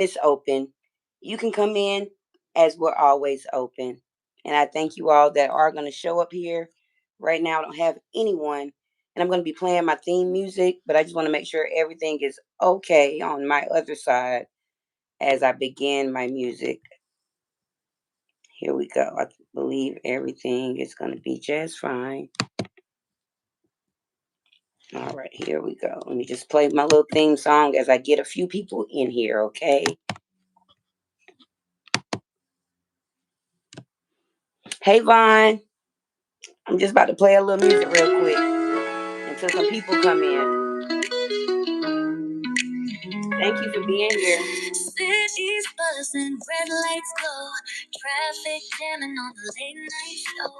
It's open. You can come in as we're always open. And I thank you all that are going to show up here. Right now, I don't have anyone. And I'm going to be playing my theme music, but I just want to make sure everything is okay on my other side as I begin my music. Here we go. I believe everything is going to be just fine. All right, here we go. Let me just play my little theme song as I get a few people in here, okay? Hey, Vaughn. I'm just about to play a little music real quick until some people come in. Thank you for being here. City's buzzing, red lights glow, traffic jamming on the late night show.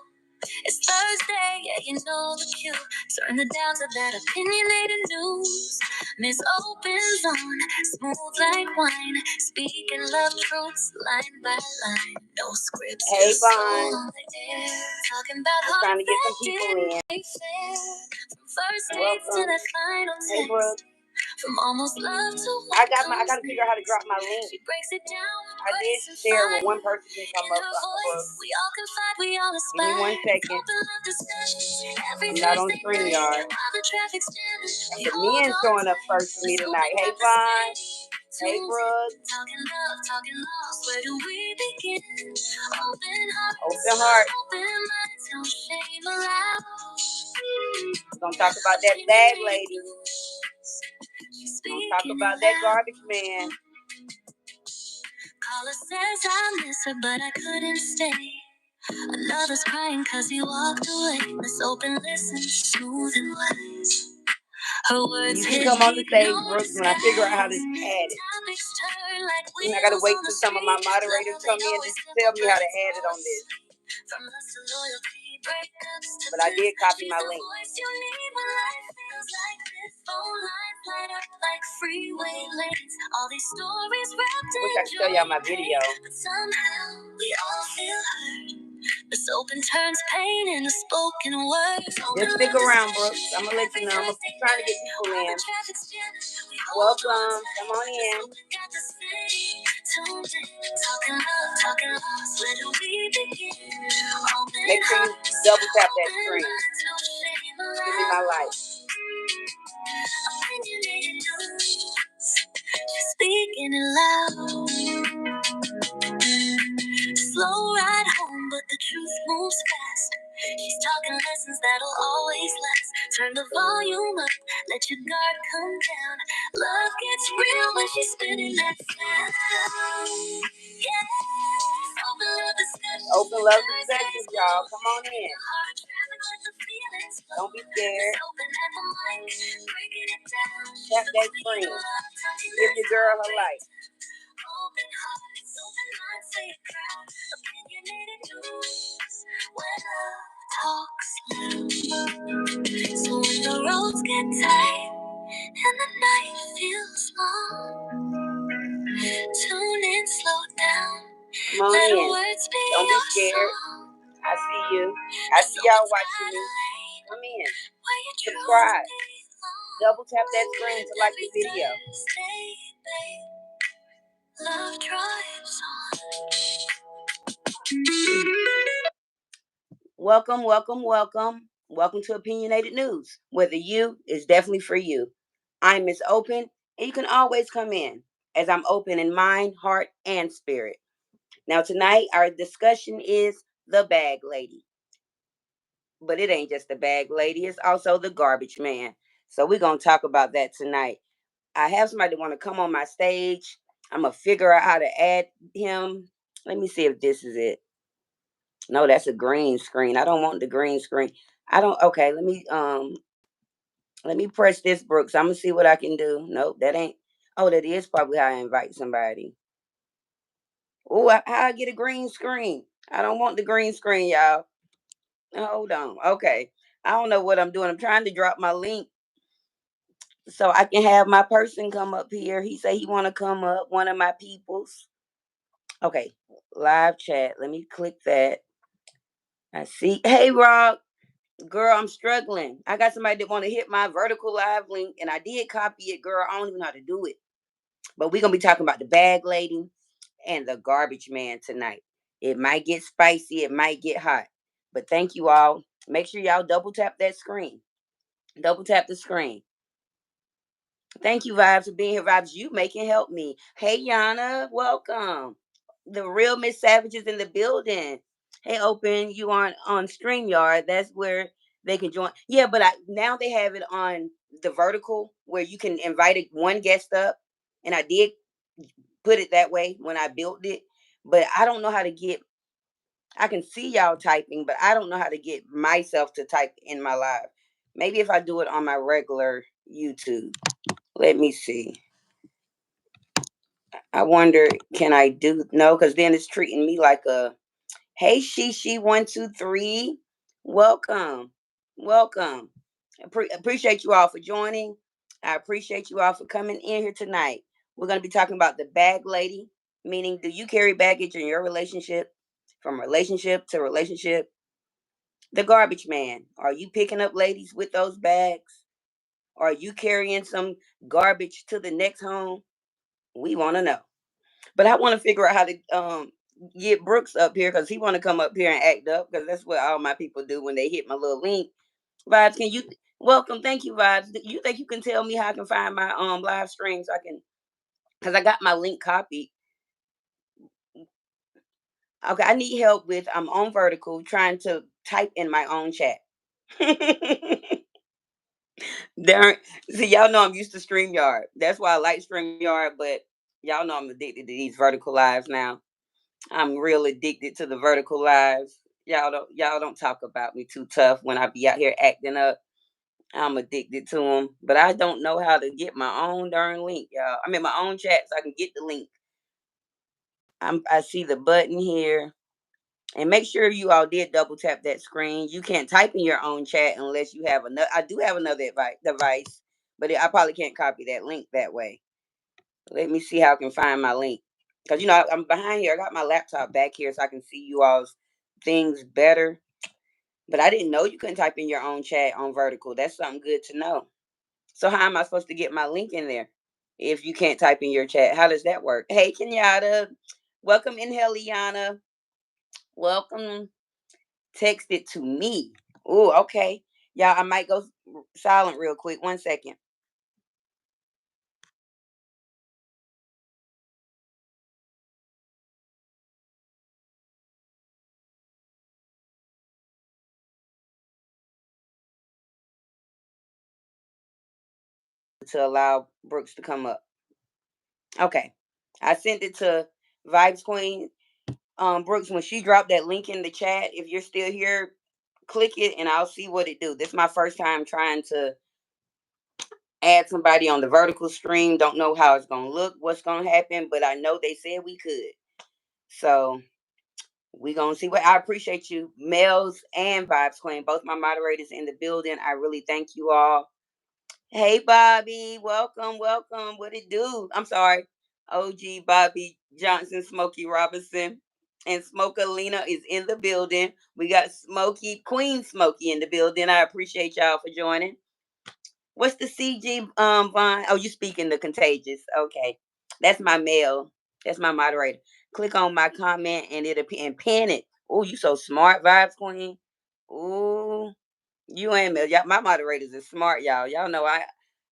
It's Thursday, yeah, you know the cue. Turn it down to that opinionated news. Miss Open's on, smooth like wine, speaking love truths line by line. No scripts. Hey, Vaughn. Talking about how trying to get some people in. From first dates to that final text. Hey, Brooke. From almost love to I gotta figure out how to drop my link. She breaks it down. I did share with one person can come up. We all confide, we all aspire. Give me 1 second. I'm not on StreamYard. The men showing up first for me tonight. Hey, Vaughn. Hey, Brooke. Talking lost. Where do we begin? Open heart. Open minds, no shame allowed. We're gonna talk about that bag lady. We're gonna talk about that garbage man. Caller says I miss her, but I couldn't stay. Another's crying cause he walked away. Let's open, listen, smooth and wise. Her words you can come on the stage, Brooke, when I figure out how to add it. And I gotta wait till some of my moderators come in and tell me how to add it on this. But I did copy my link. Wish I could show y'all my video. This open turns pain into spoken words. Just stick around, Brooks. I'm gonna let you know. I'm trying to get people in. Welcome. Come on in. Make sure you double tap that screen. Give me my light. Speaking it loud. Slow ride home, but the truth moves fast. She's talking lessons that'll always last. Turn the volume up, let your guard come down. Love gets real when she's spinning that sound. Yeah, open love discussions, y'all. Come on in. Don't be scared. Tap that screen. Give your girl her light. Open hearts, open minds, say it proud. Opinionated news, where love talks loud. So when the roads get tight and the night feels long, tune in, slow down. Come on let in. Words be don't be scared. Song. I see you. I see y'all watching me. Come in. Subscribe. Double tap that screen to like the video. Love drives on. Welcome, welcome, welcome. Welcome to Opinionated News, where the you is definitely for you. I'm Miss Open, and you can always come in, as I'm open in mind, heart, and spirit. Now, tonight, our discussion is the bag lady. But it ain't just the bag lady, it's also the garbage man. So we're going to talk about that tonight. I have somebody that want to come on my stage. I'm going to figure out how to add him. Let me see if this is it. No, that's a green screen. I don't want the green screen. Okay, let me press this, Brooks. I'm going to see what I can do. Nope, that ain't. Oh, that is probably how I invite somebody. Oh, how I get a green screen? I don't want the green screen, y'all. Hold on. Okay. I don't know what I'm doing. I'm trying to drop my link so I can have my person come up here. He say he want to come up, one of my peoples. Okay, live chat. Let me click that. I see. Hey, Rock. Girl, I'm struggling. I got somebody that want to hit my vertical live link, and I did copy it, girl. I don't even know how to do it. But we're gonna be talking about the bag lady and the garbage man tonight. It might get spicy, it might get hot. But thank you all. Make sure y'all double tap that screen. Double tap the screen. Thank you, Vibes, for being here. Vibes, you making help me. Hey, Yana, welcome. The real Miss Savage is in the building. Hey, Open, you on StreamYard. That's where they can join. Yeah, but now they have it on the vertical where you can invite one guest up. And I did put it that way when I built it. But I don't know how to get, I can see y'all typing, but I don't know how to get myself to type in my live. Maybe if I do it on my regular YouTube. Let me see. I wonder, can I do no? Because then it's treating me like a hey, Shishi 123. Welcome, welcome. Appreciate you all for joining. I appreciate you all for coming in here tonight. We're going to be talking about the bag lady, meaning do you carry baggage in your relationship, from relationship to relationship? The garbage man, are you picking up ladies with those bags? Are you carrying some garbage to the next home? We want to know. But I want to figure out how to get Brooks up here because he want to come up here and act up because that's what all my people do when they hit my little link. Vibes, can you welcome? Thank you, Vibes. You think you can tell me how I can find my live stream so I can, because I got my link copied. Okay, I need help with I'm on vertical trying to type in my own chat. Darn, see y'all know I'm used to StreamYard. That's why I like StreamYard, but y'all know I'm addicted to these vertical lives now. I'm real addicted to the vertical lives. Y'all don't talk about me too tough when I be out here acting up. I'm addicted to them, but I don't know how to get my own darn link, y'all. I mean my own chat so I can get the link. I see the button here, and make sure you all did double tap that screen. You can't type in your own chat unless you have another. I do have another device, but I probably can't copy that link that way. Let me see how I can find my link. Because, I'm behind here. I got my laptop back here so I can see you all's things better. But I didn't know you couldn't type in your own chat on vertical. That's something good to know. So how am I supposed to get my link in there if you can't type in your chat? How does that work? Hey, Kenyatta. Welcome in, Heliana. Welcome. Text it to me. Oh, okay. Y'all, I might go silent real quick. 1 second. To allow Brooks to come up. Okay. I sent it to Vibes Queen. Brooks, when she dropped that link in the chat, if you're still here, click it and I'll see what it do. This is my first time trying to add somebody on the vertical stream. Don't know how it's gonna look, what's gonna happen, but I know they said we could. So we gonna see what I appreciate you, Mels and Vibes Queen, both my moderators in the building. I really thank you all. Hey Bobby, welcome, welcome. What it do? I'm sorry. OG Bobby Johnson, Smokey Robinson, and Smoker Lena is in the building. We got Smokey, Queen Smokey in the building. I appreciate y'all for joining. What's the CG Vine? Oh, you speaking the contagious. Okay. That's my mail. That's my moderator. Click on my comment and it'll and pin it. Oh, you so smart, Vibes Queen. Ooh. You ain't y'all, my moderators are smart, y'all. Y'all know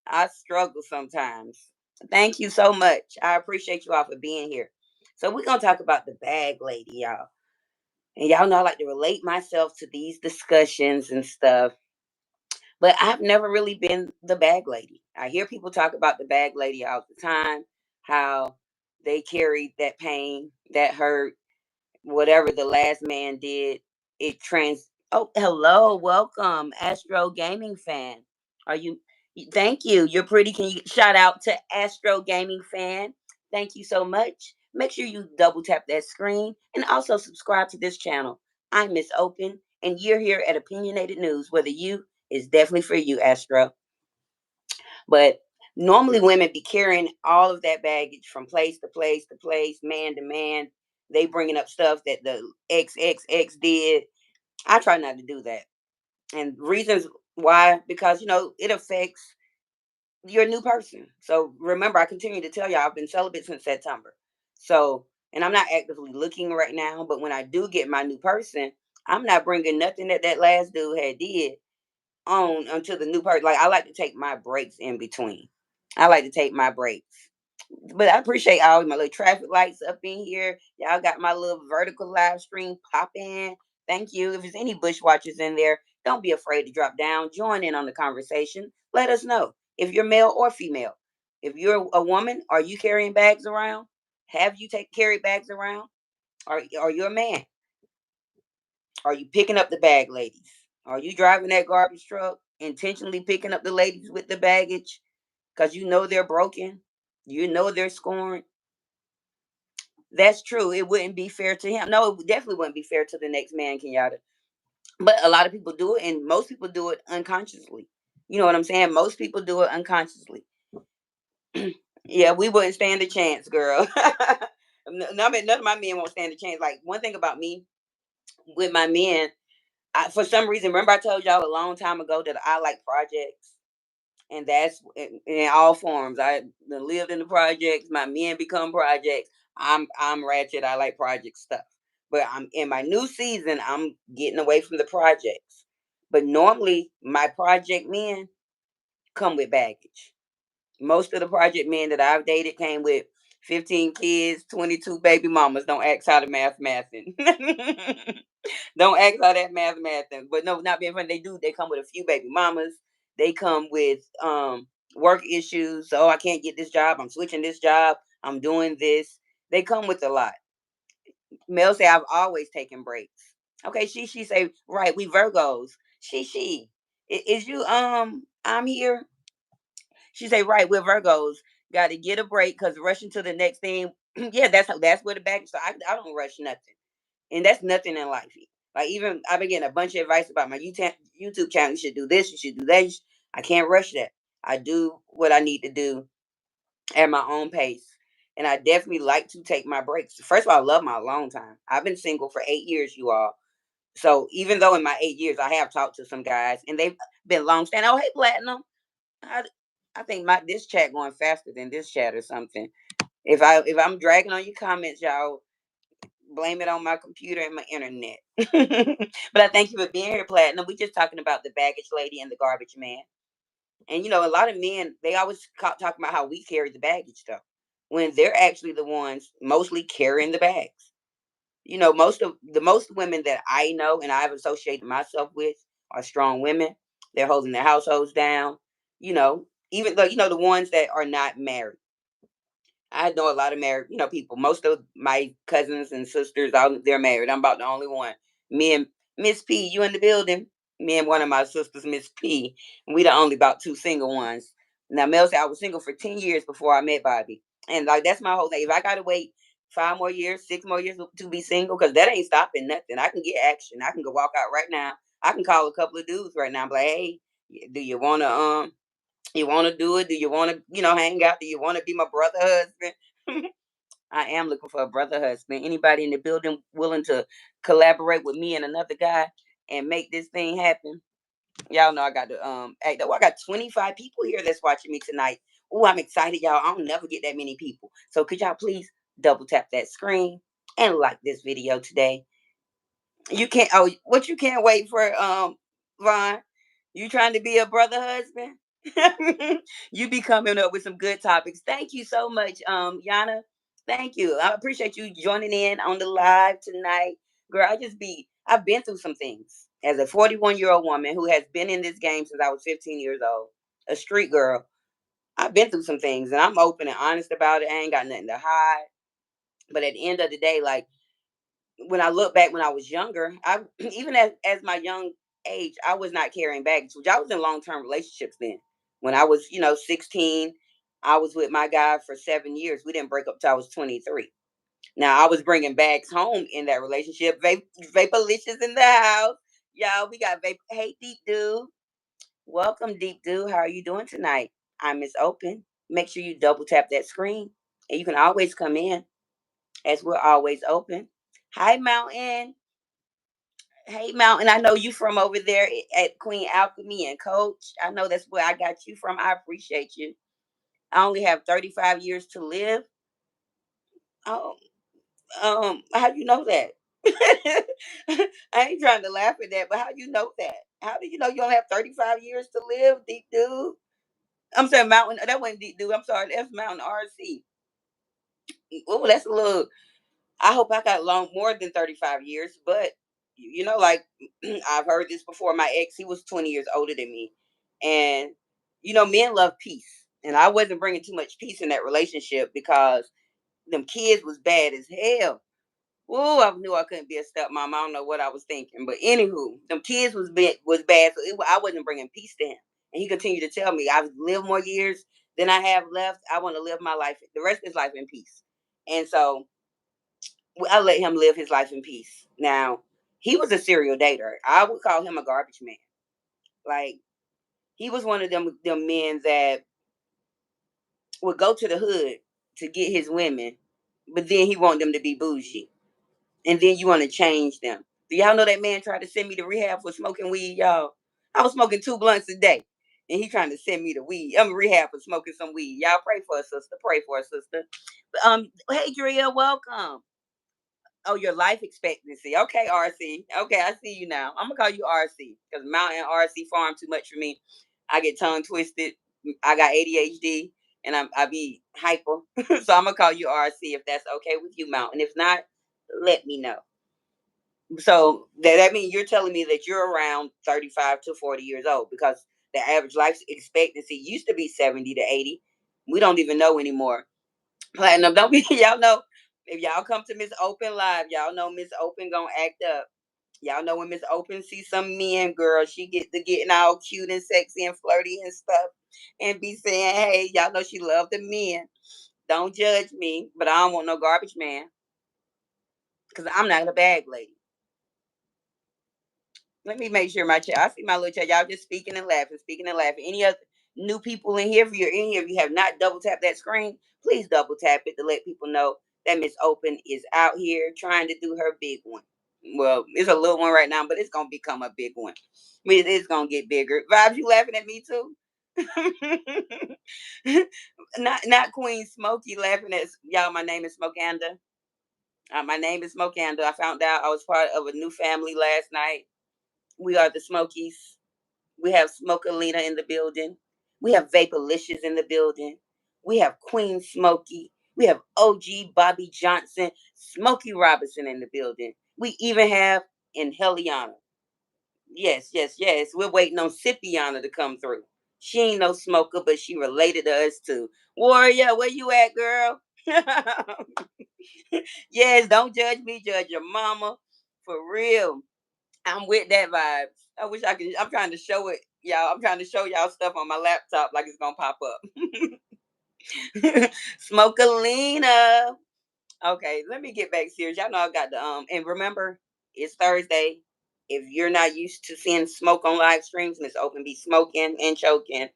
I struggle sometimes. Thank you so much. I appreciate you all for being here. So we're gonna talk about the bag lady, y'all. And y'all know I like to relate myself to these discussions and stuff. But I've never really been the bag lady. I hear people talk about the bag lady all the time, how they carried that pain, that hurt, whatever the last man did, it trans. Oh, hello, welcome, Astro Gaming fan. Are you? Thank you. You're pretty. Can you shout out to Astro Gaming fan? Thank you so much. Make sure you double tap that screen and also subscribe to this channel. I'm Miss Open, and you're here at Opinionated News. Whether you is definitely for you, Astro. But normally women be carrying all of that baggage from place to place to place, man to man. They bringing up stuff that the XXX did. I try not to do that. And reasons why, because it affects you're a new person. So remember, I continue to tell y'all I've been celibate since September. So, and I'm not actively looking right now, but when I do get my new person, I'm not bringing nothing that that last dude had did on until the new person. Like, I like to take my breaks in between. I like to take my breaks. But I appreciate all my little traffic lights up in here. Y'all got my little vertical live stream popping. Thank you. If there's any bushwatchers in there, don't be afraid to drop down. Join in on the conversation. Let us know if you're male or female. If you're a woman, are you carrying bags around? Have you carried bags around? Are you a man? Are you picking up the bag, ladies? Are you driving that garbage truck intentionally picking up the ladies with the baggage because you know they're broken? You know they're scorned. That's true. It wouldn't be fair to him. No, it definitely wouldn't be fair to the next man, Kenyatta. But a lot of people do it, and most people do it unconsciously. You know what I'm saying? Most people do it unconsciously. Yeah, we wouldn't stand a chance, girl. None of my men won't stand a chance. Like, one thing about me with my men, for some reason, remember I told y'all a long time ago that I like projects, and that's in all forms. I lived in the projects. My men become projects. I'm ratchet. I like project stuff. But I'm in my new season. I'm getting away from the projects. But normally, my project men come with baggage. Most of the project men that I've dated came with 15 kids, 22 baby mamas. Don't ask how the mathing. Don't ask how that mathing. But no, not being funny. They do. They come with a few baby mamas. They come with work issues. So, oh, I can't get this job. I'm switching this job. I'm doing this. They come with a lot. Mel say I've always taken breaks. Okay, she say right. We Virgos. She. Is you I'm here. She say right. We're Virgos. Got to get a break because rushing to the next thing. Yeah, that's where the back. So I don't rush nothing, and that's nothing in life. Like, even I've been getting a bunch of advice about my YouTube channel. You should do this. You should do that. I can't rush that. I do what I need to do at my own pace. And I definitely like to take my breaks. First of all, I love my alone time. I've been single for 8 years, you all. So even though in my 8 years I have talked to some guys and they've been long standing. Oh, hey, Platinum. I, I think this chat going faster than this chat or something. If I'm dragging on your comments, y'all blame it on my computer and my internet. But I thank you for being here, Platinum. We just talking about the baggage lady and the garbage man. And a lot of men, they always talk about how we carry the baggage stuff when they're actually the ones mostly carrying the bags. Most women that I know and I've associated myself with are strong women. They're holding their households down. Even though the ones that are not married. I know a lot of married, people. Most of my cousins and sisters, they're married. I'm about the only one. Me and Miss P, you in the building? Me and one of my sisters, Miss P. We the only about two single ones. Now, Mel said I was single for 10 years before I met Bobby. And like, that's my whole thing. If I gotta wait 5 more years, 6 more years to be single, because that ain't stopping nothing. I can get action. I can go walk out right now. I can call a couple of dudes right now. I'm like, hey, do you want to do it? Do you want to, hang out? Do you want to be my brother husband? I am looking for a brother husband. Anybody in the building willing to collaborate with me and another guy and make this thing happen? Y'all know I got to act. I got 25 people here that's watching me tonight. Oh, I'm excited, y'all. I don't never get that many people. So could y'all please double tap that screen and like this video today? You can't. Oh, what you can't wait for, Ron? You trying to be a brother husband? You be coming up with some good topics. Thank you so much, Yana. Thank you. I appreciate you joining in on the live tonight, girl. I've been through some things as a 41-year-old woman who has been in this game since I was 15 years old, a street girl. I've been through some things, and I'm open and honest about it. I ain't got nothing to hide. But at the end of the day, like, when I look back when I was younger, I even as my young age, I was not carrying baggage, which I was in long-term relationships then. When I was, 16, I was with my guy for 7 years. We didn't break up till I was 23. Now I was bringing bags home in that relationship. Vapalicious in the house. Y'all, we got vape. Hey, Deep Dude. Welcome, Deep Dude. How are you doing tonight? I'm Miss Open. Make sure you double tap that screen. And you can always come in as we're always open. Hi, Mountain. Hey, Mountain, I know you from over there at Queen Alchemy and Coach. I know that's where I got you from. I appreciate you. I only have 35 years to live. Oh, how you know that? I ain't trying to laugh at that, but how you know that? How do you know you only have 35 years to live, deep dude? I'm saying Mountain. That wasn't deep dude. I'm sorry. That's Mountain RC. Oh, that's a little. I hope I got long more than 35 years, but like I've heard this before. My ex, he was 20 years older than me. And men love peace. And I wasn't bringing too much peace in that relationship because them kids was bad as hell. Ooh, I knew I couldn't be a stepmom. I don't know what I was thinking, but anywho, them kids was bad, so I wasn't bringing peace to him. And he continued to tell me, "I've lived more years than I have left. I want to live my life, the rest of his life, in peace." And so I let him live his life in peace. Now, he was a serial dater. I would call him a garbage man. Like, he was one of them men that would go to the hood to get his women, but then he want them to be bougie, and then you want to change them. Do y'all know that man tried to send me to rehab for smoking weed, y'all? I was smoking 2 blunts a day, and he trying to send me to weed. I'm rehab for smoking some weed. Y'all pray for a sister. Pray for a sister. But, hey Drea, welcome. Oh, your life expectancy. Okay, RC. Okay, I see you now. I'm gonna call you RC because Mountain RC Farm too much for me. I get tongue twisted. I got ADHD and I be hyper. So I'm gonna call you RC if that's okay with you, Mountain. If not, let me know. So that means you're telling me that you're around 35 to 40 years old because the average life expectancy used to be 70 to 80. We don't even know anymore. Platinum, don't be y'all know if y'all come to Miss Open Live, y'all know Miss Open gonna act up. Y'all know when Miss Open see some men, girl, she get to getting all cute and sexy and flirty and stuff, and be saying, "Hey, y'all know she love the men. Don't judge me, but I don't want no garbage man because I'm not a bag lady." Let me make sure my chat. I see my little chat. Y'all just speaking and laughing, speaking and laughing. Any other new people in here? If you're in here, if you have not double tapped that screen, please double tap it to let people know that Miss Open is out here trying to do her big one. Well, it's a little one right now, but it's gonna become a big one. I mean, it's gonna get bigger. Vibes, you laughing at me too? Not Queen Smokey laughing at y'all. My name is Smokanda. My name is Smokanda. I found out I was part of a new family last night. We are the Smokies. We have Smokalina in the building. We have Vaporlicious in the building. We have Queen Smokey. We have OG Bobby Johnson, Smokey Robinson in the building. We even have Inheliana. Yes, yes, yes. We're waiting on Sipiana to come through. She ain't no smoker, but she related to us too. Warrior, where you at, girl? Yes, don't judge me, judge your mama. For real. I'm with that vibes. I wish I could. I'm trying to show it, y'all. I'm trying to show y'all stuff on my laptop like it's gonna pop up. Smokalina. Okay, let me get back serious. Y'all know I got the and remember, it's Thursday. If you're not used to seeing smoke on live streams, Miss Open be smoking and choking.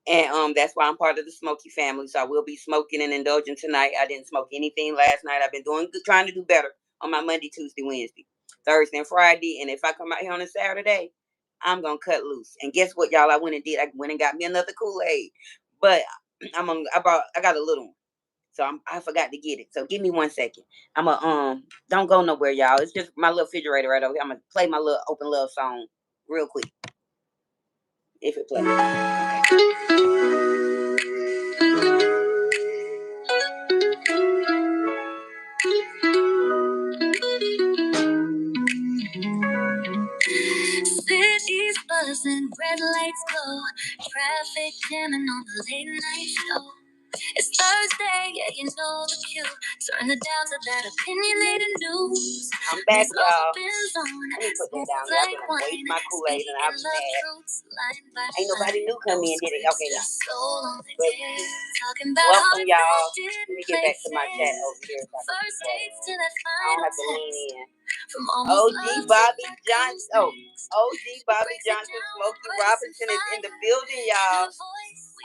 And that's why I'm part of the Smoky family. So I will be smoking and indulging tonight. I didn't smoke anything last night. I've been doing good, trying to do better on my Monday, Tuesday, Wednesday, Thursday, and Friday. And if I come out here on a Saturday, I'm gonna cut loose. And guess what, y'all? I went and did. I went and got me another Kool-Aid. But I got a little one. So I forgot to get it. So give me 1 second. I'm a don't go nowhere, y'all. It's just my little refrigerator right over here. I'm gonna play my little open love song real quick. If it plays. City's buzzing, red lights glow, traffic jamming on the late night show. It's Thursday, yeah, you know the cue. Turn it down to that opinionated news. I'm back, y'all. Let me put that down. Y'all gonna waste my Kool-Aid and I'll be mad. Ain't nobody new come in, did it? Okay, y'all. Welcome, y'all. Let me get back to my chat over here. So I don't have to lean in. OG Bobby Johnson. Oh, OG Bobby Johnson, Smokey Robinson is in the building, y'all.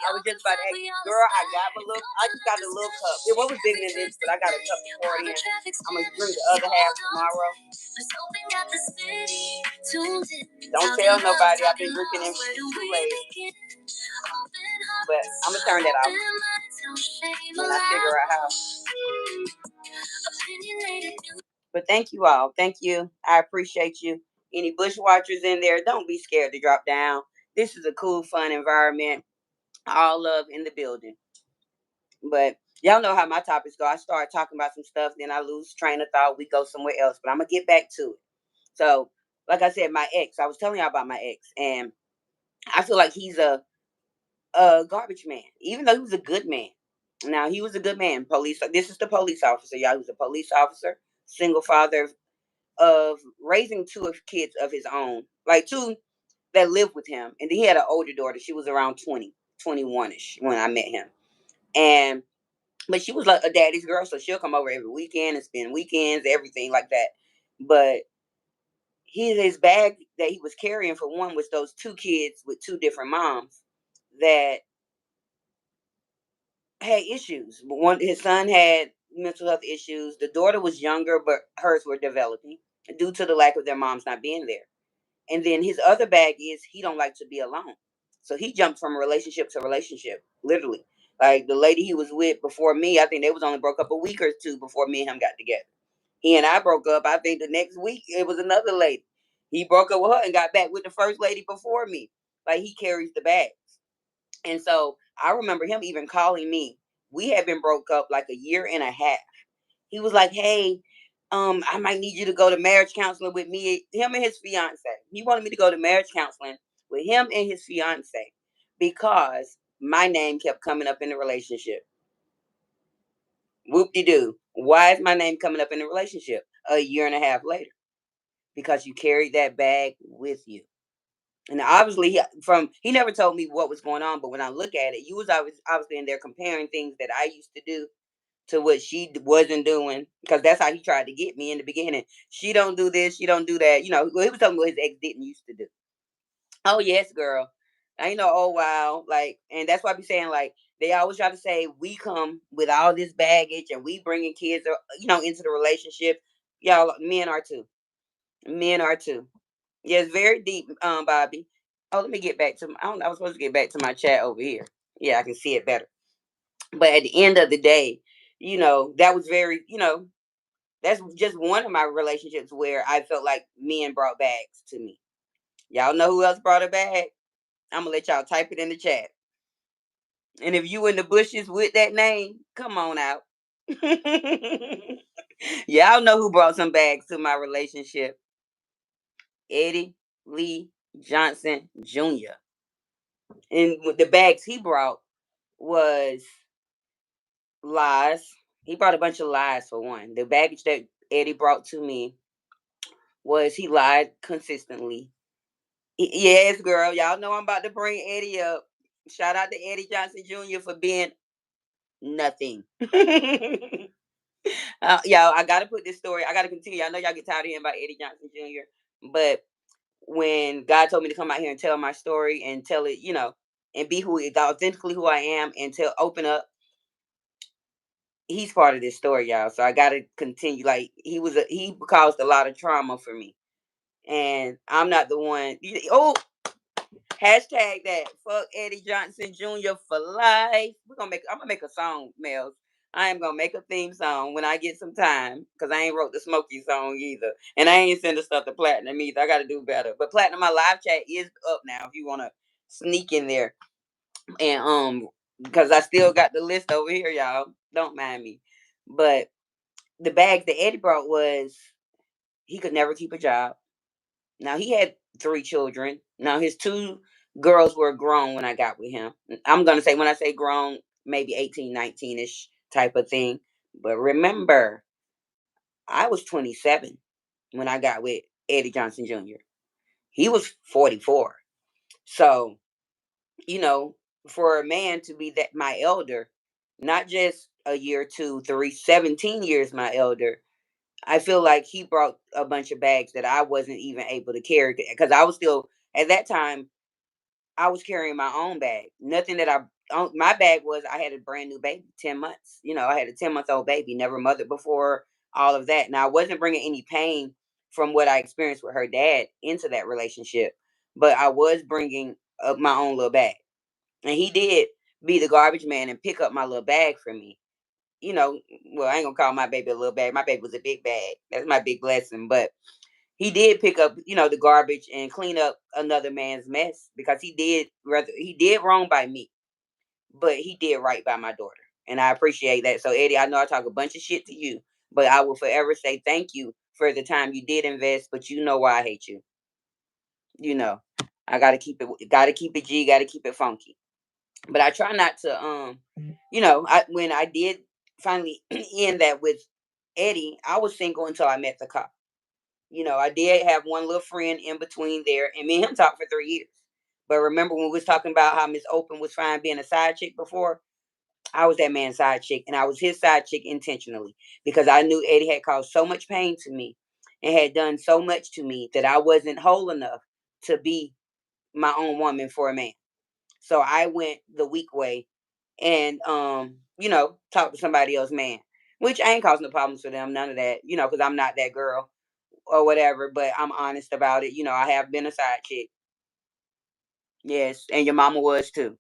I was just about to ask you, girl, I got my little, I just got the little cup. It wasn't bigger than this, but I got a cup to pour it in. I'm going to drink the other half tomorrow. Don't tell nobody I've been drinking in Kool-Aid. But I'm going to turn that off when I figure out how. But thank you all. Thank you. I appreciate you. Any bush watchers in there, don't be scared to drop down. This is a cool, fun environment. All love in the building. But y'all know how my topics go. I start talking about some stuff, then I lose train of thought. We go somewhere else. But I'm going to get back to it. So, like I said, my ex, I was telling y'all about my ex. And I feel like he's a garbage man, even though he was a good man. Now, he was a good man. Police. This is the police officer, y'all. He was a police officer, single father of raising two kids of his own, like two that lived with him. And then he had an older daughter. She was around 20, 21-ish when I met him. And but she was like a daddy's girl, so she'll come over every weekend and spend weekends, everything like that. But his bag that he was carrying, for one, was those two kids with two different moms that had issues. But one, his son had mental health issues. The daughter was younger, but hers were developing due to the lack of their moms not being there. And then his other bag is he don't like to be alone. So he jumped from relationship to relationship, literally. Like the lady he was with before me, I think they was only broke up a week or two before me and him got together. He and I broke up, I think the next week it was another lady. He broke up with her and got back with the first lady before me. Like he carries the bag. And so I remember him even calling me. We had been broke up like a year and a half. He was like, "Hey, I might need you to go to marriage counseling with me." Him and his fiance. He wanted me to go to marriage counseling with him and his fiance because my name kept coming up in the relationship. Whoop de doo. Why is my name coming up in the relationship a year and a half later? Because you carried that bag with you. And obviously, he never told me what was going on, but when I look at it, you was obviously in there comparing things that I used to do to what she wasn't doing, because that's how he tried to get me in the beginning. She don't do this, she don't do that. He was telling me what his ex didn't used to do. Oh yes, girl. I know. Oh wow. Like, and that's why I be saying, like, they always try to say we come with all this baggage and we bringing kids, into the relationship. Y'all, men are too. Men are too. Yeah, it's very deep, Bobby. Oh, let me get back to. I was supposed to get back to my chat over here. Yeah, I can see it better. But at the end of the day, that was very, that's just one of my relationships where I felt like men brought bags to me. Y'all know who else brought a bag? I'm gonna let y'all type it in the chat. And if you in the bushes with that name, come on out. Y'all know who brought some bags to my relationship. Eddie Lee Johnson Jr. And the bags he brought was lies. He brought a bunch of lies, for one. The baggage that Eddie brought to me was he lied consistently. Yes, girl. Y'all know I'm about to bring Eddie up. Shout out to Eddie Johnson Jr. for being nothing. Y'all, I gotta put this story. I gotta continue. I know y'all get tired of hearing about Eddie Johnson Jr. But when God told me to come out here and tell my story and tell it, and be authentically who I am, and open up, he's part of this story, y'all. So I gotta continue. Like he caused a lot of trauma for me, and I'm not the one. Oh, hashtag that. Fuck Eddie Johnson Jr. for life. I'm gonna make a song, Mel. I am gonna make a theme song when I get some time, because I ain't wrote the Smokey song either, and I ain't send the stuff to Platinum either. I got to do better. But Platinum, my live chat is up now. If you wanna sneak in there, and because I still got the list over here, y'all. Don't mind me. But the bags that Eddie brought was he could never keep a job. Now he had three children. Now his two girls were grown when I got with him. I'm gonna say, when I say grown, maybe 18, 19-ish type of thing. But remember, I was 27 when I got with Eddie Johnson Jr. He was 44. So, you know, for a man to be that my elder, not just a year, two, three, 17 years my elder, I feel like he brought a bunch of bags that I wasn't even able to carry, because I was still, at that time, I was carrying my own bag. Nothing that I my bag was I had a brand new baby, 10 months. I had a 10-month-old baby, never mothered before, all of that. Now I wasn't bringing any pain from what I experienced with her dad into that relationship, but I was bringing up my own little bag, and he did be the garbage man and pick up my little bag for me. You know, well, I ain't gonna call my baby a little bag. My baby was a big bag. That's my big blessing. But he did pick up, the garbage and clean up another man's mess, because he did wrong by me, but he did right by my daughter. And I appreciate that. So Eddie, I know I talk a bunch of shit to you, but I will forever say thank you for the time you did invest, but you know why I hate you. You know. I gotta keep it G, gotta keep it funky. But I try not to when I did finally end that with Eddie, I was single until I met the cop. I did have one little friend in between there, and me and him talked for 3 years. But remember when we was talking about how Miss Open was fine being a side chick before? I was that man's side chick, and I was his side chick intentionally, because I knew Eddie had caused so much pain to me and had done so much to me that I wasn't whole enough to be my own woman for a man. So I went the weak way and talk to somebody else, man. Which I ain't causing no problems for them, none of that, because I'm not that girl or whatever. But I'm honest about it. I have been a side chick. Yes, and your mama was too.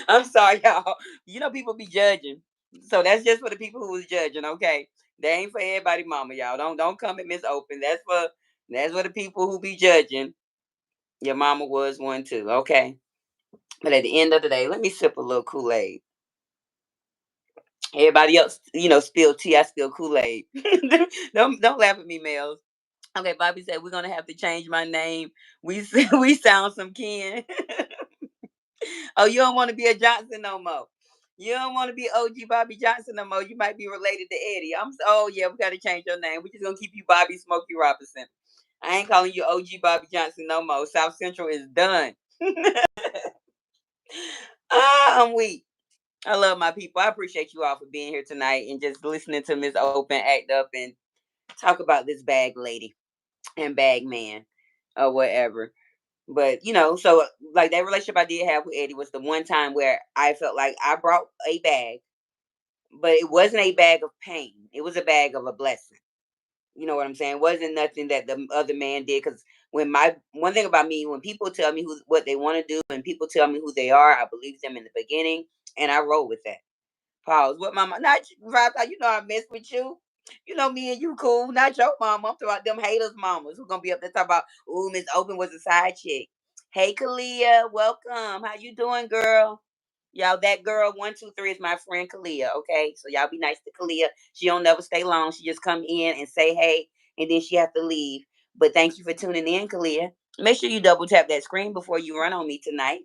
I'm sorry, y'all. People be judging, so that's just for the people who was judging. Okay, that ain't for everybody, mama. Y'all don't come at Miss Open. That's for the people who be judging. Your mama was one too. Okay, but at the end of the day, let me sip a little Kool-Aid. Everybody else, spill tea. I spill Kool-Aid. Don't laugh at me, Mels. Okay, Bobby said we're gonna have to change my name. We sound some kin. Oh, you don't want to be a Johnson no more. You don't want to be OG Bobby Johnson no more. You might be related to Eddie. Oh yeah, we gotta change your name. We're just gonna keep you Bobby Smokey Robinson. I ain't calling you OG Bobby Johnson no more. South Central is done. I'm weak. I love my people. I appreciate you all for being here tonight and just listening to Miss Open act up and talk about this bag lady and bag man or whatever. But so like that relationship I did have with Eddie was the one time where I felt like I brought a bag, but it wasn't a bag of pain. It was a bag of a blessing. You know what I'm saying? It wasn't nothing that the other man did. Because when my one thing about me, when people tell me what they want to do, and people tell me who they are, I believe them in the beginning, and I roll with that. Pause. What mama? Not you, Rasta, I mess with you. Me and you cool. Not your mama. I'm talking about them haters mamas who gonna be up there talking about, ooh, Miss Open was a side chick. Hey Kalia, welcome. How you doing, girl? Y'all, that girl 123 is my friend Kalia. Okay, so y'all be nice to Kalia. She don't never stay long. She just come in and say hey, and then she have to leave. But thank you for tuning in, Kalia. Make sure you double tap that screen before you run on me tonight.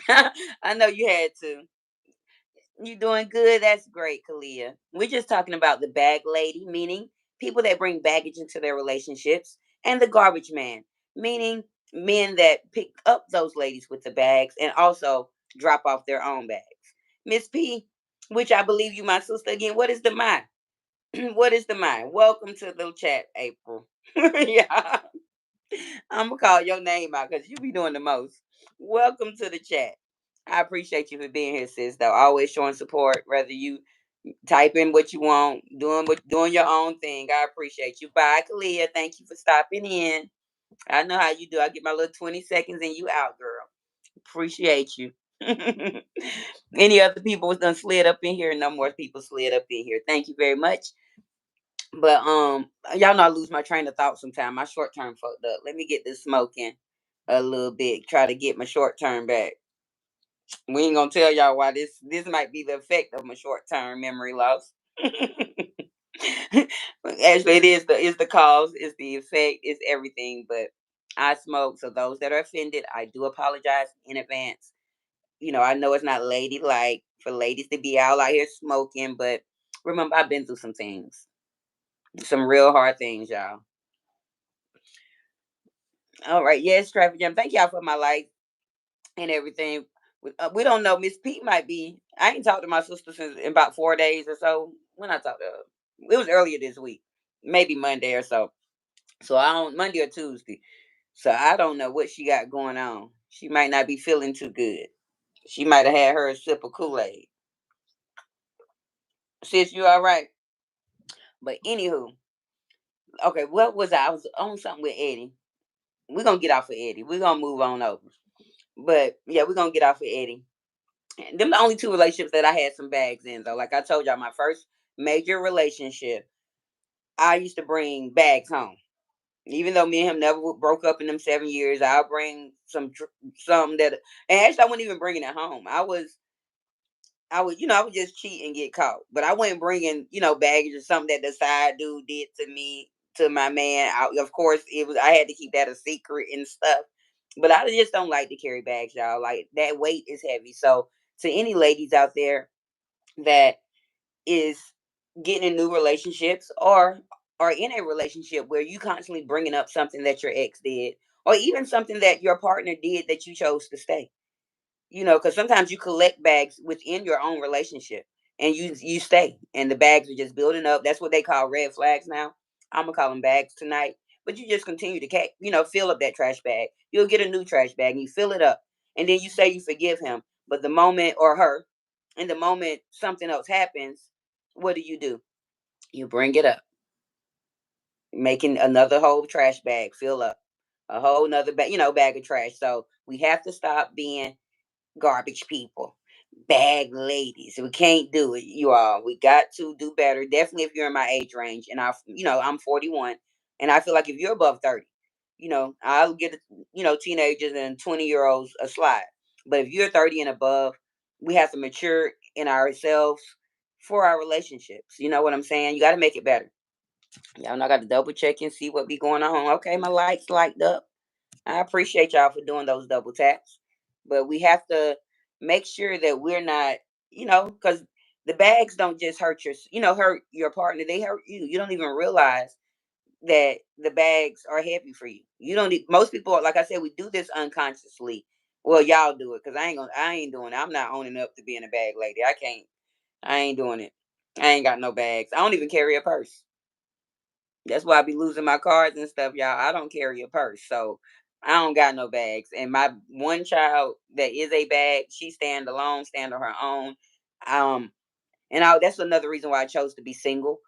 I know you had to. You doing good? That's great, Kalia. We're just talking about the bag lady, meaning people that bring baggage into their relationships, and the garbage man, meaning men that pick up those ladies with the bags and also drop off their own bags. Miss P, which I believe you, my sister, again. What is the mind? What is the mind? Welcome to the chat, April. Yeah, I'm gonna call your name out because you be doing the most. Welcome to the chat. I appreciate you for being here, sis. Though always showing support, whether you type in what you want, doing your own thing. I appreciate you. Bye, Kalia. Thank you for stopping in. I know how you do. I get my little 20 seconds and you out, girl. Appreciate you. Any other people was done slid up in here? No more people slid up in here. Thank you very much. But y'all know I lose my train of thought sometimes. My short term fucked up. Let me get this smoking a little bit. Try to get my short term back. We ain't gonna tell y'all why this might be the effect of my short term memory loss. Actually, it's the cause, it's the effect, it's everything. But I smoke, so those that are offended, I do apologize in advance. I know it's not ladylike for ladies to be out here smoking, but remember, I've been through some things, some real hard things, y'all. All right, yes, traffic jam. Thank y'all for my life and everything. We don't know. Miss Pete might be. I ain't talked to my sister since in about 4 days or so. When I talked to her, it was earlier this week, maybe Monday or so. So I don't Monday or Tuesday. So I don't know what she got going on. She might not be feeling too good. She might have had her a sip of Kool-Aid. Sis, you all right? But anywho, okay, what was I? I was on something with Eddie. We're gonna get off of Eddie. We're gonna move on over. But yeah, we're gonna get off of Eddie. And them the only two relationships that I had some bags in though. Like I told y'all, my first major relationship, I used to bring bags home. Even though me and him never broke up in them 7 years, I'll bring some that, and actually I wasn't even bringing it home. I would just cheat and get caught. But I wasn't bringing, baggage or something that the side dude did to me, to my man. Of course, I had to keep that a secret and stuff. But I just don't like to carry bags, y'all. Like that weight is heavy. So to any ladies out there that is getting in new relationships or are in a relationship where you constantly bringing up something that your ex did, or even something that your partner did that you chose to stay, because sometimes you collect bags within your own relationship, and you stay, and the bags are just building up. That's what they call red flags now. I'm gonna call them bags tonight. But you just continue to fill up that trash bag. You'll get a new trash bag and you fill it up, and then you say you forgive him. But the moment, or her, and the moment something else happens, what do? You bring it up, making another whole trash bag fill up a whole nother bag of trash. So we have to stop being garbage people, bag ladies. We can't do it, you all. We got to do better. Definitely if you're in my age range, and I'm 41, and I feel like if you're above 30, I'll get teenagers and 20-year-olds a slide. But if you're 30 and above, we have to mature in ourselves for our relationships. You know what I'm saying? You got to make it better. Y'all know I got to double check and see what be going on. Okay, my lights lighted up. I appreciate y'all for doing those double taps. But we have to make sure that we're not, because the bags don't just hurt your partner. They hurt you. You don't even realize that the bags are heavy for you. You don't need, most people, like I said, we do this unconsciously. Well, y'all do it because I ain't doing it. I'm not owning up to being a bag lady. I can't. I ain't doing it. I ain't got no bags. I don't even carry a purse. That's why I be losing my cards and stuff, y'all. I don't carry a purse, so I don't got no bags. And my one child that is a bag, she stand alone, stand on her own. Um, that's another reason why I chose to be single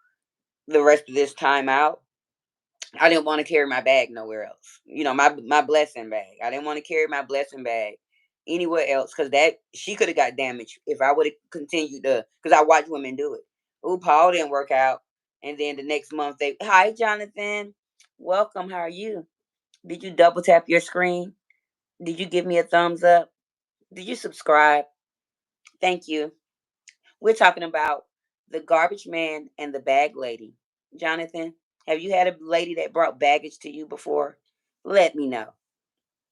the rest of this time out. I didn't want to carry my bag nowhere else. My blessing bag. I didn't want to carry my blessing bag anywhere else because that she could have got damaged if I would have continued to. Because I watch women do it. Oh, Paul didn't work out, and then the next month hi Jonathan, welcome. How are you? Did you double tap your screen? Did you give me a thumbs up? Did you subscribe? Thank you. We're talking about the garbage man and the bag lady. Jonathan, have you had a lady that brought baggage to you before? Let me know.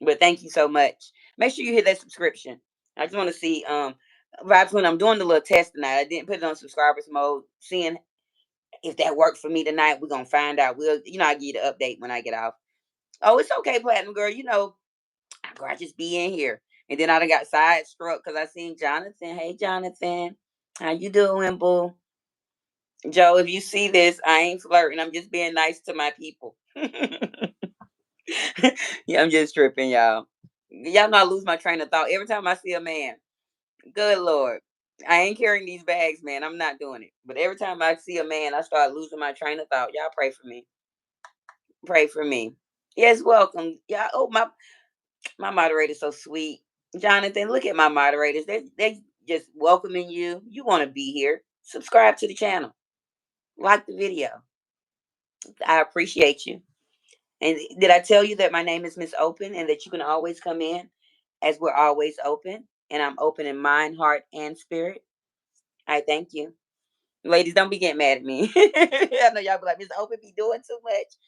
But thank you so much. Make sure you hit that subscription. I just want to see vibes when I'm doing the little test tonight. I didn't put it on subscribers mode. Seeing if that worked for me tonight, we're gonna find out. I give you the update when I get off. Oh, it's okay, Platinum Girl. I just be in here. And then I done got side struck because I seen Jonathan. Hey Jonathan. How you doing, boo? Joe, if you see this, I ain't flirting. I'm just being nice to my people. Yeah, I'm just tripping, y'all. Y'all know I lose my train of thought every time I see a man. Good Lord. I ain't carrying these bags, man. I'm not doing it. But every time I see a man, I start losing my train of thought. Y'all pray for me. Pray for me. Yes, welcome. Yeah. Oh, my moderator's so sweet. Jonathan, look at my moderators. They just welcoming you. You want to be here. Subscribe to the channel. Like the video. I appreciate you. And did I tell you that my name is Miss Open and that you can always come in as we're always open? And I'm open in mind, heart, and spirit. I thank you. Ladies, don't be getting mad at me. I know y'all be like, Miss Open be doing too much.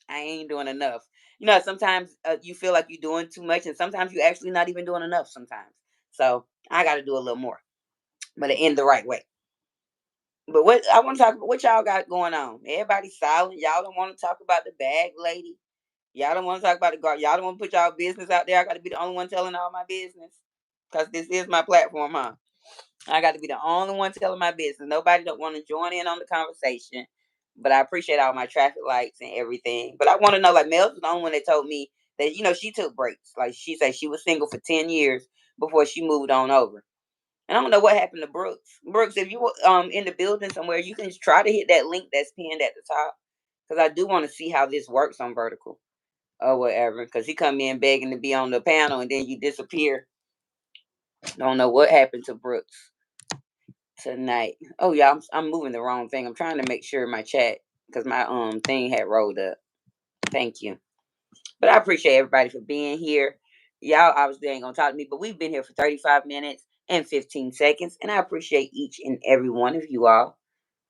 I ain't doing enough. Sometimes you feel like you're doing too much, and sometimes you're actually not even doing enough sometimes. So I got to do a little more, but in the right way. But what I want to talk about, what y'all got going on? Everybody's silent. Y'all don't want to talk about the bag lady. Y'all don't want to talk about the guard. Y'all don't want to put y'all business out there. I got to be the only one telling all my business because this is my platform, huh? I got to be the only one telling my business. Nobody don't want to join in on the conversation. But I appreciate all my traffic lights and everything. But I want to know, like, Mel was the only one that told me that, she took breaks. Like, she said she was single for 10 years. before she moved on over. And I don't know what happened to Brooks. Brooks, if you in the building somewhere, you can try to hit that link that's pinned at the top, because I do want to see how this works on Vertical or whatever. Because he come in begging to be on the panel and then you disappear. Don't know what happened to Brooks tonight. Oh yeah, I'm moving the wrong thing. I'm trying to make sure my chat, because my thing had rolled up. Thank you. But I appreciate everybody for being here. Y'all obviously ain't gonna talk to me, but we've been here for 35 minutes and 15 seconds, and I appreciate each and every one of you all.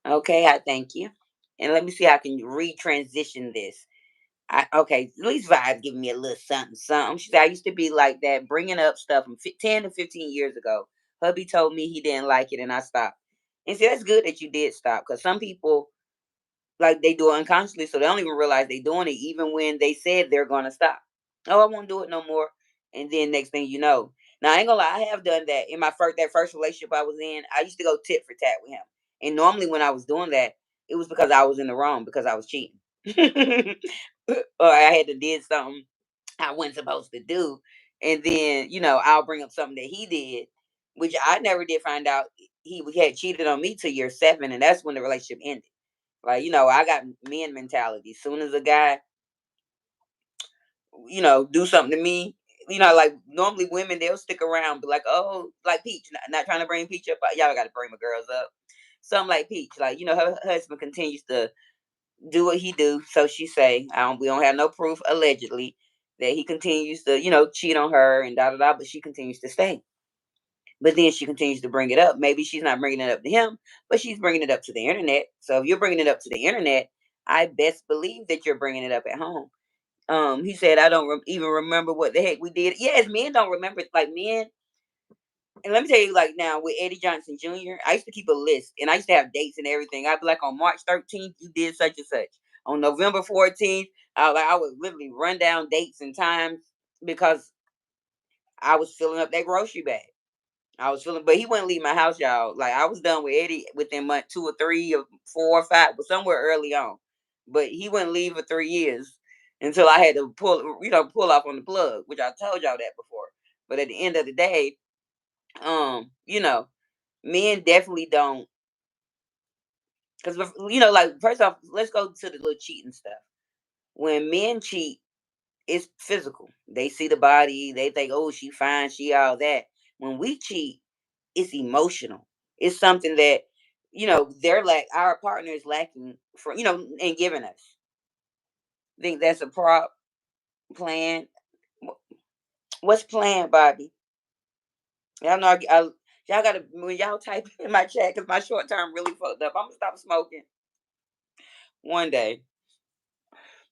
Okay, I thank you. And let me see how I can retransition this. Okay, at least Vibe giving me a little something, something. She said, I used to be like that, bringing up stuff from 10 to 15 years ago. Hubby told me he didn't like it, and I stopped. And see, that's good that you did stop, because some people, like, they do it unconsciously, so they don't even realize they're doing it, even when they said they're going to stop. Oh, I won't do it no more. And then next thing you know. Now, I ain't gonna lie, I have done that in my first relationship I was in. I used to go tit for tat with him. And normally when I was doing that, it was because I was in the wrong, because I was cheating. Or I had to did something I wasn't supposed to do. And then, I'll bring up something that he did, which I never did find out he had cheated on me till year 7, and that's when the relationship ended. Like, I got men mentality. Soon as a guy, do something to me, like normally women, they'll stick around, be like, oh, like Peach, not trying to bring Peach up. Y'all got to bring my girls up. Something like Peach, like, her husband continues to do what he do. So she say, we don't have no proof, allegedly, that he continues to, cheat on her and da da da, but she continues to stay. But then she continues to bring it up. Maybe she's not bringing it up to him, but she's bringing it up to the internet. So if you're bringing it up to the internet, I best believe that you're bringing it up at home. He said, I don't even remember what the heck we did. Yes, men don't remember. Like, men, and let me tell you, like, now with Eddie Johnson Jr., I used to keep a list, and I used to have dates and everything. I'd be like, on March 13th, you did such and such. On November 14th, I would literally run down dates and times, because I was filling up that grocery bag. I was feeling, but he wouldn't leave my house, y'all. Like, I was done with Eddie within month 2 or 3 or 4 or 5, but somewhere early on. But he wouldn't leave for 3 years until I had to pull off on the plug, which I told y'all that before. But at the end of the day, um, you know, men definitely don't, because like, first off, let's go to the little cheating stuff. When men cheat, it's physical. They see the body, they think, oh, she fine, she all that. When we cheat, it's emotional. It's something that, our partner is lacking for, and giving us. Think that's a prop plan. What's planned, Bobby? Y'all know y'all gotta, when y'all type in my chat, because my short term really fucked up. I'm gonna stop smoking one day.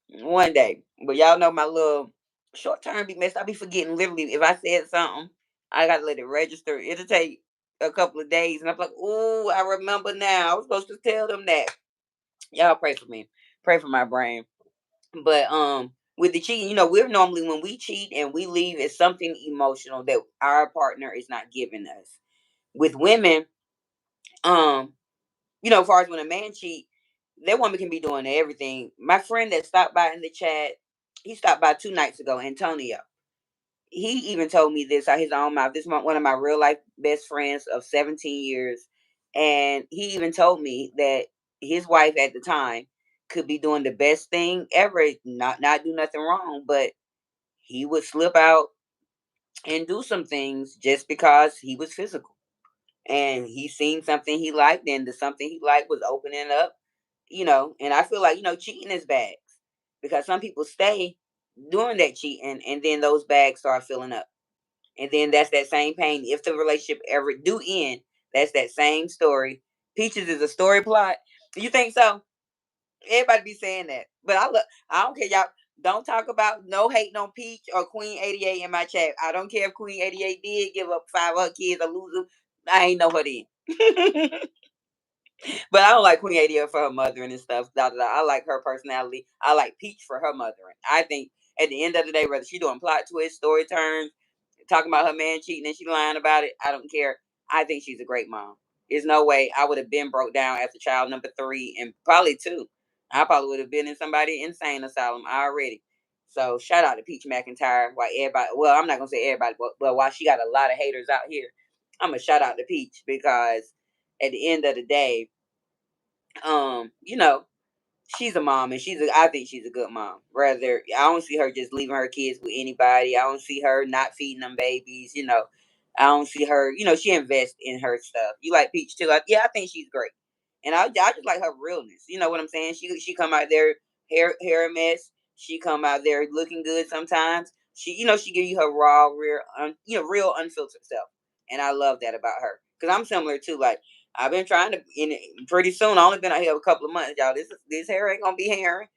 One day. But y'all know my little short term be messed. I be forgetting, literally, if I said something, I gotta let it register. It'll take a couple of days, and I'm like, oh, I remember now. I was supposed to tell them that. Y'all pray for me. Pray for my brain. But with the cheating, we're normally, when we cheat and we leave, it's something emotional that our partner is not giving us. With women, um, as far as when a man cheat, that woman can be doing everything. My friend that stopped by in the chat, he stopped by 2 nights ago, Antonio. He even told me this out his own mouth. This is one of my real life best friends of 17 years. And he even told me that his wife at the time could be doing the best thing ever, not do nothing wrong, but he would slip out and do some things just because he was physical. And he seen something he liked, and the something he liked was opening up, and I feel like, cheating is bad, because some people stay doing that cheating, and then those bags start filling up. And then that's that same pain. If the relationship ever do end, that's that same story. Peaches is a story plot. You think so? Everybody be saying that. But I don't care, y'all. Don't talk about no hating on Peach or Queen 88 in my chat. I don't care if Queen 88 did give up 5 of her kids or lose them. I ain't know her then. But I don't like Queen 88 for her mothering and stuff. Da, da, da. I like her personality. I like Peach for her mothering. I think at the end of the day, whether she doing plot twists, story turns, talking about her man cheating and she lying about it, I don't care. I think she's a great mom. There's no way I would have been broke down after child number 3 and probably 2. I probably would have been in somebody insane asylum already. So shout out to Peach McIntyre. Why everybody? Well, I'm not gonna say everybody, but while she got a lot of haters out here, I'm gonna shout out to Peach because at the end of the day, you know, she's a mom, and I think she's a good mom. Rather, I don't see her just leaving her kids with anybody. I don't see her not feeding them babies. I don't see her. She invests in her stuff. You like Peach too? Yeah, I think she's great, and I just like her realness. You know what I'm saying? She come out there hair a mess. She come out there looking good sometimes. She give you her raw, real, real unfiltered self, and I love that about her because I'm similar too. Like I've been trying to, pretty soon. I only been out here a couple of months, y'all. This hair ain't gonna be hairing.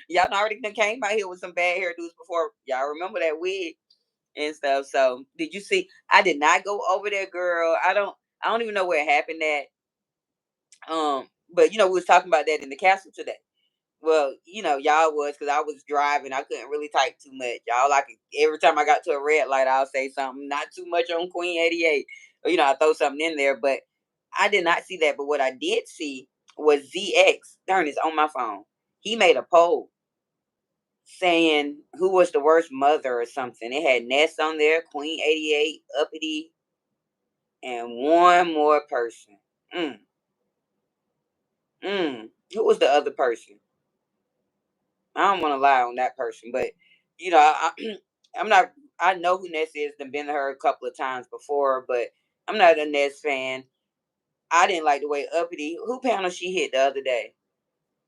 Y'all already came out here with some bad hairdos before. Y'all remember that wig and stuff. So did you see? I did not go over there, girl. I don't even know where it happened at. But we was talking about that in the castle today. Well, y'all was because I was driving. I couldn't really type too much. Y'all, every time I got to a red light, I'll say something. Not too much on Queen 88. Or, I throw something in there. But I did not see that. But what I did see was ZX. Darn, it's on my phone. He made a poll saying who was the worst mother or something. It had Ness on there, Queen 88, Uppity, and one more person. Mm, Who was the other person? I don't want to lie on that person, but I'm not. I know who Ness is. I've been to her a couple of times before, but I'm not a Ness fan. I didn't like the way Uppity, who panel she hit the other day.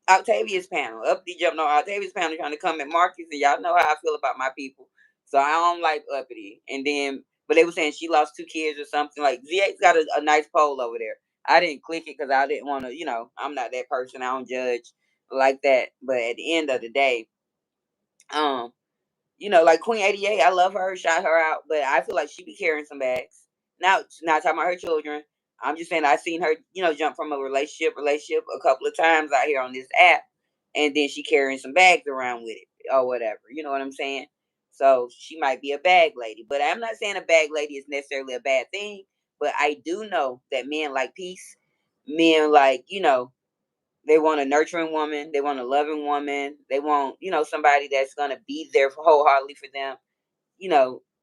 Octavia's panel. Uppity jumped on Octavia's panel trying to come at Marcus, and y'all know how I feel about my people. So I don't like Uppity. And then, but they were saying she lost 2 kids or something. Like ZX got a nice poll over there. I didn't click it because I didn't want to. I'm not that person. I don't judge like that. But at the end of the day, um, like Queen 88, I love her, shout her out, but I feel like she be carrying some bags. Now, not talking about her children. I'm just saying I seen her, jump from a relationship a couple of times out here on this app, and then she carrying some bags around with it or whatever. You know what I'm saying? So she might be a bag lady, but I'm not saying a bag lady is necessarily a bad thing. But I do know that men like peace, men like they want a nurturing woman. They want a loving woman. They want, somebody that's going to be there for wholeheartedly for them.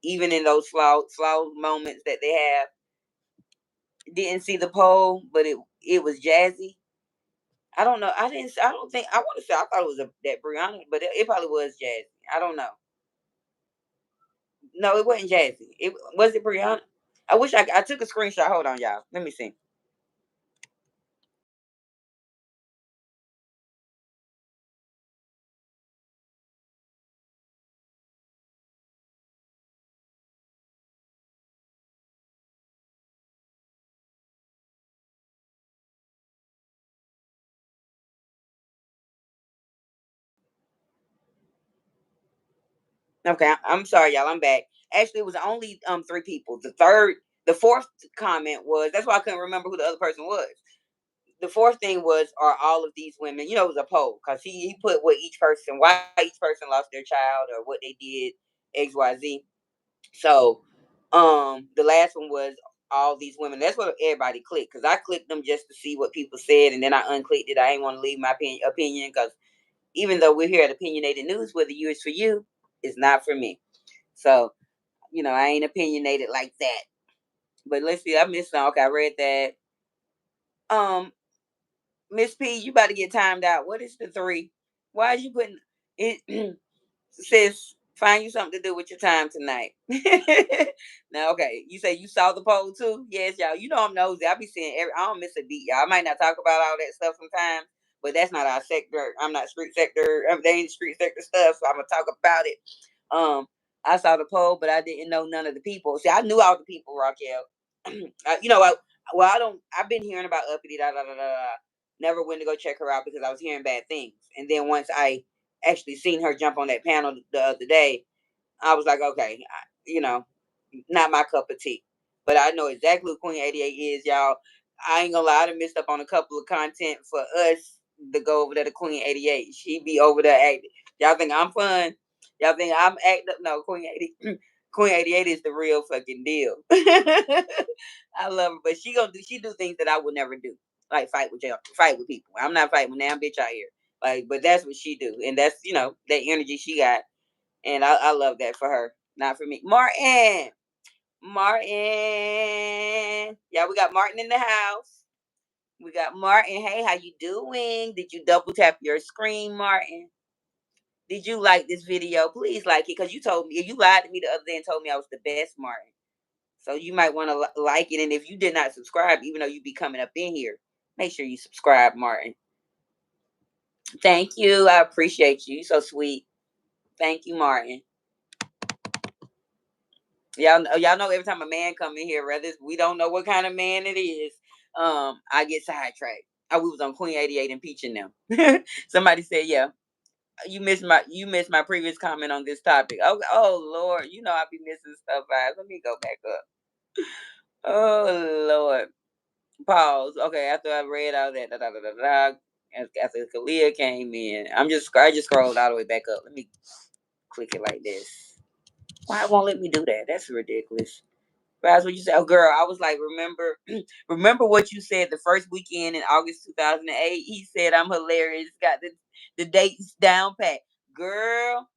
Even in those flawed moments that they have. Didn't see the poll, but it was Jazzy. I don't know. I didn't. I don't think. I want to say. I thought it was that Brianna, but it probably was Jazzy. I don't know. No, it wasn't Jazzy. It was it Brianna. I wish I took a screenshot. Hold on, y'all. Let me see. Okay, I'm sorry, y'all. I'm back. Actually, it was only 3 people. The fourth comment was that's why I couldn't remember who the other person was. The fourth thing was, are all of these women? It was a poll because he put what each person, why each person lost their child or what they did, X Y Z. So, the last one was all these women. That's what everybody clicked because I clicked them just to see what people said, and then I unclicked it. I didn't want to leave my opinion because even though we're here at Opinionated News, whether you is for you, it's not for me. So, I ain't opinionated like that. But let's see, I missed some. Okay, I read that. Um, Miss P, you about to get timed out. What is the 3? Why is you putting it? Sis, find you something to do with your time tonight. Now, okay, you say you saw the poll too? Yes, y'all. I'm nosy. I be seeing I don't miss a beat, y'all. I might not talk about all that stuff sometimes, but that's not our sector. I'm not street sector. They ain't street sector stuff, so I'm gonna talk about it. I saw the poll, but I didn't know none of the people. See, I knew all the people, Raquel. I don't. I've been hearing about Uppity, da da da da. Never went to go check her out because I was hearing bad things. And then once I actually seen her jump on that panel the other day, I was like, okay, not my cup of tea. But I know exactly who Queen 88 is, y'all. I ain't gonna lie, I done missed up on a couple of content for us to go over there to Queen 88. She be over there acting. Y'all think I'm fun? Y'all think I'm acting? No, Queen 80. Queen 88 is the real fucking deal. I love her, but she do things that I would never do. Like fight with people. I'm not fighting with damn bitch out here. Like, but that's what she do, and that's that energy she got, and I love that for her, not for me. Martin, yeah, we got Martin in the house. We got Martin. Hey, how you doing? Did you double tap your screen, Martin? Did you like this video? Please like it, because you told me, you lied to me the other day and told me I was the best, Martin. So you might want to like it. And if you did not subscribe, even though you be coming up in here, make sure you subscribe, Martin. Thank you. I appreciate you. You're so sweet. Thank you, Martin. Y'all know every time a man come in here, whether we don't know what kind of man it is, I get sidetracked. We was on Queen 88 impeaching them. Somebody said, yeah, you missed my previous comment on this topic. Oh Lord, I be missing stuff. Guys, let me go back up. Oh Lord, pause. Okay, after I read all that, after Kalia came in, I just scrolled all the way back up. Let me click it like this. Why it won't let me do that? That's ridiculous. That's what you said. Oh, girl, I was like, remember what you said the first weekend in August 2008? He said, I'm hilarious. Got the dates down pat. Girl,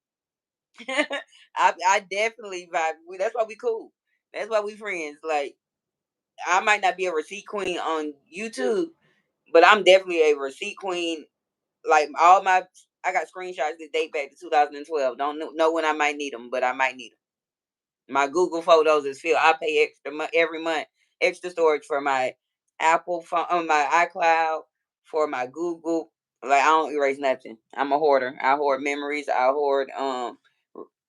I definitely vibe. That's why we cool. That's why we friends. Like, I might not be a receipt queen on YouTube, but I'm definitely a receipt queen. Like, I got screenshots that date back to 2012. Don't know when I might need them, but I might need them. My Google Photos is filled. I pay extra every month, extra storage for my Apple phone, my iCloud, for my Google. Like, I don't erase nothing. I'm a hoarder. I hoard memories. I hoard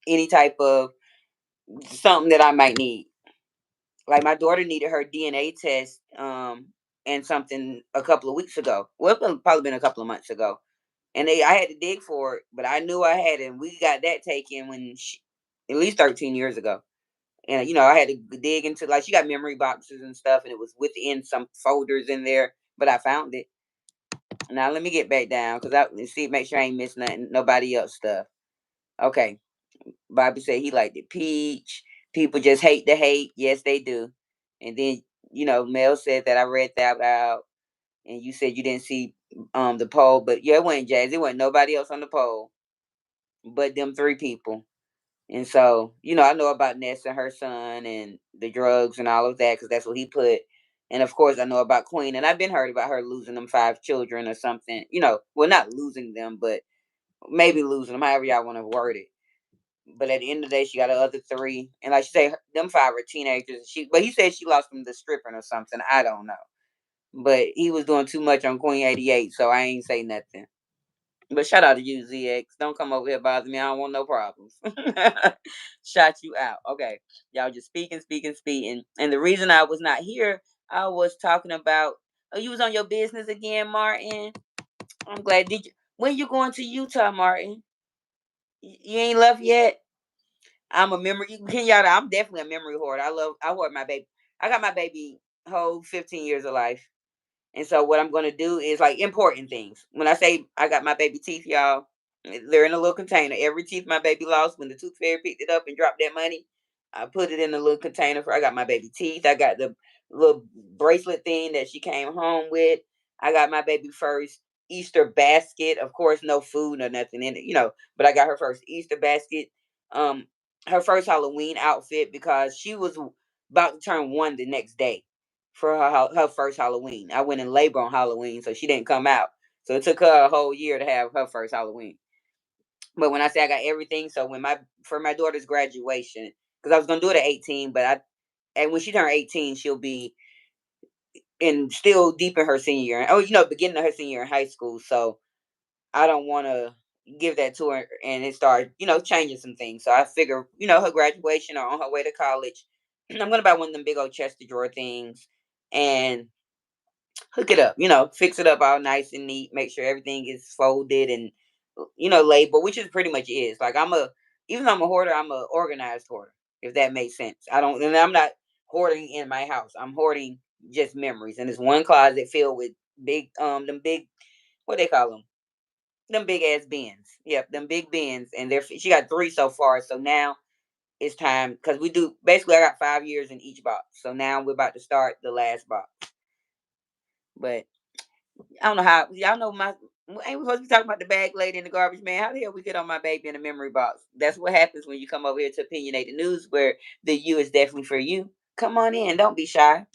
any type of something that I might need. Like, my daughter needed her DNA test and something a couple of weeks ago. Well, it's probably been a couple of months ago. And I had to dig for it, but I knew I had it. And we got that taken at least 13 years ago. And I had to dig into, like, she got memory boxes and stuff, and it was within some folders in there, but I found it. Now let me get back down, because make sure I ain't missed nothing, nobody else stuff. Okay. Bobby said he liked the peach. People just hate the hate. Yes, they do. And then, Mel said that I read that out, and you said you didn't see the poll, but yeah, it wasn't Jazz. It wasn't nobody else on the poll but them three people. And so, I know about Ness and her son and the drugs and all of that, because that's what he put. And of course, I know about Queen, and I've been heard about her losing them 5 children or something. Well, not losing them, but maybe losing them, however y'all want to word it. But at the end of the day, she got the other three, and like she say, them 5 were teenagers. But he said she lost them to stripping or something. I don't know, but he was doing too much on Queen 88, so I ain't say nothing. But shout out to you, ZX. Don't come over here bother me. I don't want no problems. Shout you out. Okay. Y'all just speaking. And the reason I was not here, I was talking about, you was on your business again, Martin. I'm glad. When you going to Utah, Martin? You ain't left yet? I'm a memory. I'm definitely a memory hoarder. I hoard my baby. I got my baby whole 15 years of life. And so what I'm gonna do is, like, important things. When I say I got my baby teeth, y'all, they're in a little container. Every teeth my baby lost, when the tooth fairy picked it up and dropped that money, I put it in a little container. I got my baby teeth. I got the little bracelet thing that she came home with. I got my baby first Easter basket. Of course, no food or nothing in it, but I got her first Easter basket. Um, her first Halloween outfit, because she was about to turn 1 the next day for her first Halloween. I went in labor on Halloween, so she didn't come out. So it took her a whole year to have her first Halloween. But when I say I got everything, so for my daughter's graduation, because I was gonna do it at 18, and when she turned 18, she'll be still deep in her senior year. Oh, beginning of her senior year in high school. So I don't want to give that to her and it start, changing some things. So I figure, her graduation or on her way to college, I'm gonna buy one of them big old chest of drawer things and hook it up, fix it up all nice and neat, make sure everything is folded and labeled, which is pretty much is. Like, even though I'm a hoarder, I'm a organized hoarder, if that makes sense. I'm not hoarding in my house. I'm hoarding just memories. And it's one closet filled with them big, what they call them big ass bins. Yep, them big bins. And she got 3 so far. So now it's time, because basically I got 5 years in each box. So now we're about to start the last box. But I don't know how y'all know Ain't we supposed to be talking about the bag lady and the garbage man? How the hell we get on my baby in the memory box? That's what happens when you come over here to Opinionated News, where the you is definitely for you. Come on in. Don't be shy.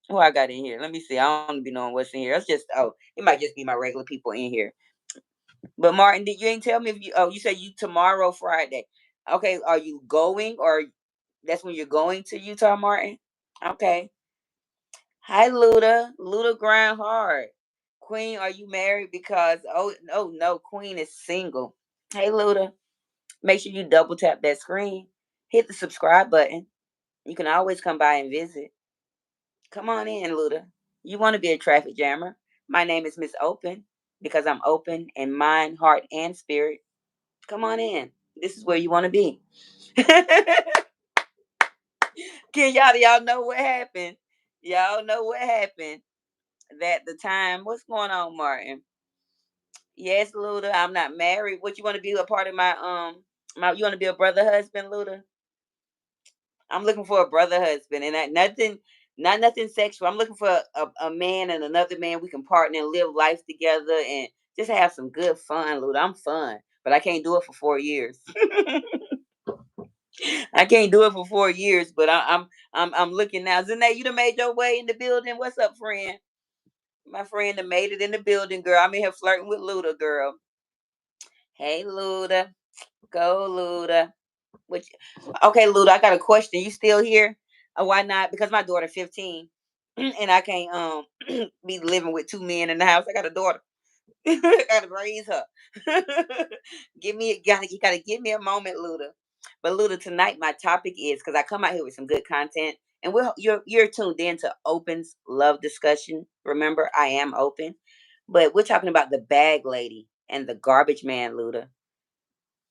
Who I got in here? Let me see. I don't be knowing what's in here. It's just, oh, it might just be my regular people in here. But Martin, did you ain't tell me if you? Oh, you said you tomorrow Friday. Okay, are you going, or that's when you're going to Utah, Martin? Okay. Hi, Luda. Luda grind hard. Queen, are you married? Because no, Queen is single. Hey, Luda. Make sure you double tap that screen. Hit the subscribe button. You can always come by and visit. Come on in, Luda. You want to be a traffic jammer? My name is Miss Open because I'm open in mind, heart, and spirit. Come on in. This is where you want to be. Can y'all know what happened? Y'all know what happened that the time. What's going on, Martin? Yes, Luda. I'm not married. What you want to be a part of my you want to be a brother husband, Luda? I'm looking for a brother husband, and not nothing sexual. I'm looking for a man and another man. We can partner and live life together and just have some good fun, Luda. I'm fun, but I can't do it for 4 years. I can't do it for 4 years, but I'm looking now. Zane, you done made your way in the building. What's up, friend? My friend that made it in the building, girl. I'm in here flirting with Luda, girl. Hey, Luda. Go, Luda. Which, okay, Luda, I got a question. You still here? Why not? Because my daughter 15, and I can't be living with two men in the house. I got a daughter. I gotta raise her. You gotta give me a moment, Luda. But Luda, tonight my topic is because I come out here with some good content, and you're tuned in to Open's Love Discussion. Remember, I am open, but we're talking about the bag lady and the garbage man, Luda.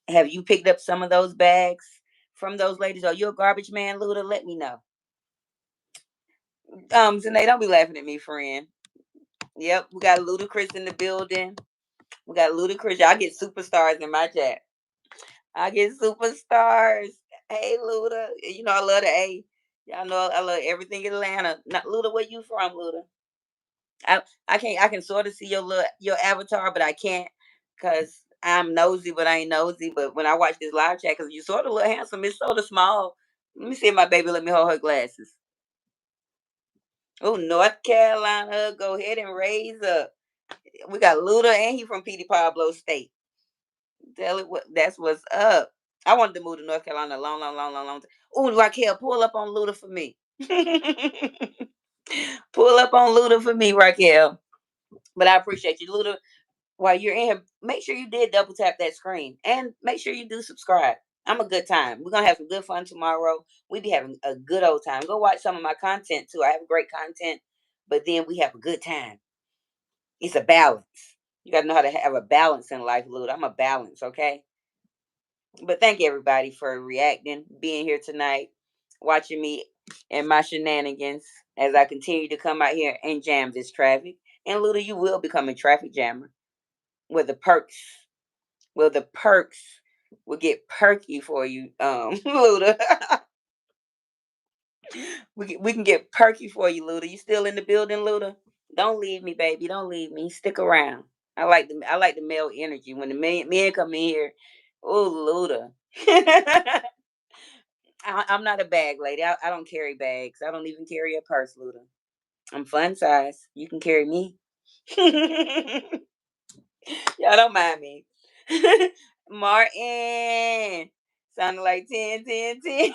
Have you picked up some of those bags from those ladies? Are you a garbage man, Luda? Let me know. Zanae, don't be laughing at me, friend. Yep, we got Ludacris in the building. We got Ludacris. Y'all get superstars in my chat. I get superstars. Hey, Luda. You know I love the A. Y'all know I love everything in Atlanta. Not Luda, where you from, Luda? I can't I can sort of see your avatar, but I can't because I'm nosy, but I ain't nosy. But when I watch this live chat, because you sort of look handsome, it's sort of small. Let me see if my baby let me hold her glasses. Oh, North Carolina, go ahead and raise up. We got Luda, and he from Petey Pablo State. Tell it what that's what's up. I wanted to move to North Carolina a long, long, long, long, long time. Oh, Raquel, pull up on Luda for me. Pull up on Luda for me, Raquel. But I appreciate you, Luda. While you're in here, make sure you did double tap that screen and make sure you do subscribe. I'm a good time. We're gonna have some good fun tomorrow. We be having a good old time. Go watch some of my content too. I have great content, but then we have a good time. It's a balance. You gotta know how to have a balance in life, Luda. I'm a balance, okay? But thank everybody for reacting, being here tonight, watching me and my shenanigans as I continue to come out here and jam this traffic. And Luda, you will become a traffic jammer with the perks. Well, the perks will get perky for you, Luda. We can get perky for you, Luda. You still in the building, Luda? Don't leave me, baby. Don't leave me. Stick around. I like the male energy when the men come in here. Oh, Luda. I'm not a bag lady. I don't carry bags. I don't even carry a purse, Luda. I'm fun size. You can carry me. Y'all don't mind me. Martin. Sounded like 10, 10, 10.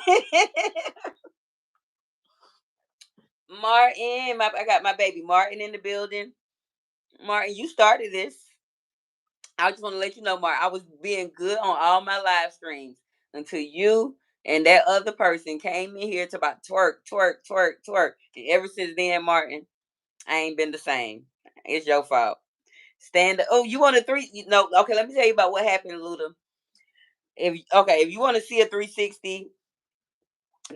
Martin. I got my baby Martin in the building. Martin, you started this. I just want to let you know, Martin, I was being good on all my live streams until you and that other person came in here to about twerk, twerk, twerk, twerk. And ever since then, Martin, I ain't been the same. It's your fault. Stand up. Oh, you want a three? No, okay. Let me tell you about what happened, Luda. If you want to see a 360,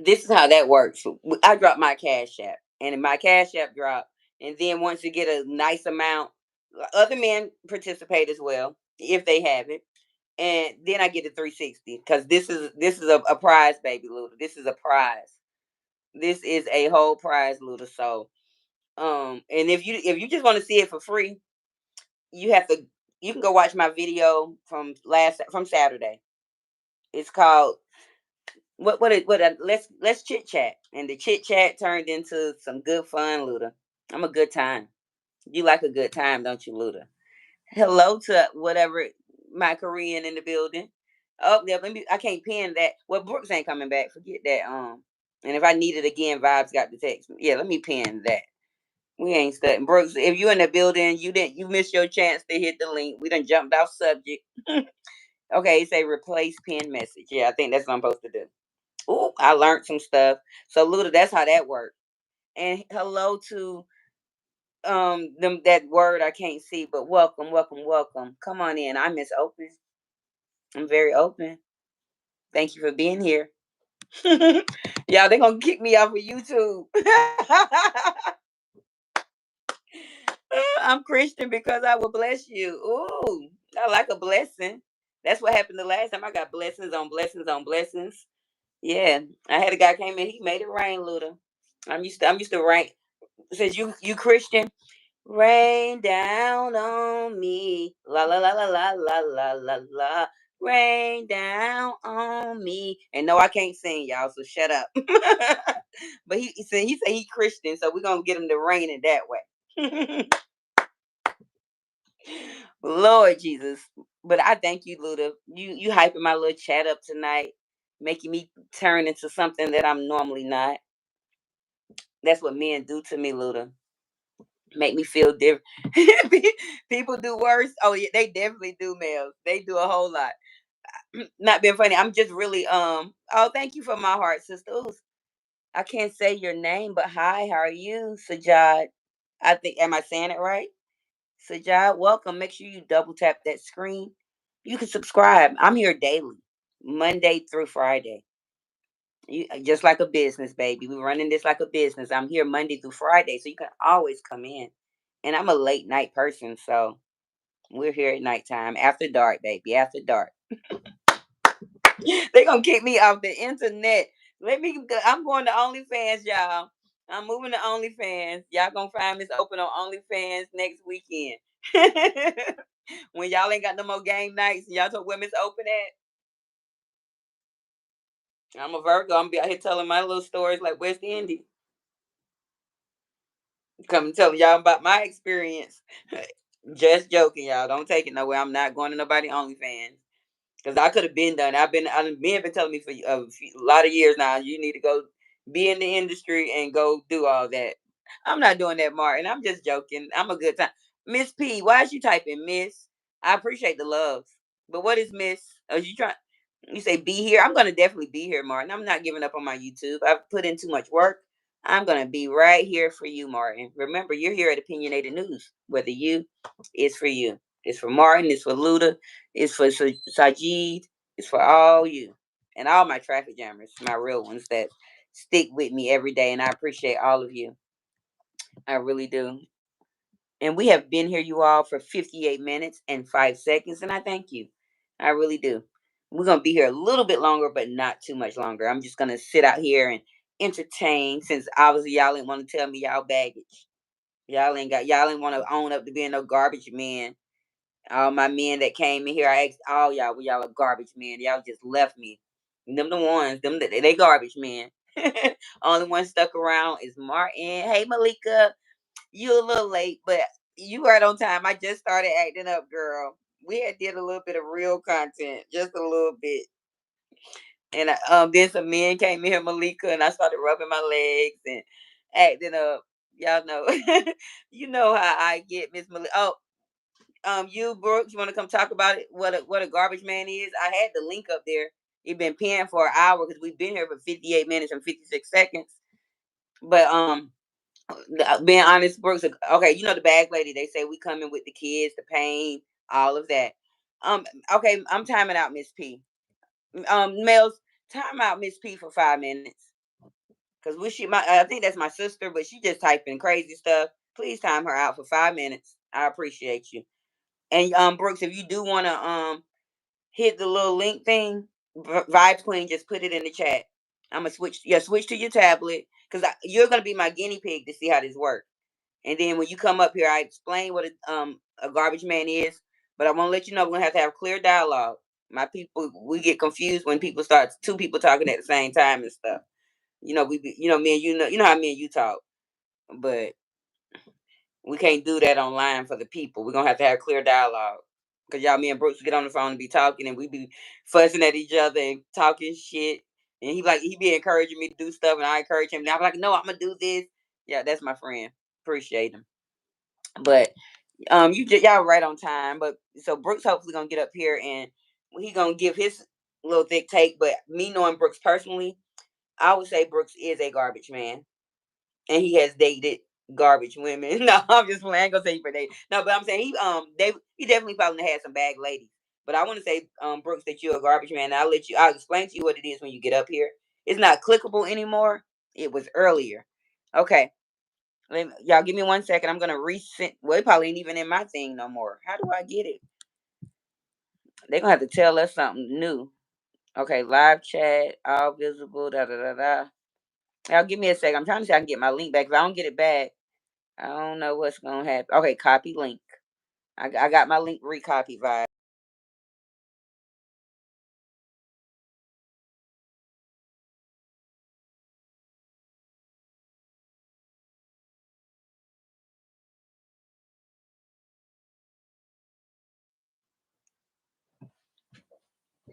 this is how that works. I drop my cash app, and my cash app drop, and then once you get a nice amount, other men participate as well if they have it, and then I get a 360 because this is a prize, baby Luda. This is a prize. This is a whole prize, Luda. So, and if you just want to see it for free, you have to. you can go watch my video from Saturday. It's called let's chit chat, and the chit chat turned into some good fun, Luda. I'm a good time. You like a good time, don't you, Luda? Hello to whatever my Korean in the building. Oh, yeah, I can't pin that. Well, Brooks ain't coming back. Forget that. And if I need it again, Vibes got the text. Yeah, let me pin that. We ain't studying. Brooks, if you in the building, you missed your chance to hit the link. We done jumped off subject. Okay, say replace pin message. Yeah, I think that's what I'm supposed to do. Ooh, I learned some stuff. So Luda, that's how that works. And hello to them that word I can't see, but welcome, welcome, welcome. Come on in. I'm Miss Open. I'm very open. Thank you for being here. Y'all, they gonna kick me off of YouTube. I'm Christian because I will bless you. Ooh, I like a blessing. That's what happened the last time. I got blessings on blessings on blessings. Yeah, I had a guy came in. He made it rain, Luda. I'm used to rain. Says you Christian. Rain down on me. La la la la la la la la la. Rain down on me. And no, I can't sing, y'all, so shut up. But he said he Christian, so we're gonna get him to rain it that way. Lord Jesus. But I thank you, Luda. You hyping my little chat up tonight, making me turn into something that I'm normally not. That's what men do to me, Luda. Make me feel different. People do worse. Oh yeah, they definitely do, males. They do a whole lot. Not being funny. I'm just really oh, thank you for my heart, sister. Ooh, I can't say your name, but hi, how are you? Sajad. I think am I saying it right? Sajad, welcome. Make sure you double tap that screen. You can subscribe. I'm here daily, Monday through Friday. Just like a business, baby. We're running this like a business. I'm here Monday through Friday, so you can always come in. And I'm a late night person, so we're here at nighttime, after dark, baby, after dark. They gonna kick me off the internet. I'm going to OnlyFans, y'all. I'm moving to OnlyFans. Y'all gonna find Miss Open on OnlyFans next weekend. When y'all ain't got no more game nights, and y'all told where Miss Open at. I'm a Virgo. I'm be out here telling my little stories like West Indies. Come and tell y'all about my experience. Just joking, y'all. Don't take it nowhere. I'm not going to nobody OnlyFans. Because I could have been done. Men have been telling me for a lot of years now, you need to go be in the industry and go do all that. I'm not doing that, Martin. I'm just joking. I'm a good time. Miss P, why is you typing Miss? I appreciate the love. But what is Miss? Are you trying? You say be here. I'm gonna definitely be here, Martin. I'm not giving up on my YouTube. I've put in too much work. I'm gonna be right here for you, Martin. Remember, you're here at Opinionated News. Whether you, it's for you. It's for Martin. It's for Luda. It's for Sajid. It's for all you and all my traffic jammers, my real ones that stick with me every day. And I appreciate all of you. I really do. And we have been here, you all, for 58 minutes and 5 seconds. And I thank you. I really do. We're going to be here a little bit longer, but not too much longer. I'm just going to sit out here and entertain since obviously y'all ain't want to tell me y'all baggage. Y'all ain't want to own up to being no garbage men. All my men that came in here, I asked all y'all, well, y'all are garbage men. Y'all just left me. Them the ones, they garbage men. Only one stuck around is Martin. Hey, Malika, you a little late, but you right on time. I just started acting up, girl. We had did a little bit of real content, just a little bit. And then some men came in here, Malika, and I started rubbing my legs and acting up. Y'all know, you know how I get, Miss Malika. Oh, you Brooks, you want to come talk about it? What a garbage man is? I had the link up there. It been pinned for an hour because we've been here for 58 minutes and 56 seconds. But being honest, Brooks. Okay, you know the bag lady. They say we coming with the kids, the pain, all of that. Okay, I'm timing out, Miss P. Males, time out, Miss P, for 5 minutes. Cause I think that's my sister, but she just typing crazy stuff. Please time her out for 5 minutes. I appreciate you. And Brooks, if you do want to hit the little link thing, Vibes Queen, just put it in the chat. I'm gonna switch. Yeah, switch to your tablet because you're gonna be my guinea pig to see how this works. And then when you come up here, I explain what a garbage man is. But I want to let you know we're gonna to have clear dialogue. My people, we get confused when people start two people talking at the same time and stuff. Me and you know how me and you talk, but we can't do that online for the people. We're gonna have clear dialogue. Cause y'all, me and Brooks get on the phone and be talking, and we be fussing at each other and talking shit. And he be encouraging me to do stuff, and I encourage him. And I'm like, no, I'm gonna do this. Yeah, that's my friend. Appreciate him. But y'all right on time. But so Brooks hopefully gonna get up here and he gonna give his little thick take. But me knowing Brooks personally, I would say Brooks is a garbage man, and he has dated garbage women. No, I'm just playing. I ain't gonna say for dating. No, but I'm saying he definitely probably had some bad ladies. But I want to say, Brooks, that you're a garbage man. And I'll explain to you what it is when you get up here. It's not clickable anymore. It was earlier. Okay. Y'all give me 1 second. I'm gonna resend. Well, it probably ain't even in my thing no more. How do I get it? They're gonna have to tell us something new. Okay, live chat, all visible, da da da da. Y'all give me a second. I'm trying to see if I can get my link back. If I don't get it back, I don't know what's gonna happen. Okay, copy link. I got my link recopied via.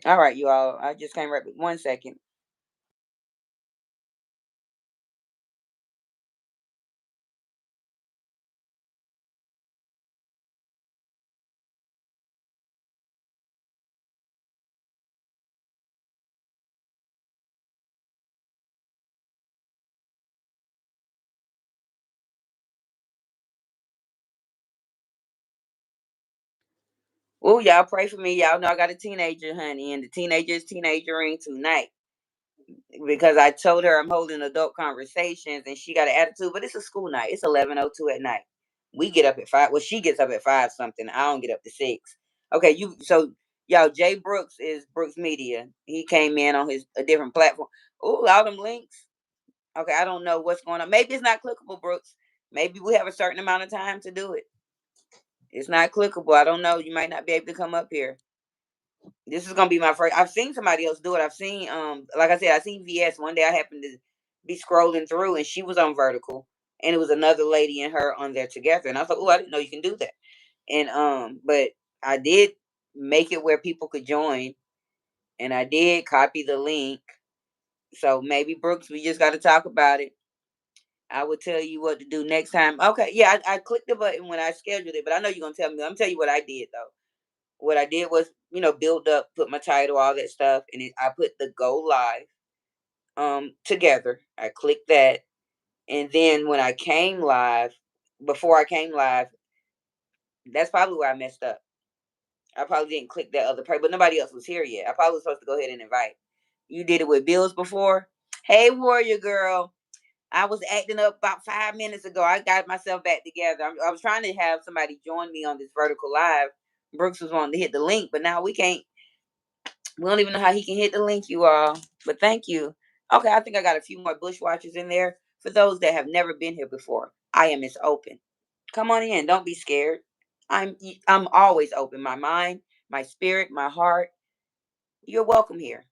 All right, you all. I just came right back. 1 second. Oh, y'all pray for me. Y'all know I got a teenager, honey, and the teenager is teenagering tonight. Because I told her I'm holding adult conversations and she got an attitude, but it's a school night. It's 11:02 at night. We get up at 5. Well, she gets up at 5 something. I don't get up to 6. Okay, y'all, Jay Brooks is Brooks Media. He came in on a different platform. Oh, all them links. Okay, I don't know what's going on. Maybe it's not clickable, Brooks. Maybe we have a certain amount of time to do it. It's not clickable. I don't know. You might not be able to come up here. This is gonna be my first. I've seen somebody else do it. I've seen like I said, I seen VS one day. I happened to be scrolling through and she was on vertical, and it was another lady and her on there together. And I thought, oh, I didn't know you can do that. And but I did make it where people could join, and I did copy the link. So maybe Brooks, we just got to talk about it. I will tell you what to do next time. Okay, yeah, I clicked the button when I scheduled it, but I know you're gonna tell me. I'm gonna tell you what I did though. What I did was, build up, put my title, all that stuff, and I put the go live together. I clicked that, and then when I came live, before I came live, that's probably where I messed up. I probably didn't click that other part, but nobody else was here yet. I probably was supposed to go ahead and invite. You did it with Bills before. Hey, Warrior Girl. I was acting up about 5 minutes ago. I got myself back together. I was trying to have somebody join me on this vertical live. Brooks was wanting to hit the link, but now we can't. We don't even know how he can hit the link, you all. But thank you. Okay, I think I got a few more bushwatchers in there. For those that have never been here before, I am Miss Open. Come on in. Don't be scared. I'm always open. My mind, my spirit, my heart. You're welcome here.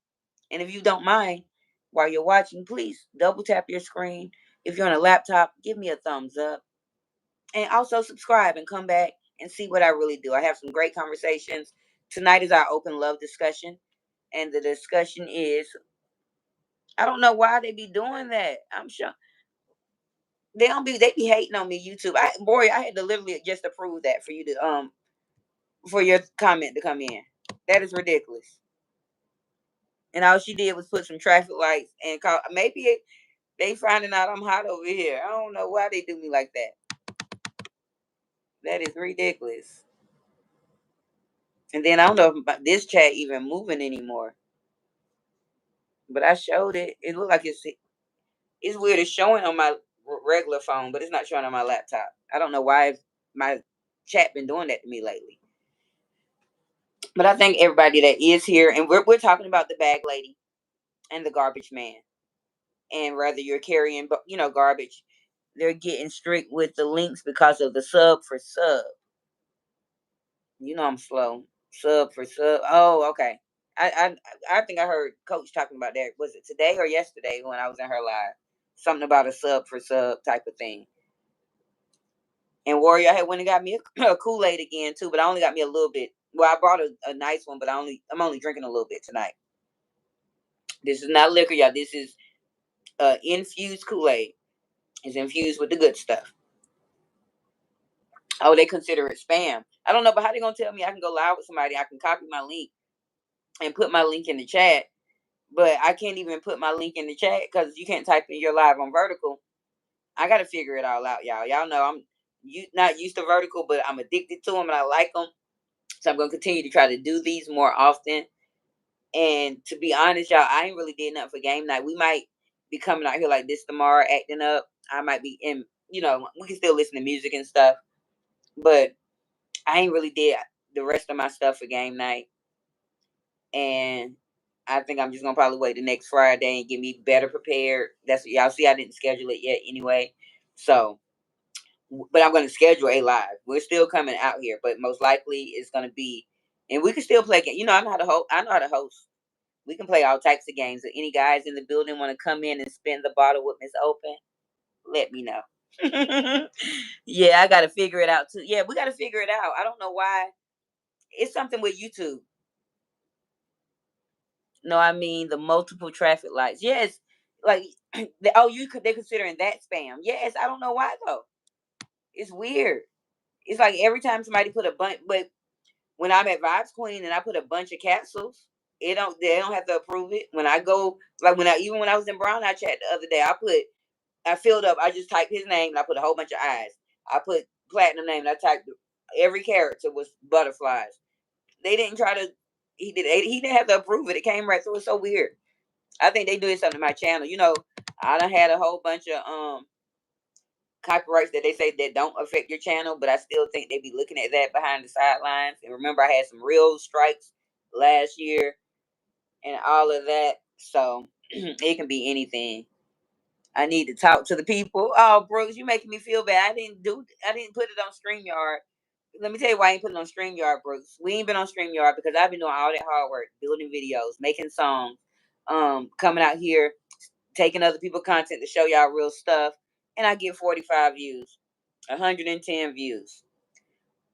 And if you don't mind, while you're watching, please double tap your screen. If you're on a laptop, give me a thumbs up. And also subscribe and come back and see what I really do. I have some great conversations. Tonight is our open love discussion. And the discussion is, I don't know why they be doing that. I'm sure they be hating on me, YouTube. I had to literally just approve that for you to for your comment to come in. That is ridiculous. And all she did was put some traffic lights and call. They finding out I'm hot over here. I don't know why they do me like that. That is ridiculous. And then I don't know if this chat even moving anymore. But I showed it. It looked like it's weird. It's showing on my regular phone, but it's not showing on my laptop. I don't know why my chat been doing that to me lately. But I thank everybody that is here, and we're talking about the bag lady and the garbage man. And whether you're carrying, garbage, they're getting strict with the links because of the sub for sub. You know I'm slow. Sub for sub. Oh, okay. I think I heard Coach talking about that. Was it today or yesterday when I was in her live? Something about a sub for sub type of thing. And Warrior I had went and got me a Kool-Aid again too, but I only got me a little bit. Well, I brought a nice one, but I'm only drinking a little bit tonight. This is not liquor, y'all. This is infused Kool-Aid. It's infused with the good stuff. Oh, they consider it spam. I don't know, but how they gonna tell me I can go live with somebody? I can copy my link and put my link in the chat, but I can't even put my link in the chat because you can't type in your live on vertical. I got to figure it all out, y'all. Y'all know I'm not used to vertical, but I'm addicted to them and I like them. So I'm gonna continue to try to do these more often. And to be honest, y'all, I ain't really did nothing for game night. We might be coming out here like this tomorrow, acting up. I might be in, we can still listen to music and stuff, but I ain't really did the rest of my stuff for game night. And I think I'm just gonna probably wait the next Friday and get me better prepared. That's what y'all see. I didn't schedule it yet anyway, so but I'm gonna schedule a live. We're still coming out here, but most likely it's gonna be, and we can still play. I know how to host. I know how to host. We can play all types of games. If any guys in the building want to come in and spin the bottle with Miss Open, let me know. Yeah, I got to figure it out too. Yeah, we got to figure it out. I don't know why. It's something with YouTube. No, I mean the multiple traffic lights. Yes, like they're considering that spam. Yes, I don't know why though. It's weird. It's like every time somebody put a bunch, but when I'm at Vibes Queen and I put a bunch of capsules, they don't have to approve it. When I go, like even when I was in Brown Eye Chat the other day, I filled up. I just typed his name and I put a whole bunch of eyes. I put platinum name and I typed every character was butterflies. They didn't try to. He didn't have to approve it. It came right through. It's so weird. I think they doing something to my channel. I done had a whole bunch of copyrights that they say that don't affect your channel, but I still think they be looking at that behind the sidelines. And remember, I had some real strikes last year and all of that. So it can be anything. I need to talk to the people. Oh, Brooks, you making me feel bad. I didn't put it on StreamYard. Let me tell you why I ain't putting on StreamYard, Brooks. We ain't been on StreamYard because I've been doing all that hard work, building videos, making songs, coming out here, taking other people's content to show y'all real stuff, and I get 45 views, 110 views.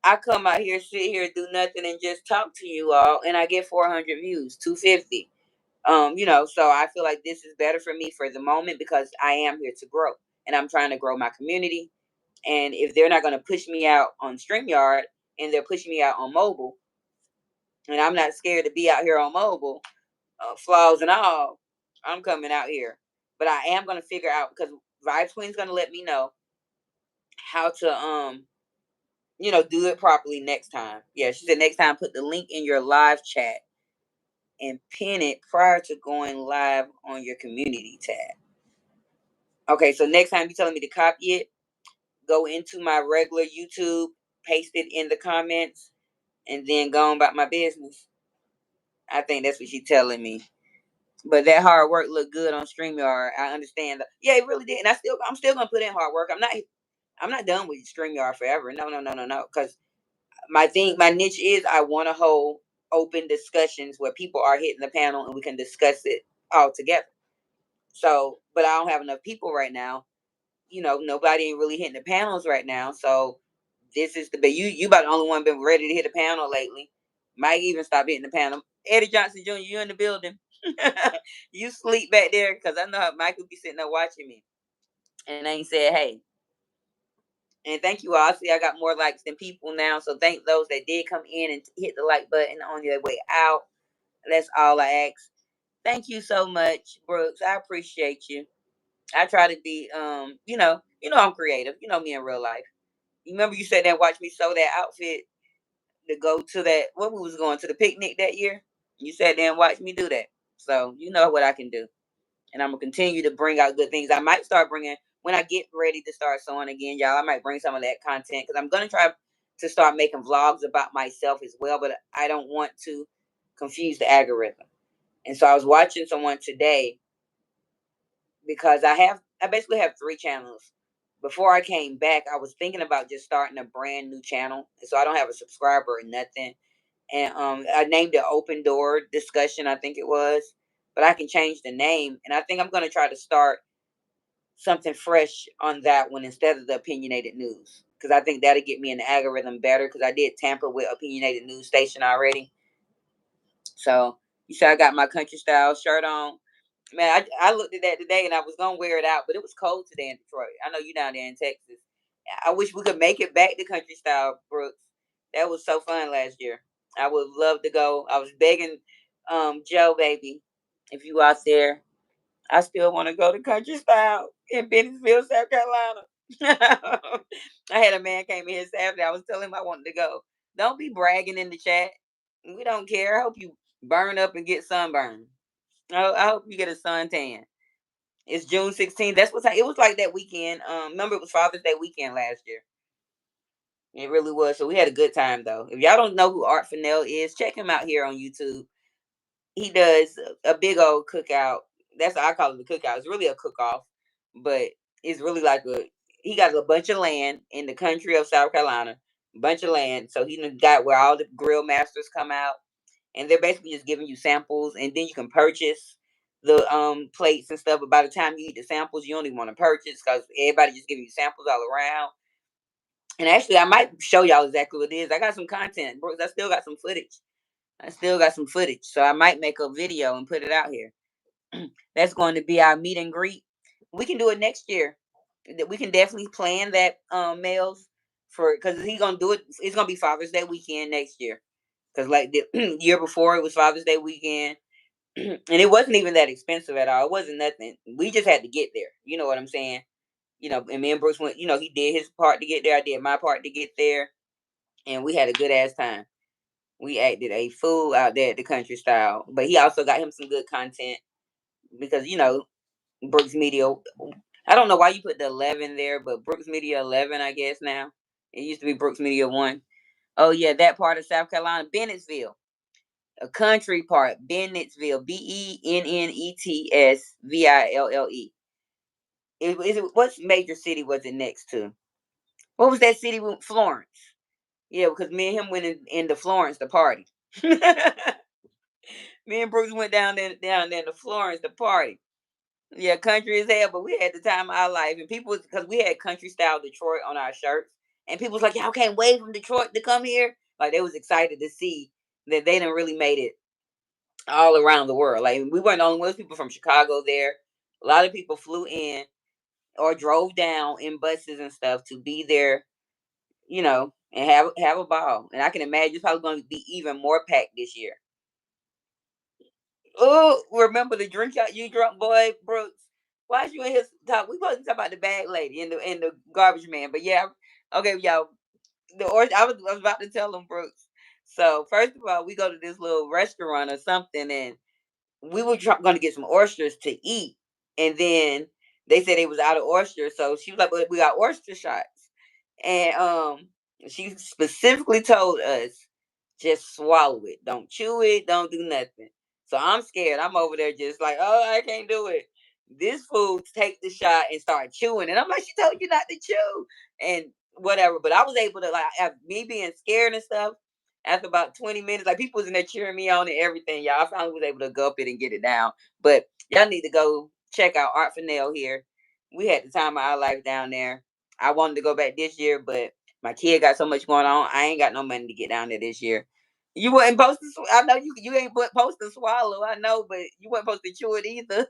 I come out here, sit here, do nothing, and just talk to you all, and I get 400 views, 250. So I feel like this is better for me for the moment because I am here to grow, and I'm trying to grow my community. And if they're not going to push me out on StreamYard and they're pushing me out on mobile, and I'm not scared to be out here on mobile, flaws and all, I'm coming out here. But I am going to figure out because Vibes Queen's going to let me know how to do it properly next time. Yeah, she said next time put the link in your live chat and pin it prior to going live on your community tab. Okay, so next time you're telling me to copy it, go into my regular YouTube, paste it in the comments, and then go on about my business. I think that's what she's telling me. But that hard work looked good on StreamYard. I understand. Yeah, it really did. And I'm still gonna put in hard work. I'm not done with StreamYard forever. No. Because my niche is I want to hold open discussions where people are hitting the panel and we can discuss it all together. So, but I don't have enough people right now. Nobody ain't really hitting the panels right now. So this is but you about the only one been ready to hit a panel lately. Might even stop hitting the panel. Eddie Johnson Jr., you in the building. You sleep back there because I know how Michael be sitting there watching me. And I ain't said hey. And thank you all. See, I got more likes than people now. So thank those that did come in and hit the like button on their way out. That's all I ask. Thank you so much, Brooks. I appreciate you. I try to be I'm creative. You know me in real life. You remember you sat there and watched me sew that outfit to go to that what we was going to the picnic that year? You sat there and watched me do that. So you know what I can do. And I'm gonna continue to bring out good things. I might start bringing when I get ready to start sewing again, y'all. I might bring some of that content because I'm gonna try to start making vlogs about myself as well. But I don't want to confuse the algorithm. And so I was watching someone today because I basically have 3 channels. before I came back, I was thinking about just starting a brand new channel, so I don't have a subscriber or nothing. And I named it Open Door Discussion, I think it was, but I can change the name, and I think I'm gonna try to start something fresh on that one instead of the opinionated news, because I think that'll get me in the algorithm better. Because I did tamper with opinionated news station already. So you see, I got my country style shirt on. Man, I looked at that today and I was gonna wear it out, but it was cold today in Detroit. I know you down there in Texas. I wish we could make it back to country style, Brooks. That was so fun last year. I would love to go. I was begging Joe, baby, if you out there, I still want to go to country style in Bentonville, South Carolina. I had a man came in here Saturday. I was telling him I wanted to go. Don't be bragging in the chat. We don't care. I hope you burn up and get sunburned. I hope you get a suntan. It's June 16th. That's what it was like that weekend. Remember it was Father's Day weekend last year. It really was. So we had a good time though. If y'all don't know who Art Fennell is, check him out here on YouTube. He does a big old cookout. That's what I call it, a cookout. It's really a cook off, but it's really like he got a bunch of land in the country of South Carolina, a bunch of land. So he got where all the grill masters come out, and they're basically just giving you samples, and then you can purchase the plates and stuff. But by the time you eat the samples, you don't even want to purchase because everybody just giving you samples all around. And actually, I might show y'all exactly what it is. I got some content, Brooks. I still got some footage. So I might make a video and put it out here. That's going to be our meet and greet. We can do it next year. We can definitely plan that, males, for because he's gonna do it. It's gonna be Father's Day weekend next year. Because like the year before, it was Father's Day weekend, and it wasn't even that expensive at all. It wasn't nothing. We just had to get there. You know what I'm saying? And me and Bruce went. He did his part to get there. I did my part to get there, and we had a good ass time. We acted a fool out there at the country style, but he also got him some good content because Brooks Media. I don't know why you put the 11 there, but Brooks Media 11, I guess now. It used to be Brooks Media 1. Oh yeah, that part of South Carolina, Bennettsville, a country part, Bennettsville, Bennettsville. What major city was it next to? What was that city? Florence. Yeah, because me and him went into Florence to party. Me and Bruce went down there to Florence to party. Yeah, country as hell, but we had the time of our life, and people because we had country style Detroit on our shirts, and people was like, "Y'all can't wait from Detroit to come here." Like they was excited to see that they done really made it all around the world. Like we weren't the only ones. People from Chicago there. A lot of people flew in or drove down in buses and stuff to be there, and have a ball. And I can imagine it's probably going to be even more packed this year. Oh, remember the drink you drunk boy, Brooks? Why you in his talk? We wasn't talking about the bag lady and the garbage man, but yeah, okay, y'all. I was about to tell them, Brooks. So first of all, we go to this little restaurant or something, and we were going to get some oysters to eat, and then they said they was out of oysters, so she was like, "But we got oyster shots," and she specifically told us just swallow it, don't chew it, don't do nothing. So I'm scared. I'm over there just like, oh, I can't do it. This fool take the shot and start chewing, and I'm like, she told you not to chew, and whatever. But I was able to me being scared and stuff. After about 20 minutes, like people was in there cheering me on and everything, y'all. I finally was able to go up it and get it down. But y'all need to go check out Art Fennell here. We had the time of our life down there. I wanted to go back this year, but my kid got so much going on. I ain't got no money to get down there this year. You weren't supposed to. I know you ain't supposed to swallow. I know, but you weren't supposed to chew it either.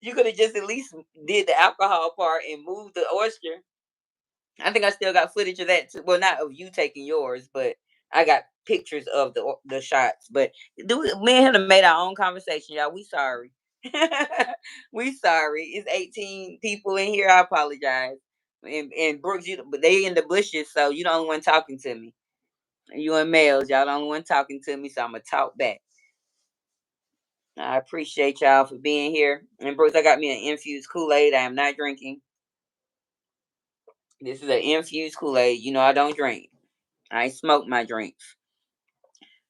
You could have just at least did the alcohol part and moved the oyster. I think I still got footage of that too. Well, not of you taking yours, but I got pictures of the shots. But me and him made our own conversation, y'all. We sorry. We sorry. It's 18 people in here. I apologize. And Brooks, but they in the bushes, so you the only one talking to me. You and males, y'all the only one talking to me, so I'm gonna talk back. I appreciate y'all for being here. And Brooks, I got me an infused Kool-Aid. I am not drinking. This is an infused Kool-Aid. I don't drink. I smoke my drinks.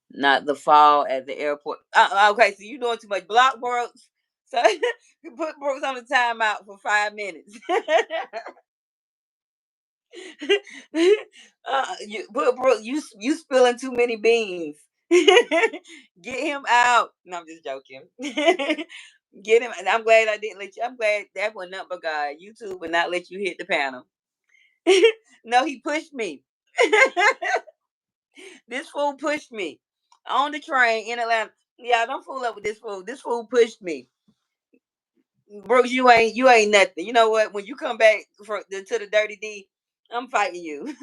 Not the fall at the airport. Okay, so you doing too much block, Brooks. So you put Brooks on the timeout for 5 minutes. You put Brooks, you spilling too many beans. Get him out. No, I'm just joking. Get him. And I'm glad I didn't let you. I'm glad that was nothing but God. YouTube would not let you hit the panel. No, he pushed me. This fool pushed me on the train in Atlanta. Yeah, don't fool up with this fool. This fool pushed me. Brooks, you ain't nothing. You know what? When you come back to the dirty D, I'm fighting you.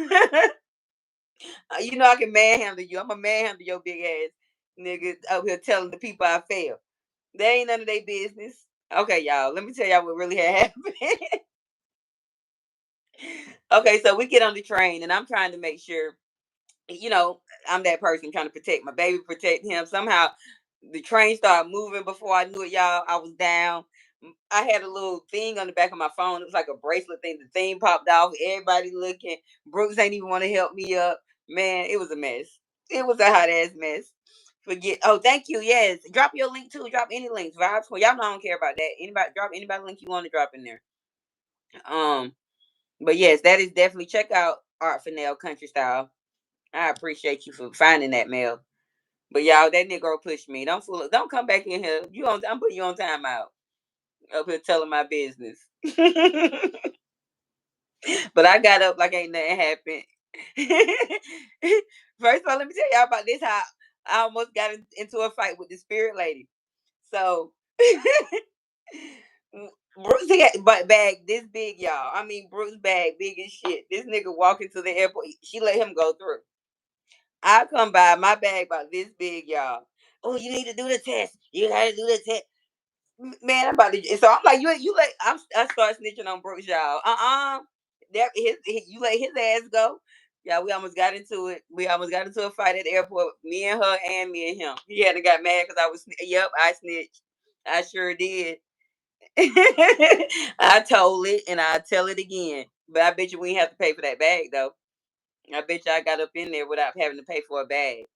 You know I can manhandle you. I'm a manhandle your big ass nigga out here telling the people I failed. They ain't none of their business. Okay, y'all. Let me tell y'all what really had happened. Okay, so we get on the train, and I'm trying to make sure, I'm that person trying to protect my baby, protect him. Somehow, the train started moving before I knew it, y'all. I was down. I had a little thing on the back of my phone. It was like a bracelet thing. The thing popped off. Everybody looking. Brooks ain't even want to help me up. Man, it was a mess. It was a hot ass mess. Forget. Oh, thank you. Yes, drop your link too. Drop any links. Vibes. Well, y'all know I don't care about that. Anybody drop anybody link you want to drop in there. Um, but yes, that is definitely check out Art for Nail Country Style. I appreciate you for finding that mail. But y'all, that nigga pushed me. Don't fool. Don't come back in here. I'm putting you on timeout. Up here telling my business. But I got up like ain't nothing happened. First of all, let me tell y'all about this. How I almost got into a fight with the spirit lady. So Brooks but bag this big, y'all. I mean, Brooks bag big as shit. This nigga walking to the airport. She let him go through. I come by my bag about this big, y'all. Oh, you need to do the test. You gotta do the test. Man, I'm about to. So I'm like, you let I start snitching on Brooks, y'all. That you let his ass go. Yeah, we almost got into it. We almost got into a fight at the airport. Me and her, and me and him. He had to got mad because I was. Yep, I snitched. I sure did. I told it, and I tell it again. But I bet you we ain't have to pay for that bag though. I bet you I got up in there without having to pay for a bag.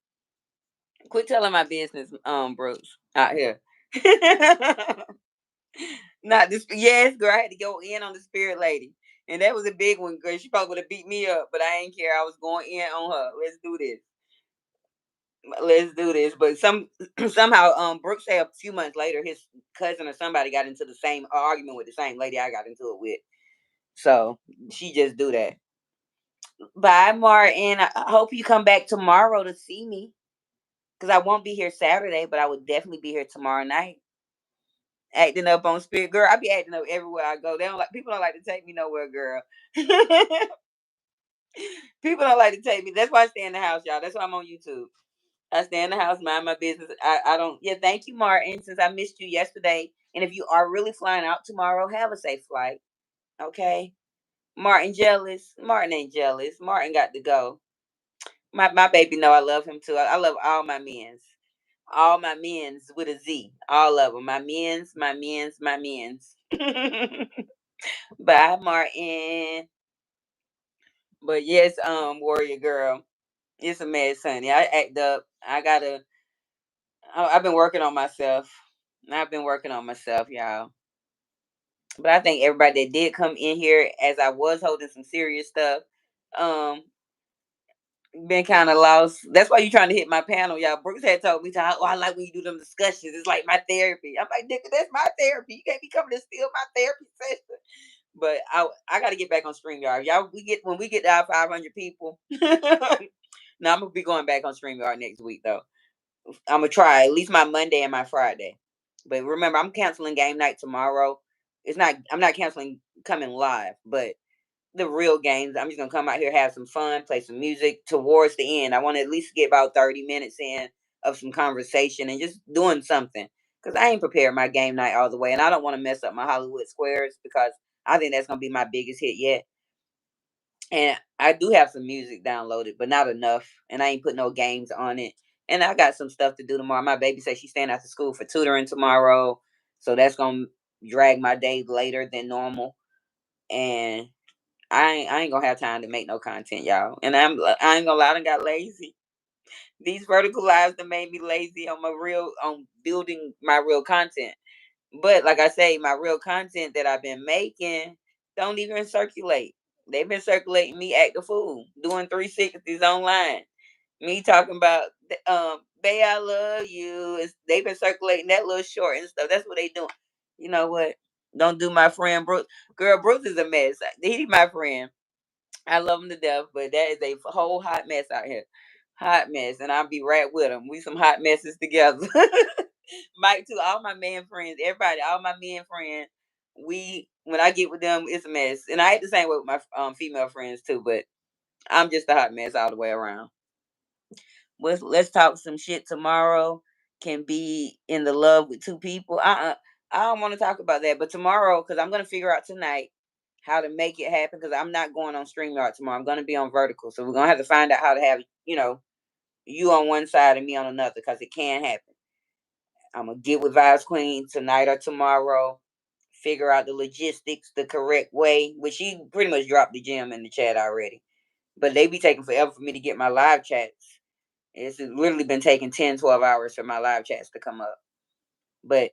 Quit telling my business, Brooks, out here. Not this. Yes, girl. I had to go in on the spirit lady, and that was a big one, girl. She probably would have beat me up, but I ain't care. I was going in on her. Let's do this. Let's do this. But somehow, Brooks said a few months later, his cousin or somebody got into the same argument with the same lady I got into it with. So she just do that. Bye, Martin. I hope you come back tomorrow to see me, because I won't be here Saturday, but I would definitely be here tomorrow night. Acting up on spirit, girl. I be acting up everywhere I go. They don't like people don't like to take me nowhere, girl. People don't like to take me. That's why I stay in the house, y'all. That's why I'm on YouTube. I stay in the house, mind my business. I don't. Yeah, thank you, Martin. Since I missed you yesterday, and if you are really flying out tomorrow, have a safe flight. Okay. Martin jealous. Martin ain't jealous. Martin got to go. My baby know I love him too. I love all my men's. All my men's with a Z. All of them. My men's, my men's, my men's. Bye, Martin. But yes, warrior girl. It's a mess, honey. I act up. I've been working on myself. I've been working on myself, y'all. But I think everybody that did come in here as I was holding some serious stuff, um, been kind of lost. That's why you trying to hit my panel, y'all. Brooks had told me, "Oh, I like when you do them discussions. It's like my therapy." I'm like, "Nigga, that's my therapy. You can't be coming to steal my therapy session." But I got to get back on StreamYard, y'all. When we get to our 500 people. Now I'm gonna be going back on StreamYard next week though. I'm gonna try at least my Monday and my Friday. But remember, I'm canceling game night tomorrow. I'm not canceling coming live, but the real games, I'm just gonna come out here, have some fun, play some music towards the end. I want to at least get about 30 minutes in of some conversation and just doing something. Because I ain't prepared my game night all the way, and I don't want to mess up my Hollywood Squares because I think that's gonna be my biggest hit yet. And I do have some music downloaded, but not enough. And I ain't put no games on it. And I got some stuff to do tomorrow. My baby says she's staying after school for tutoring tomorrow. So that's gonna drag my day later than normal. And I ain't gonna have time to make no content, y'all. And I ain't gonna lie, I done got lazy. These vertical lives that made me lazy on building my real content. But like I say, my real content that I've been making don't even circulate. They've been circulating me act the fool, doing 360s online. Me talking about Bay, I love you. They've been circulating that little short and stuff. That's what they doing. You know what? Don't do my friend Bruce. Girl, Bruce is a mess. He's my friend. I love him to death, but that is a whole hot mess out here. Hot mess. And I'll be right with him. We some hot messes together. Mike too, all my man friends, everybody, all my men friends, we when I get with them, it's a mess. And I hate the same way with my female friends too, but I'm just a hot mess all the way around. Let's talk some shit tomorrow. Can be in the love with two people. I don't want to talk about that. But tomorrow, because I'm gonna figure out tonight how to make it happen. Because I'm not going on StreamYard tomorrow. I'm gonna be on vertical, so we're gonna have to find out how to have you on one side and me on another, because it can happen. I'm gonna get with Vibes Queen tonight or tomorrow. Figure out the logistics the correct way. Which she pretty much dropped the gem in the chat already. But they be taking forever for me to get my live chats. It's literally been taking 10, 12 hours for my live chats to come up. But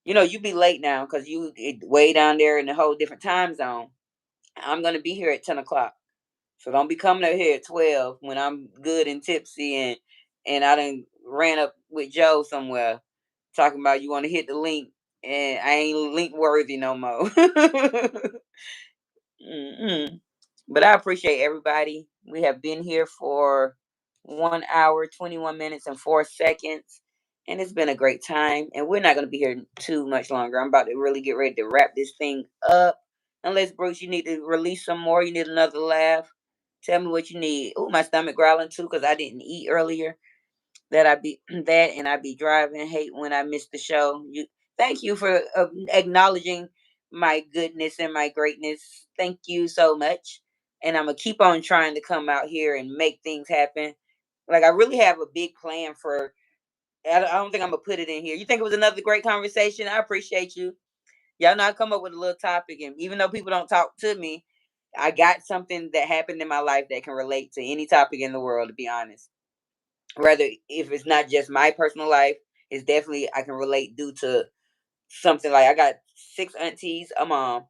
you be late now because you way down there in a whole different time zone. I'm gonna be here at 10 o'clock. So don't be coming up here at 12 when I'm good and tipsy and I done ran up with Joe somewhere talking about you want to hit the link and I ain't link worthy no more. Mm-mm. But I appreciate everybody. We have been here for 1 hour, 21 minutes, and 4 seconds. And it's been a great time. And we're not going to be here too much longer. I'm about to really get ready to wrap this thing up. Unless, Bruce, you need to release some more. You need another laugh. Tell me what you need. Oh, my stomach growling too because I didn't eat earlier. That I be that and I be driving. Hate when I miss the show. Thank you for acknowledging my goodness and my greatness. Thank you so much. And I'm gonna keep on trying to come out here and make things happen. Like I really have a big plan for. I don't think I'm gonna put it in here. You think it was another great conversation? I appreciate you. Y'all know I come up with a little topic, and even though people don't talk to me, I got something that happened in my life that can relate to any topic in the world. To be honest, rather if it's not just my personal life, it's definitely I can relate due to something. Like I got 6 aunties, a mom,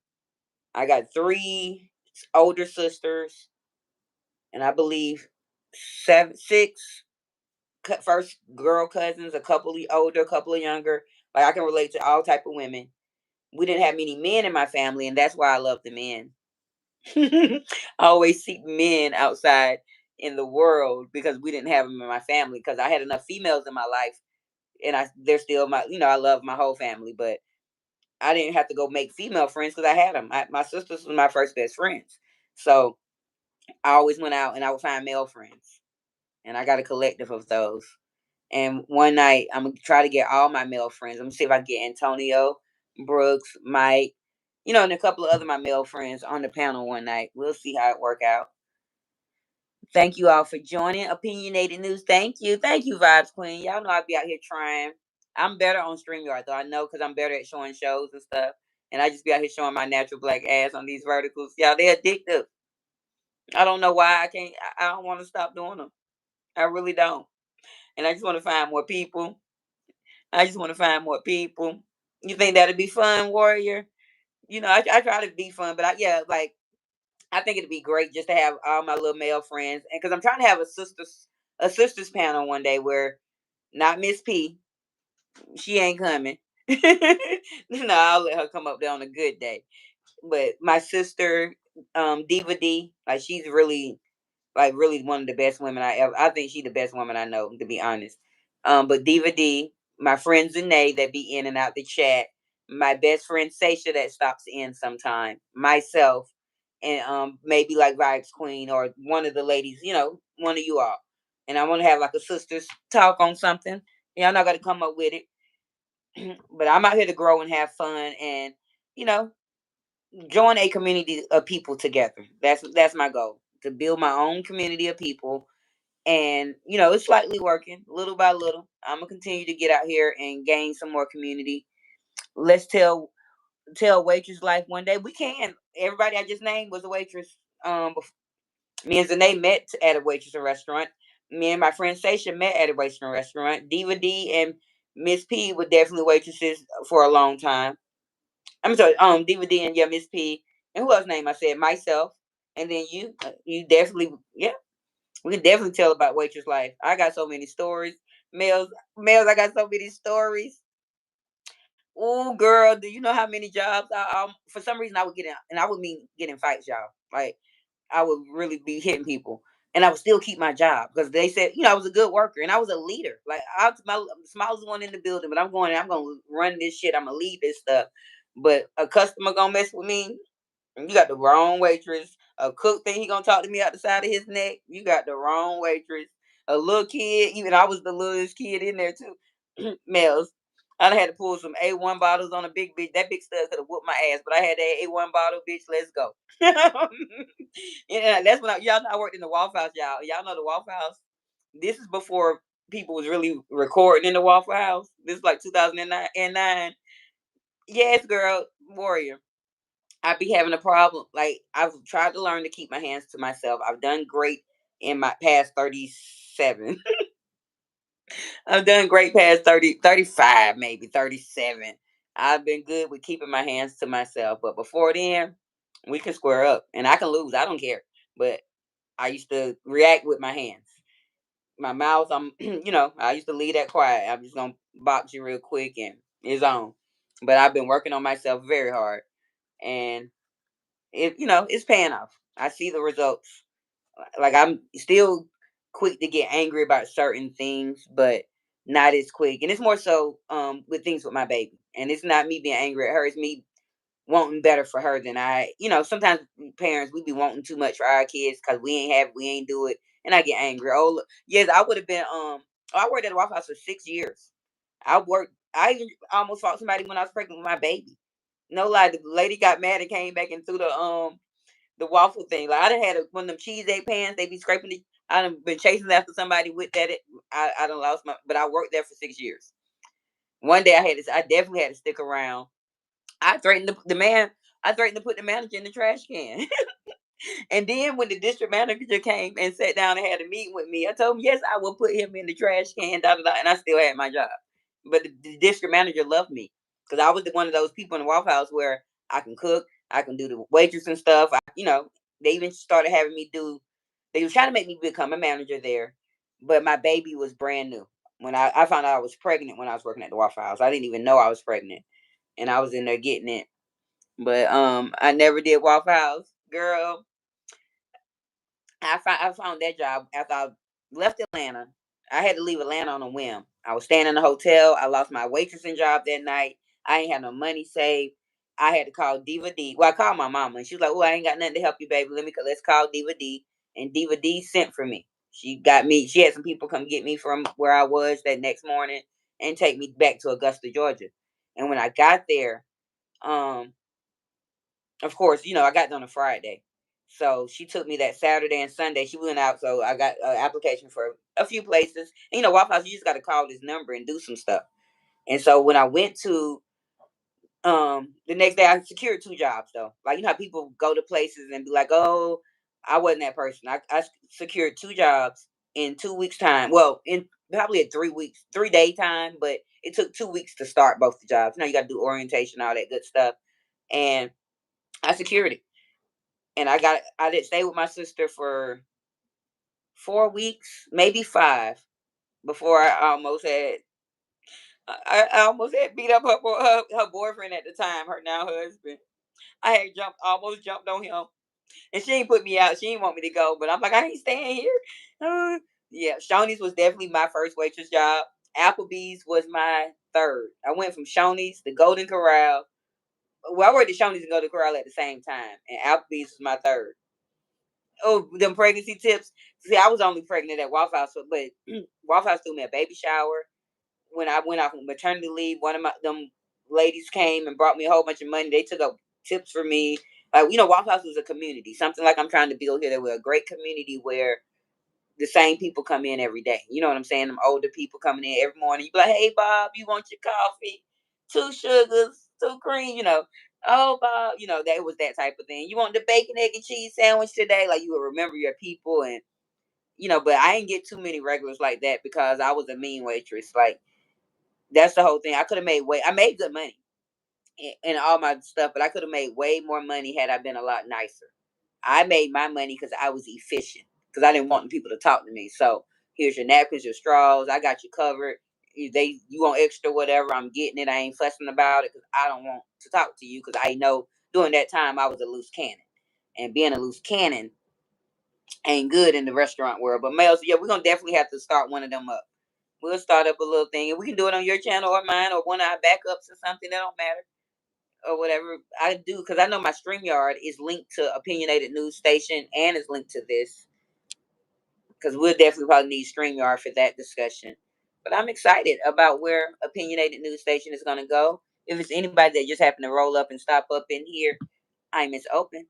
I got 3 older sisters, and I believe seven, six first girl cousins, a couple of older, a couple of younger. Like I can relate to all type of women. We didn't have many men in my family, and that's why I love the men. I always seek men outside in the world because we didn't have them in my family. Because I had enough females in my life and they're still my, I love my whole family, but I didn't have to go make female friends because I had them. My sisters were my first best friends, so I always went out and I would find male friends, and I got a collective of those. And one night I'm gonna try to get all my male friends. I'm gonna see if I can get Antonio, Brooks, Mike, and a couple of other my male friends on the panel one night. We'll see how it work out. Thank you all for joining Opinionated News. Thank you, Vibes Queen. Y'all know I'll be out here trying. I'm better on StreamYard though. I know because I'm better at showing shows and stuff. And I just be out here showing my natural black ass on these verticals. Y'all, they're addictive. I don't know why I can't. I don't want to stop doing them. I really don't. And I just want to find more people. I just want to find more people. You think that'd be fun, Warrior? I try to be fun, but yeah, like I think it'd be great just to have all my little male friends, and because I'm trying to have a sisters panel one day where not Miss P, she ain't coming. No, I'll let her come up there on a good day. But my sister, Diva D, like she's really one of the best women I ever. I think she's the best woman I know, to be honest. But Diva D, my friend Zane that be in and out the chat, my best friend Seisha that stops in sometime, myself, and maybe like Vibes Queen or one of the ladies, one of you all. And I want to have like a sisters talk on something. Y'all not got to come up with it, but I'm out here to grow and have fun, and you know, join a community of people together. That's my goal, to build my own community of people. And it's slightly working little by little. I'm gonna continue to get out here and gain some more community. Let's tell waitress life one day. We can. Everybody I just named was a waitress. Me and Zane met at a waitress restaurant. Me and my friend Sasha met at a waitress restaurant. Diva D and Miss P was definitely waitresses for a long time. I'm sorry, DVD and yeah, Miss P. And who else name I said? Myself. And then you definitely, yeah, we can definitely tell about waitress life. I got so many stories. Males, I got so many stories. Oh, girl, do you know how many jobs for some reason I would get in, and I would mean get in fights, y'all. Like, I would really be hitting people, and I would still keep my job because they said, I was a good worker and I was a leader. Like, I was my smallest one in the building, but I'm going to run this shit. I'm gonna lead this stuff. But a customer gonna mess with me. You got the wrong waitress. A cook think he gonna talk to me out the side of his neck. You got the wrong waitress. A little kid, even I was the littlest kid in there too. Males. I done had to pull some A1 bottles on a big bitch. That big stud could have whooped my ass, but I had that A1 bottle, bitch. Let's go. Yeah, that's when y'all know I worked in the Waffle House, y'all. Y'all know the Waffle House. This is before people was really recording in the Waffle House. This is like 2009. Yes, girl, warrior. I be having a problem. Like, I've tried to learn to keep my hands to myself. I've done great in my past 37. I've done great past 30, 35, maybe 37. I've been good with keeping my hands to myself. But before then, we can square up and I can lose. I don't care. But I used to react with my hands. My mouth, I used to leave that quiet. I'm just going to box you real quick and it's on. But I've been working on myself very hard. And it's paying off. I see the results. Like, I'm still quick to get angry about certain things, but not as quick. And it's more so with things with my baby. And it's not me being angry at her, it's me wanting better for her than sometimes parents, we be wanting too much for our kids because we ain't do it. And I get angry. Oh, look, yes, I would have been I worked at a Waffle House for 6 years. I even almost fought somebody when I was pregnant with my baby. No lie, the lady got mad and came back and threw the waffle thing. Like, I done had one of them cheese egg pans. They be scraping it. I done been chasing after somebody with that. I done lost but I worked there for 6 years. One day I definitely had to stick around. I threatened the man. I threatened to put the manager in the trash can. And then when the district manager came and sat down and had a meeting with me, I told him, yes, I will put him in the trash can, da, da, da, and I still had my job. But the district manager loved me because I was one of those people in the Waffle House where I can cook, I can do the waitress and stuff. They even started having me they were trying to make me become a manager there, but my baby was brand new. When I found out I was pregnant when I was working at the Waffle House, I didn't even know I was pregnant, and I was in there getting it. But I never did Waffle House, girl. I found that job after I left Atlanta. I had to leave Atlanta on a whim. I was staying in a hotel. I lost my waitressing job that night. I ain't had no money saved. I had to call Diva D. Well, I called my mama and she was like, "Oh, I ain't got nothing to help you, baby. Let's call Diva D." And Diva D sent for me. She got me. She had some people come get me from where I was that next morning and take me back to Augusta, Georgia. And when I got there, um, of course, I got done on a Friday. So she took me that Saturday and Sunday. She went out, so I got an application for a few places. And, Waffle House, you just got to call this number and do some stuff. And so when I went to the next day, I secured two jobs though. Like, how people go to places and be like, "Oh, I wasn't that person." I secured two jobs in 2 weeks time. Well, in probably at 3 weeks, 3 day time, but it took 2 weeks to start both the jobs. You got to do orientation, all that good stuff, and I secured it. And I did stay with my sister for 4 weeks, maybe five, before I almost had beat up her boyfriend at the time, her now husband. I had almost jumped on him, and she ain't put me out. She didn't want me to go, but I'm like, I ain't staying here. Yeah, Shoney's was definitely my first waitress job. Applebee's was my third. I went from Shoney's to Golden Corral. Well, I worked at Shoney's and Golden Corral at the same time, and Applebee's was my third. Oh, them pregnancy tips. See, I was only pregnant at Waffle House, but Waffle House threw me a baby shower. When I went off on maternity leave, one of them ladies came and brought me a whole bunch of money. They took up tips for me. Like, Waffle House was a community, something like I'm trying to build here. There were a great community where the same people come in every day. You know what I'm saying? Them older people coming in every morning. You be like, "Hey, Bob, you want your coffee? 2 sugars, 2 cream, Oh, Bob, that was that type of thing. You want the bacon, egg, and cheese sandwich today? Like, you will remember your people. And, but I didn't get too many regulars like that because I was a mean waitress. Like, That's the whole thing. I could have made I made good money in all my stuff, but I could have made way more money had I been a lot nicer. I made my money because I was efficient, because I didn't want people to talk to me. So here's your napkins, your straws. I got you covered. You want extra whatever, I'm getting it. I ain't fussing about it because I don't want to talk to you, because I know during that time I was a loose cannon, and being a loose cannon ain't good in the restaurant world. But Mel, so yeah, we're gonna definitely have to start one of them up. We'll start up a little thing, and we can do it on your channel or mine or one of our backups or something. That don't matter, or whatever. I do, because I know my StreamYard is linked to Opinionated News Station and is linked to this, because we'll definitely probably need StreamYard for that discussion. But I'm excited about where Opinionated News Station is going to go. If it's anybody that just happened to roll up and stop up in here, I'm Miss Open.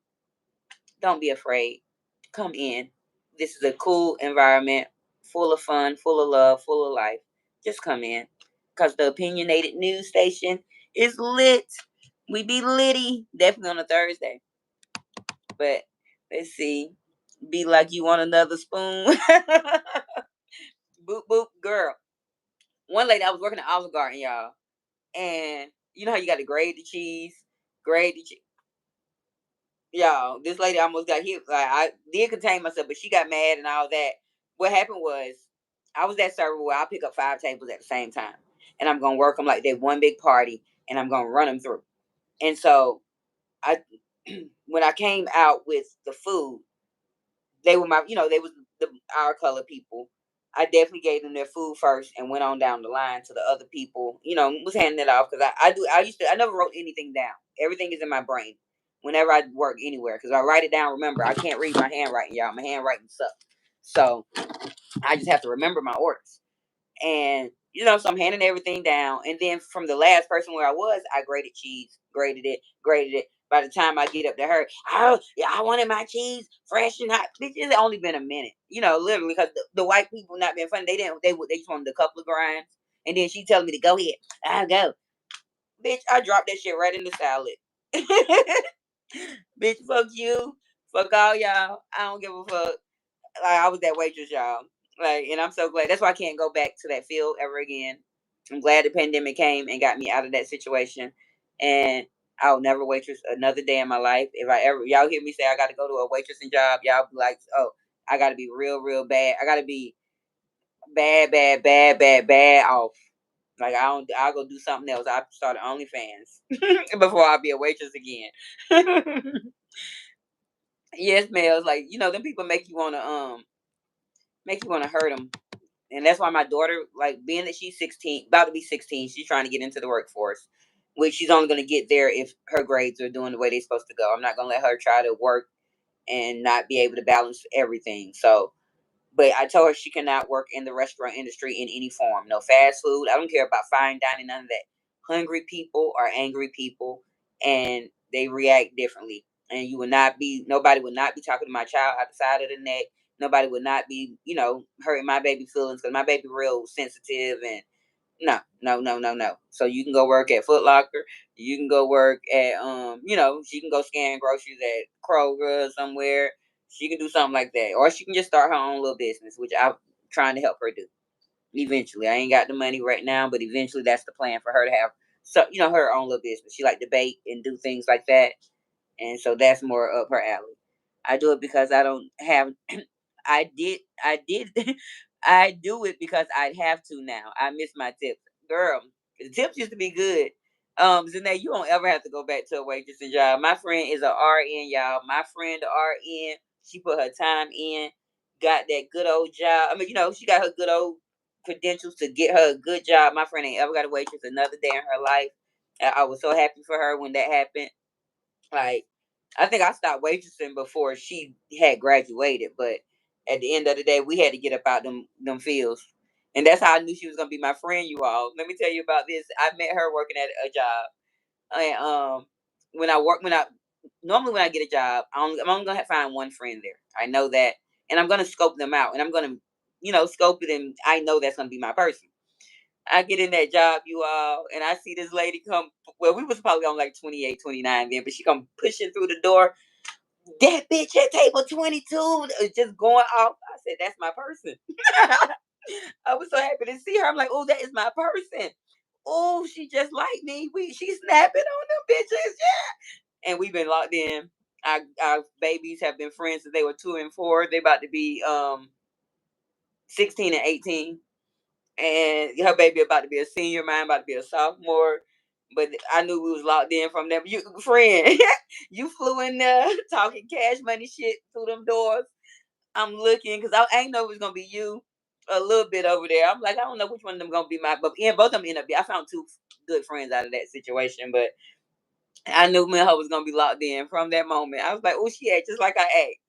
Don't be afraid. Come in. This is a cool environment, full of fun, full of love, full of life. Just come in, because the Opinionated News Station is lit. We be litty, definitely on a Thursday. But let's see. Be like you want another spoon. Boop boop, girl. One lady, I was working at Olive Garden, y'all, and you know how you got to grade the cheese, grade the cheese. Y'all, this lady almost got hit. Like, I did contain myself, but she got mad and all that. What happened was, I was that server where I pick up 5 tables at the same time, and I'm gonna work them like they one big party, and I'm gonna run them through. And so I, when I came out with the food, they were they was our color people. I definitely gave them their food first and went on down the line to the other people. Was handing it off, because I never wrote anything down. Everything is in my brain whenever I work anywhere, because I write it down. Remember, I can't read my handwriting, y'all. My handwriting sucks, so I just have to remember my orders. And so I'm handing everything down, and then from the last person where I was, I graded cheese, graded it. By the time I get up to her, oh yeah, I wanted my cheese fresh and hot. Bitch, it's only been a minute, literally, because the white people not being funny. They just wanted a couple of grinds, and then she telling me to go ahead. I'll go, bitch. I dropped that shit right in the salad. Bitch, fuck you, fuck all y'all. I don't give a fuck. Like, I was that waitress, y'all. Like, and I'm so glad. That's why I can't go back to that field ever again. I'm glad the pandemic came and got me out of that situation. And I'll never waitress another day in my life. If I ever, y'all hear me say I got to go to a waitressing job, y'all be like, oh, I got to be real, real bad. I got to be bad, bad, bad, bad, bad off. Like, I'll go do something else. I started OnlyFans before I'll be a waitress again. Yes, Mel. Like, them people make you wanna hurt them. And that's why my daughter, like, being that she's 16, about to be 16, she's trying to get into the workforce, which she's only going to get there if her grades are doing the way they're supposed to go. I'm not going to let her try to work and not be able to balance everything. So, but I told her she cannot work in the restaurant industry in any form. No fast food. I don't care about fine dining, none of that. Hungry people are angry people, and they react differently. And nobody would not be talking to my child out the side of the neck. Nobody would not be, hurting my baby feelings, because my baby real sensitive. And no, no, no, no, no. So you can go work at Foot Locker. You can go work at she can go scan groceries at Kroger or somewhere. She can do something like that, or she can just start her own little business, which I'm trying to help her do. Eventually, I ain't got the money right now, but eventually that's the plan for her to have, so her own little business. She like to bake and do things like that, and so that's more up her alley. I do it because I don't have. I did, I do it because I'd have to now. I miss my tips, girl. The tips used to be good. Zanae, you don't ever have to go back to a waitressing job. My friend is a RN, y'all. My friend, the RN, she put her time in, got that good old job. I mean, she got her good old credentials to get her a good job. My friend ain't ever got a waitress another day in her life. I was so happy for her when that happened. Like, I think I stopped waitressing before she had graduated, but at the end of the day, we had to get up out them fields. And that's how I knew she was gonna be my friend, you all. Let me tell you about this. I met her working at a job. And when I normally when I get a job, I'm only gonna find one friend there. I know that. And I'm gonna scope them out, and I'm gonna, scope it, and I know that's gonna be my person. I get in that job, you all, and I see this lady come. Well, we was probably on like 28, 29 then, but she come pushing through the door. That bitch at table 22 is just going off. I said, that's my person. I was so happy to see her. I'm like, oh, that is my person. Oh, she just like me. She snapping on them bitches. And we've been locked in. Our babies have been friends since they were 2 and 4. They about to be 16 and 18. And her baby about to be a senior, mine about to be a sophomore. But I knew we was locked in from them. You friend, you flew in there talking cash money shit through them doors. I'm looking because I ain't know it was gonna be you a little bit over there. I'm like, I don't know which one of them gonna be my, but both of them end up. I found two good friends out of that situation, but I knew me and her was gonna be locked in from that moment. I was like, oh, she act just like I act.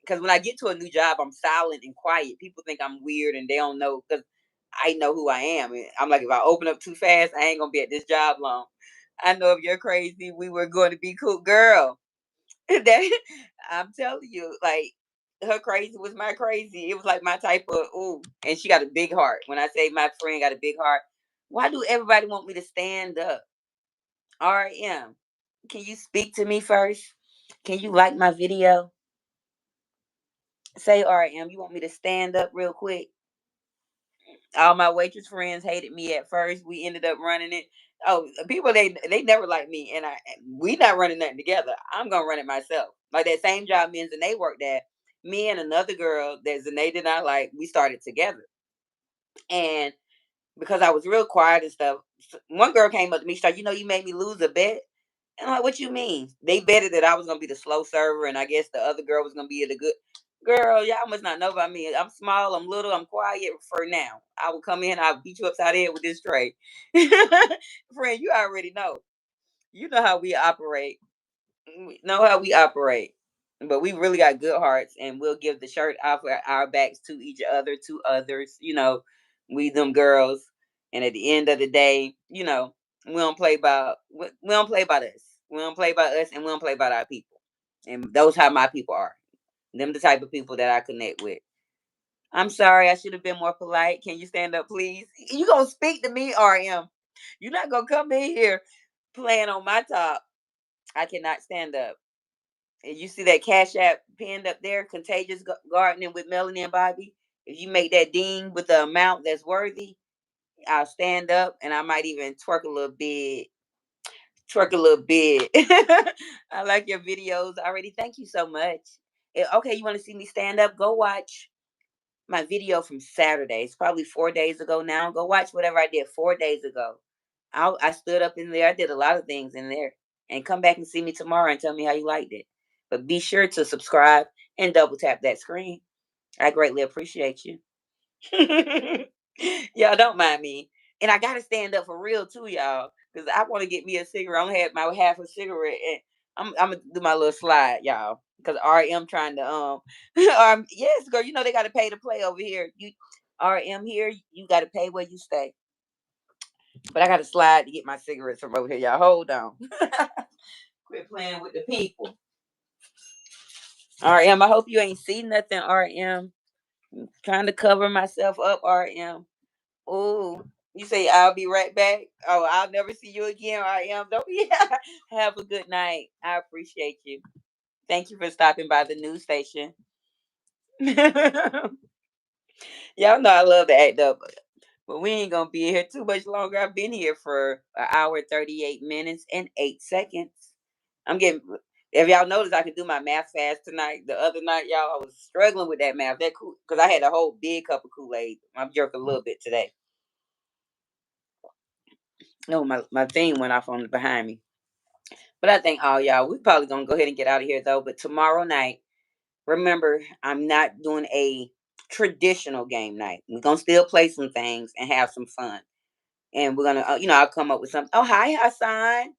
Because when I get to a new job, I'm silent and quiet. People think I'm weird and they don't know because I know who I am. And I'm like, if I open up too fast, I ain't gonna be at this job long. I know if you're crazy, we were going to be cool, girl. That I'm telling you, like her crazy was my crazy. It was like my type of ooh, and she got a big heart. When I say my friend got a big heart, why do everybody want me to stand up? RM, can you speak to me first? Can you like my video? Say RM, you want me to stand up real quick? All my waitress friends hated me at first. We ended up running it. Oh, people they never liked me, and we not running nothing together. I'm gonna run it myself. Like that same job me and Zanae worked at. Me and another girl that Zanae did not like, we started together. And because I was real quiet and stuff, one girl came up to me. She said, "You know, you made me lose a bet." And I'm like, "What you mean?" They betted that I was gonna be the slow server, and I guess the other girl was gonna be the good girl. Y'all must not know about me. I'm small, I'm little, I'm quiet for now. I will come in, I'll beat you upside the head with this tray. Friend, you already know. You know how we operate. We know how we operate. But we really got good hearts, and we'll give the shirt off our backs to each other, to others. We them girls. And at the end of the day, we don't play about we don't play about us. We don't play about us, and we don't play about our people. And those how my people are. Them the type of people that I connect with. I'm sorry, I should have been more polite. Can you stand up, please? You gonna speak to me, RM? You're not gonna come in here playing on my top. I cannot stand up. And you see that Cash App pinned up there, Contagious Gardening with Melanie and Bobby. If you make that ding with the amount that's worthy, I'll stand up and I might even twerk a little bit. Twerk a little bit. I like your videos already. Thank you so much. Okay, you want to see me stand up? Go watch my video from Saturday. It's probably 4 days ago now. Go watch whatever I did 4 days ago. I stood up in there. I did a lot of things in there. And come back and see me tomorrow and tell me how you liked it. But be sure to subscribe and double tap that screen. I greatly appreciate you. Y'all don't mind me. And I gotta stand up for real too, y'all. Because I want to get me a cigarette. I only had my half a cigarette and I'm gonna do my little slide, y'all. Because RM trying to yes, girl, they gotta pay to play over here. You RM here, you gotta pay where you stay. But I gotta slide to get my cigarettes from over here, y'all. Hold on. Quit playing with the people. RM, I hope you ain't see nothing, RM. Trying to cover myself up, RM. Oh, you say I'll be right back. Oh, I'll never see you again, RM. Don't be. Have a good night. I appreciate you. Thank you for stopping by the news station. Y'all know I love to act up, but we ain't gonna be here too much longer. I've been here for an hour, 38 minutes, and 8 seconds. I'm getting. If y'all notice, I could do my math fast tonight. The other night, y'all, I was struggling with that math. That cool because I had a whole big cup of Kool-Aid. I'm jerking a little bit today. No, my thing went off on the behind me. But I think all y'all, we probably gonna go ahead and get out of here though. But tomorrow night, remember, I'm not doing a traditional game night. We're gonna still play some things and have some fun. And we're gonna, I'll come up with something. Oh, hi, Hassan.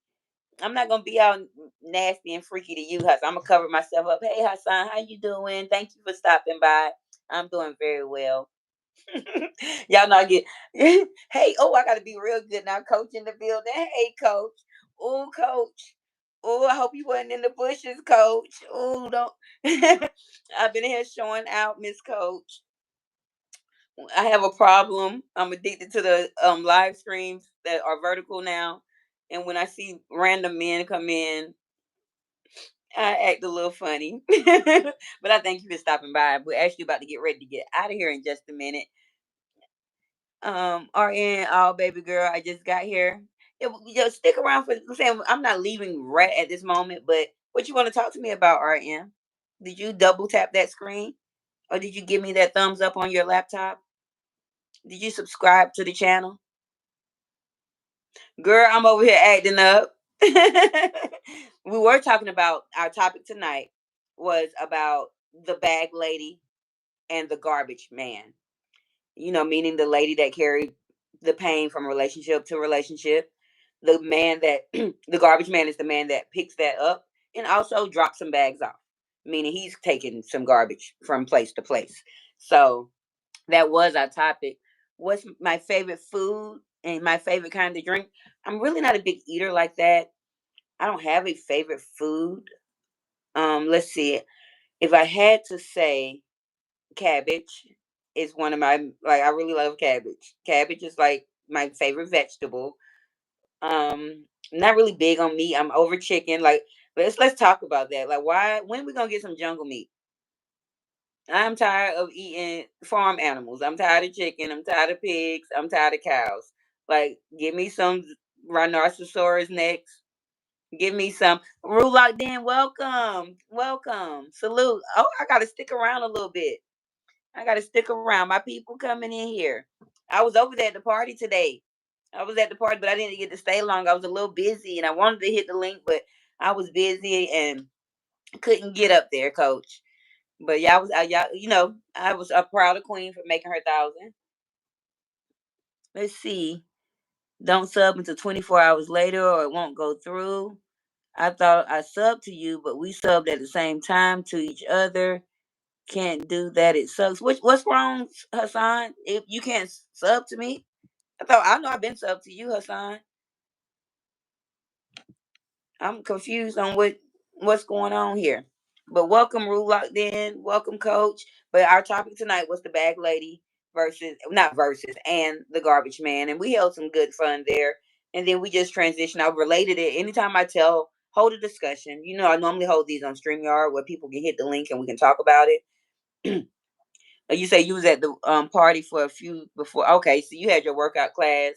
I'm not gonna be all nasty and freaky to you, Hassan. I'm gonna cover myself up. Hey, Hassan, how you doing? Thank you for stopping by. I'm doing very well. Y'all know I get. Hey, oh, I gotta be real good now. Coach in the building. Hey, coach. Oh, coach. Oh, I hope you wasn't in the bushes, coach. Oh, don't. I've been here showing out, Miss Coach. I have a problem. I'm addicted to the live streams that are vertical now. And when I see random men come in, I act a little funny. But I thank you for stopping by. We're actually about to get ready to get out of here in just a minute. RN, all baby girl. I just got here. Just stick around for. I'm saying I'm not leaving right at this moment, but what you want to talk to me about, RN? Did you double tap that screen, or did you give me that thumbs up on your laptop? Did you subscribe to the channel? Girl, I'm over here acting up. We were talking about our topic tonight was about the bag lady and the garbage man. Meaning the lady that carried the pain from relationship to relationship. The man that the garbage man is the man that picks that up and also drops some bags off, meaning he's taking some garbage from place to place. So that was our topic. What's my favorite food and my favorite kind of drink? I'm really not a big eater like that. I don't have a favorite food. Let's see. If I had to say, cabbage is one of my, like, I really love cabbage. Cabbage is like my favorite vegetable. Not really big on meat. I'm over chicken. Like, let's talk about that. Like, why? When we gonna get some jungle meat? I'm tired of eating farm animals. I'm tired of chicken. I'm tired of pigs. I'm tired of cows. Like, give me some rhinoceros next. Give me some Rule Locked In. Welcome, welcome, salute. Oh, I gotta stick around a little bit. I gotta stick around. My people coming in here. I was over there at the party today. I was at the party, but I didn't get to stay long. I was a little busy, and I wanted to hit the link, but I was busy and couldn't get up there, Coach. But y'all was y'all, I was a proud of Queen for making her 1,000. Let's see. Don't sub until 24 hours later, or it won't go through. I thought I subbed to you, but we subbed at the same time to each other. Can't do that. It sucks. What's wrong, Hassan? If you can't sub to me, I know I've been sub to you, Hassan. I'm confused on what's going on here. But welcome, Rule Locked In. Welcome, Coach. But our topic tonight was the bag lady versus not versus and the garbage man, and we held some good fun there. And then we just transitioned. I related it. Anytime I hold a discussion, I normally hold these on StreamYard where people can hit the link and we can talk about it. You say you was at the party for a few before. Okay, so you had your workout class.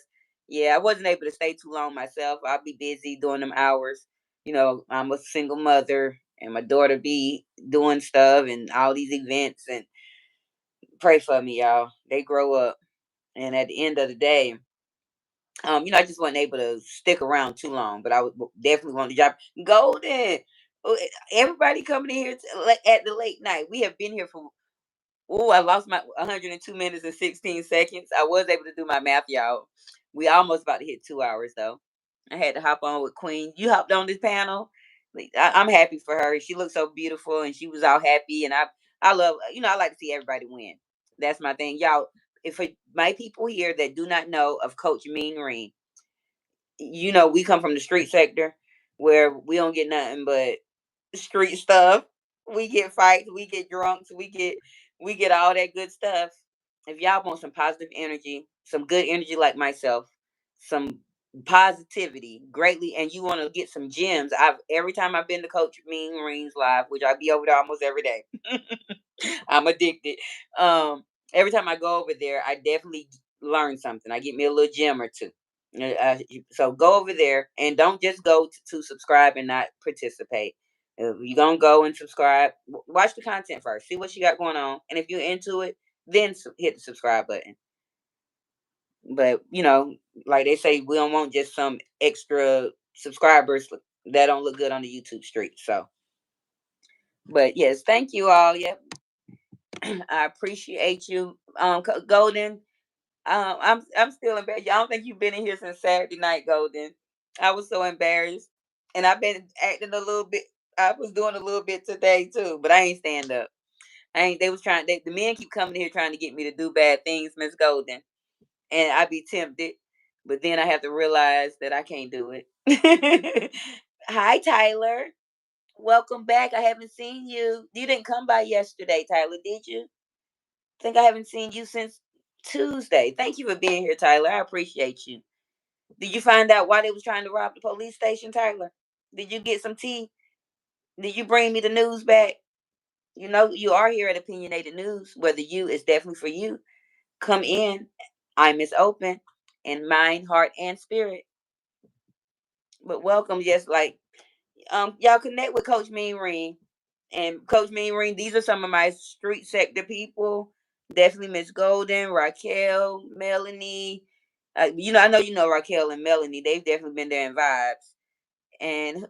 Yeah, I wasn't able to stay too long myself. I'll be busy during them hours. I'm a single mother, and my daughter be doing stuff and all these events. And pray for me, y'all. They grow up, and at the end of the day, I just wasn't able to stick around too long. But I would definitely want to job. Golden, everybody coming in here at the late night. We have been here for. Oh, I lost my 102 minutes and 16 seconds. I was able to do my math, y'all. We almost about to hit 2 hours though. I had to hop on with Queen. You hopped on this panel. Like, I'm happy for her. She looks so beautiful, and she was all happy. And I love. I like to see everybody win. That's my thing, y'all. If for my people here that do not know of Coach Mean Green, we come from the street sector where we don't get nothing but street stuff. We get fights, we get drunks, we get all that good stuff. If y'all want some positive energy, some good energy like myself, some positivity greatly, and you want to get some gems, I've every time I've been to Coach Mean Greens live, which I be over there almost every day. I'm addicted. Every time I go over there, I definitely learn something. I get me a little gem or two. So go over there and don't just go to subscribe and not participate. If you're gonna go and subscribe, watch the content first. See what she got going on, and if you're into it, then hit the subscribe button. But like they say, we don't want just some extra subscribers that don't look good on the YouTube street. So, but yes, thank you all. Yep, I appreciate you, Golden. I'm still embarrassed. I don't think you've been in here since Saturday night, Golden. I was so embarrassed, and I've been acting a little bit. I was doing a little bit today too, but I ain't stand up. I ain't. They was trying. The men keep coming here trying to get me to do bad things, Miss Golden, and I be tempted, but then I have to realize that I can't do it. Hi, Tyler. Welcome back. I haven't seen you. You didn't come by yesterday, Tyler, did you? Think I haven't seen you since Tuesday. Thank you for being here, Tyler. I appreciate you. Did you find out why they was trying to rob the police station, Tyler? Did you get some tea? Did you bring me the news back? You are here at Opinionated News. Whether you is definitely for you. Come in. I'm Miss Open in mind, heart, and spirit. But welcome, just like y'all connect with Coach Mean Ring. And Coach Mean Ring, these are some of my street sector people. Definitely Miss Golden, Raquel, Melanie. I know you know Raquel and Melanie. They've definitely been there in vibes. And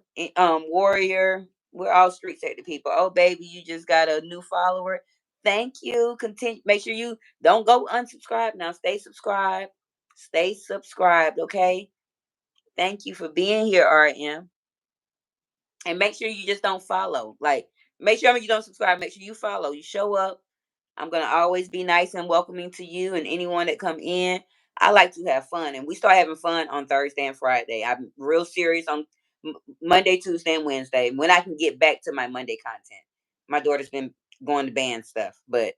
Warrior, we're all street sector people. Oh baby, you just got a new follower. Thank you. Continue. Make sure you don't go unsubscribe now. Stay subscribed. Stay subscribed. Okay. Thank you for being here, RM. And make sure you just don't follow. Like, make sure you don't subscribe. Make sure you follow. You show up. I'm gonna always be nice and welcoming to you and anyone that come in. I like to have fun, and we start having fun on Thursday and Friday. I'm real serious on Monday, Tuesday, and Wednesday when I can get back to my Monday content. My daughter's been going to band stuff, but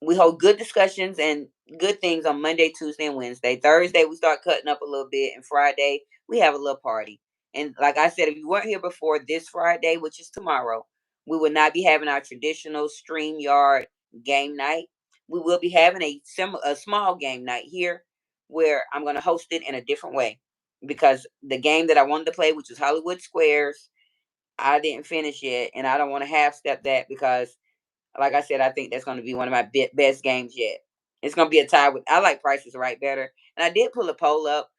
we hold good discussions and good things on Monday, Tuesday, and Wednesday. Thursday, we start cutting up a little bit. And Friday, we have a little party. And like I said, if you weren't here before this Friday, which is tomorrow, we will not be having our traditional StreamYard game night. We will be having a small game night here where I'm going to host it in a different way because the game that I wanted to play, which is Hollywood Squares, I didn't finish yet. And I don't want to half step that because like I said, I think that's going to be one of my best games yet. It's going to be a tie with. I like Prices Right better, and I did pull a poll up.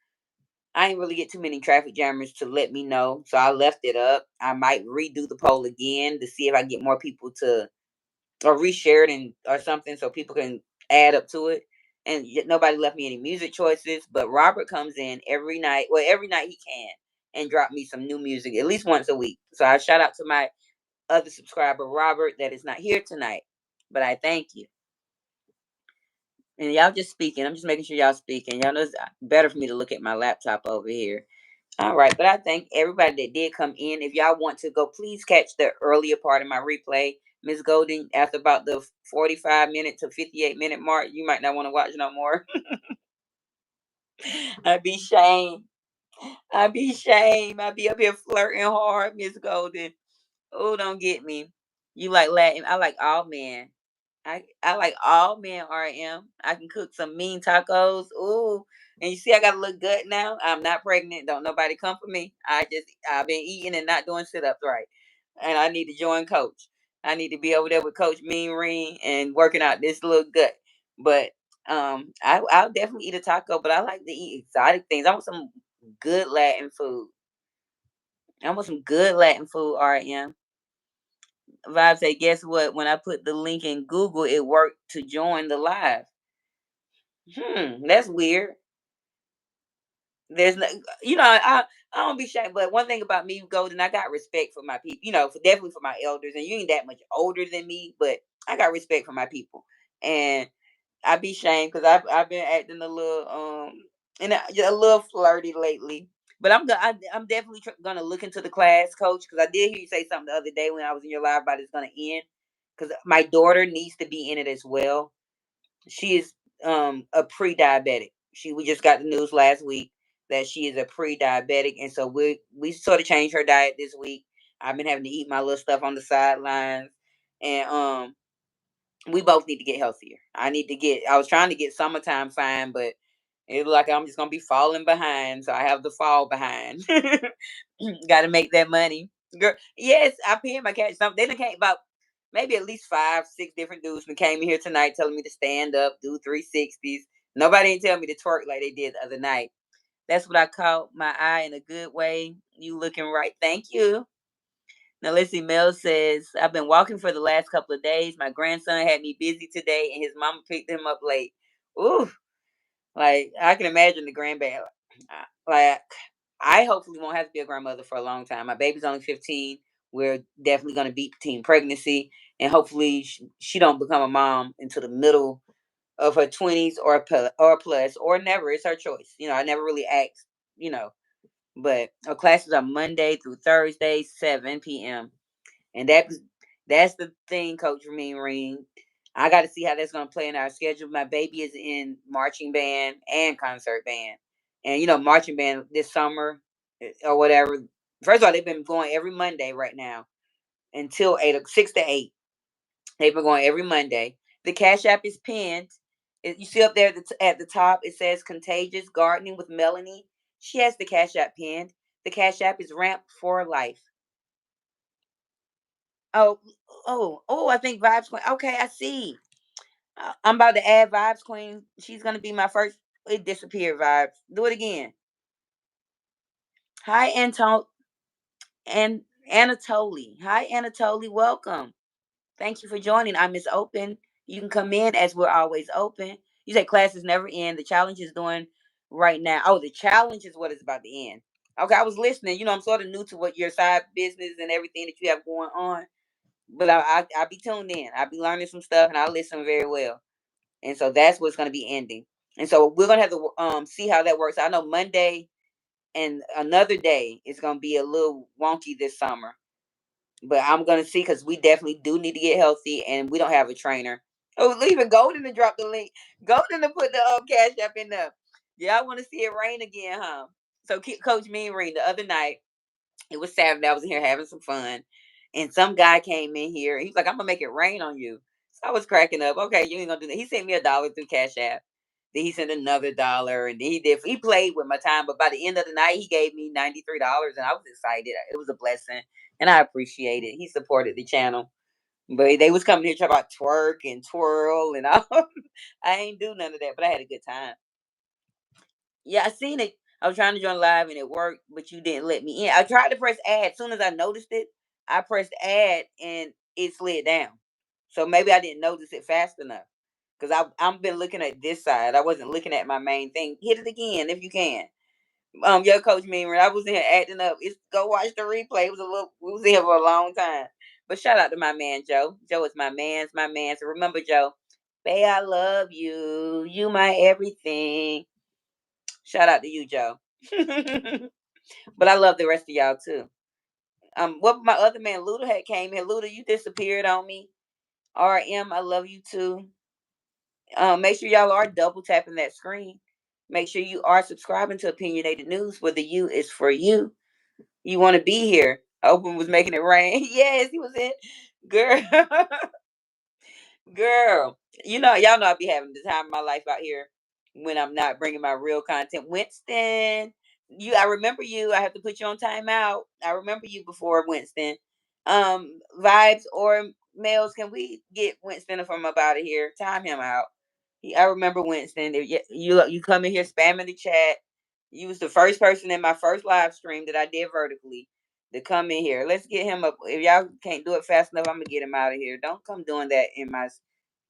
I ain't really get too many traffic jammers to let me know, so I left it up. I might redo the poll again to see if I get more people to or reshare it or something, so people can add up to it. And nobody left me any music choices, but Robert comes in every night. Well, every night he can, and drop me some new music at least once a week. So I shout out to my other subscriber, Robert, that is not here tonight. But I thank you. And y'all just speaking. I'm just making sure y'all speaking. Y'all know it's better for me to look at my laptop over here. All right. But I thank everybody that did come in. If y'all want to go, please catch the earlier part of my replay. Miss Golden, after about the 45-minute to 58-minute mark, you might not want to watch no more. I'd be shamed. I'd be shamed. I'd be up here flirting hard, Miss Golden. Oh, don't get me. You like Latin. I like all men. I like all men, RM. I can cook some mean tacos. Ooh. And you see I got a little gut now. I'm not pregnant. Don't nobody come for me. I've been eating and not doing sit ups right. And I need to join coach. I need to be over there with Coach Mean Ring and working out this little gut. But I'll definitely eat a taco, but I like to eat exotic things. I want some good Latin food. I want some good Latin food, RM. Vibe say, guess what? When I put the link in Google, it worked to join the live. That's weird. There's no, I don't be shy, but one thing about me, Golden, I got respect for my people. Definitely for my elders, and you ain't that much older than me, but I got respect for my people, and I be shamed because I've been acting a little and a little flirty lately. But I'm definitely gonna look into the class, coach, because I did hear you say something the other day when I was in your live about it's gonna end. Because my daughter needs to be in it as well. She is a pre-diabetic. We just got the news last week that she is a pre-diabetic, and so we sort of changed her diet this week. I've been having to eat my little stuff on the sidelines, and we both need to get healthier. I was trying to get summertime fine, but it look like I'm just gonna be falling behind. So I have to fall behind. Gotta make that money. Girl, yes, I paid my cash. They done came about maybe at least 5, 6 different dudes that came in here tonight telling me to stand up, do 360s. Nobody ain't tell me to twerk like they did the other night. That's what I caught my eye in a good way. You looking right. Thank you. Now let's see. Mel says, I've been walking for the last couple of days. My grandson had me busy today and his mama picked him up late. Ooh, like I can imagine the grandbaby. Like I hopefully won't have to be a grandmother for a long time. My baby's only 15. We're definitely going to beat teen pregnancy. And hopefully she don't become a mom until the middle of her 20s or plus or never. It's her choice. I never really asked, you know. But our classes are Monday through Thursday, 7 p.m. And that's the thing, Coach Mean Ring. I got to see how that's going to play in our schedule. My baby is in marching band and concert band. And, marching band this summer or whatever. First of all, they've been going every Monday right now until 6 to 8. They've been going every Monday. The Cash App is pinned. You see up there at the top, it says Contagious Gardening with Melanie. She has the Cash App pinned. The Cash App is Ramp for Life. Oh, I think Vibes Queen. Okay, I see. I'm about to add Vibes Queen. She's gonna be my first. It disappeared. Vibes. Do it again. Hi, and Anatoly. Hi, Anatoly. Welcome. Thank you for joining. I'm Miss Open. You can come in as we're always open. You said classes never end. The challenge is doing right now. Oh, the challenge is what is about to end. Okay, I was listening. I'm sort of new to what your side business and everything that you have going on, but I be tuned in. I be learning some stuff, and I listen very well. And so that's what's going to be ending. And so we're gonna have to see how that works. I know Monday and another day is gonna be a little wonky this summer, but I'm gonna see because we definitely do need to get healthy, and we don't have a trainer. Oh, even Golden to drop the link. Golden to put the cash app in there. Yeah, I want to see it rain again, huh? So, Coach Me and Rain the other night. It was Saturday. I was in here having some fun, and some guy came in here. He's like, "I'm gonna make it rain on you." So I was cracking up. Okay, you ain't gonna do that. He sent me $1 through Cash App. Then he sent another $1, and then he played with my time. But by the end of the night, he gave me $93, and I was excited. It was a blessing, and I appreciate it. He supported the channel, but they was coming here talking about twerk and twirl and all. I ain't do none of that, but I had a good time. Yeah, I seen it. I was trying to join live and it worked, but you didn't let me in. I tried to press add. As soon as I noticed it, I pressed add and it slid down. So maybe I didn't notice it fast enough. Because I've been looking at this side. I wasn't looking at my main thing. Hit it again if you can. Your coach mean I was in here acting up. It's go watch the replay. It was a little we was in here for a long time. But shout out to my man Joe. Joe is my man. So remember Joe. Bae, I love you. You my everything. Shout out to you, Joe. But I love the rest of y'all too. What my other man Luda had came here. Luda, you disappeared on me. RM, I love you too. Make sure y'all are double tapping that screen. Make sure you are subscribing to Opinionated News, where the U is for you. You want to be here. Open was making it rain. Yes, he was in. Girl, girl. Y'all know I be having the time of my life out here when I'm not bringing my real content. Winston, I remember you. I have to put you on timeout. I remember you before Winston. Vibes or males, can we get Winston from up out of here? Time him out. I remember Winston. You come in here spamming the chat. You was the first person in my first live stream that I did vertically to come in here. Let's get him up. If y'all can't do it fast enough, I'm gonna get him out of here. Don't come doing that in my.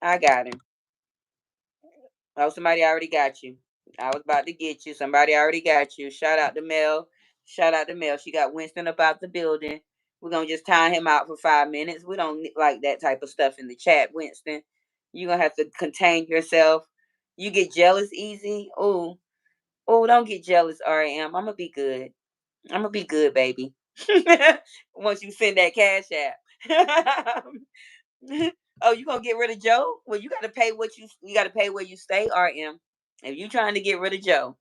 I got him. Oh, somebody already got you. I was about to get you. Somebody already got you. Shout out to Mel. Shout out to Mel. She got Winston up out the building. We're gonna just time him out for 5 minutes. We don't like that type of stuff in the chat, Winston. You're gonna have to contain yourself. You get jealous easy. Oh, don't get jealous, RAM. I'm gonna be good. I'm gonna be good, baby. Once you send that cash app. Oh, you gonna get rid of Joe? Well, you gotta pay you gotta pay where you stay, RM. If you trying to get rid of Joe,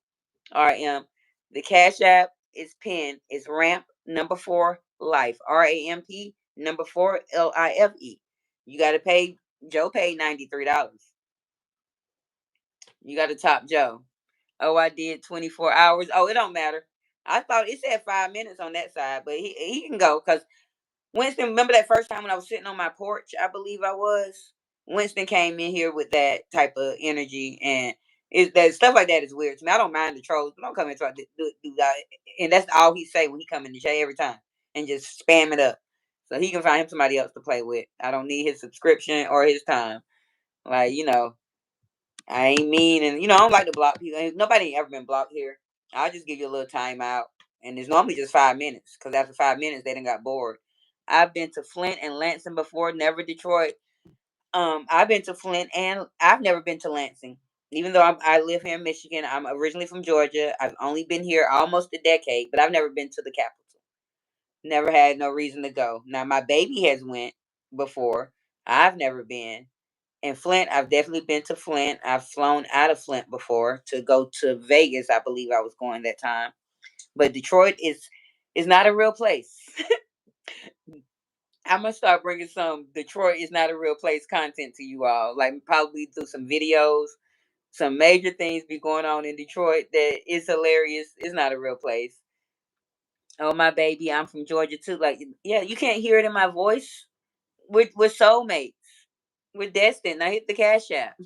RM, the cash app is pinned. It's ramp number 4 life. RAMP number 4 LIFE. You gotta pay. Joe paid $93. You gotta top Joe. Oh, I did 24 hours. Oh, it don't matter. I thought it said 5 minutes on that side, but he can go because Winston, remember that first time when I was sitting on my porch? I believe I was. Winston came in here with that type of energy, and that stuff like that is weird to me. I don't mind the trolls, but don't come and try to do that. And that's all he say when he come in the chat every time, and just spam it up. So he can find him somebody else to play with. I don't need his subscription or his time. Like I ain't mean, and I don't like to block people. Nobody ain't ever been blocked here. I'll just give you a little timeout, and it's normally just 5 minutes because after 5 minutes they done got bored. I've been to Flint and Lansing before, never Detroit. I've been to Flint and I've never been to Lansing. Even though I live here in Michigan, I'm originally from Georgia. I've only been here almost a decade, but I've never been to the capital. Never had no reason to go. Now my baby has went before. I've never been. And Flint, I've definitely been to Flint. I've flown out of Flint before to go to Vegas. I believe I was going that time. But Detroit is not a real place. I'm gonna start bringing some Detroit is not a real place content to you all. Like probably through some videos. some major things be going on in Detroit that is hilarious. It's not a real place. Oh my baby, I'm from Georgia too. Like, yeah, you can't hear it in my voice. We're soulmates. We're destined. I hit the cash app.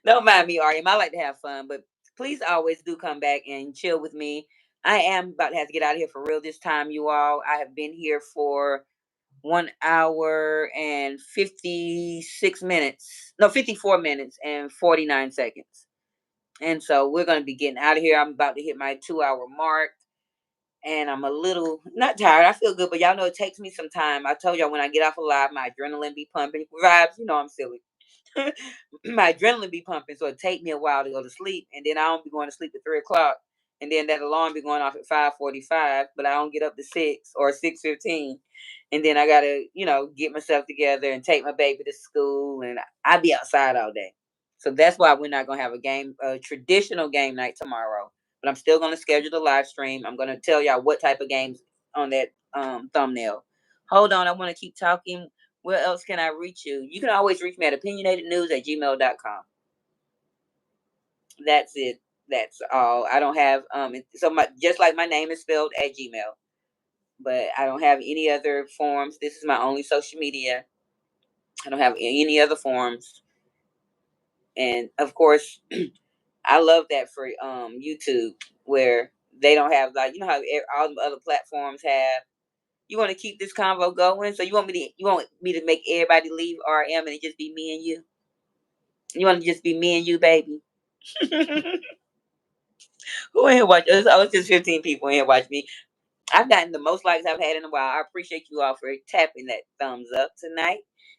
Don't mind me, Ariam. I like to have fun, but please always do come back and chill with me. I am about to have to get out of here for real this time, you all. I have been here for 1 hour and 56 minutes. No, 54 minutes and 49 seconds. And so we're going to be getting out of here. I'm about to hit my 2 hour mark. And I'm a little not tired. I feel good, but y'all know it takes me some time. I told y'all when I get off a live, my adrenaline be pumping. Vibes, you know I'm silly. My adrenaline be pumping, so it take me a while to go to sleep, and then I don't be going to sleep at 3 o'clock, and then that alarm be going off at 5:45, but I don't get up to 6 or 6:15, and then I gotta get myself together and take my baby to school, and I be outside all day, so that's why we're not gonna have a traditional game night tomorrow, but I'm still gonna schedule the live stream. I'm gonna tell y'all what type of games on that thumbnail. Hold on, I want to keep talking. Where else can I reach you? You can always reach me at opinionatednews@gmail.com. That's it. That's all. I don't have so my just like my name is spelled at Gmail, but I don't have any other forms. This is my only social media. I don't have any other forms. And of course, I love that for YouTube where they don't have like how all the other platforms have. You want to keep this convo going, so you want me to make everybody leave RM and it just be me and you. You want to just be me and you, baby. Who in here watch us? Oh, it's just 15 people in here watch me. I've gotten the most likes I've had in a while. I appreciate you all for tapping that thumbs up tonight.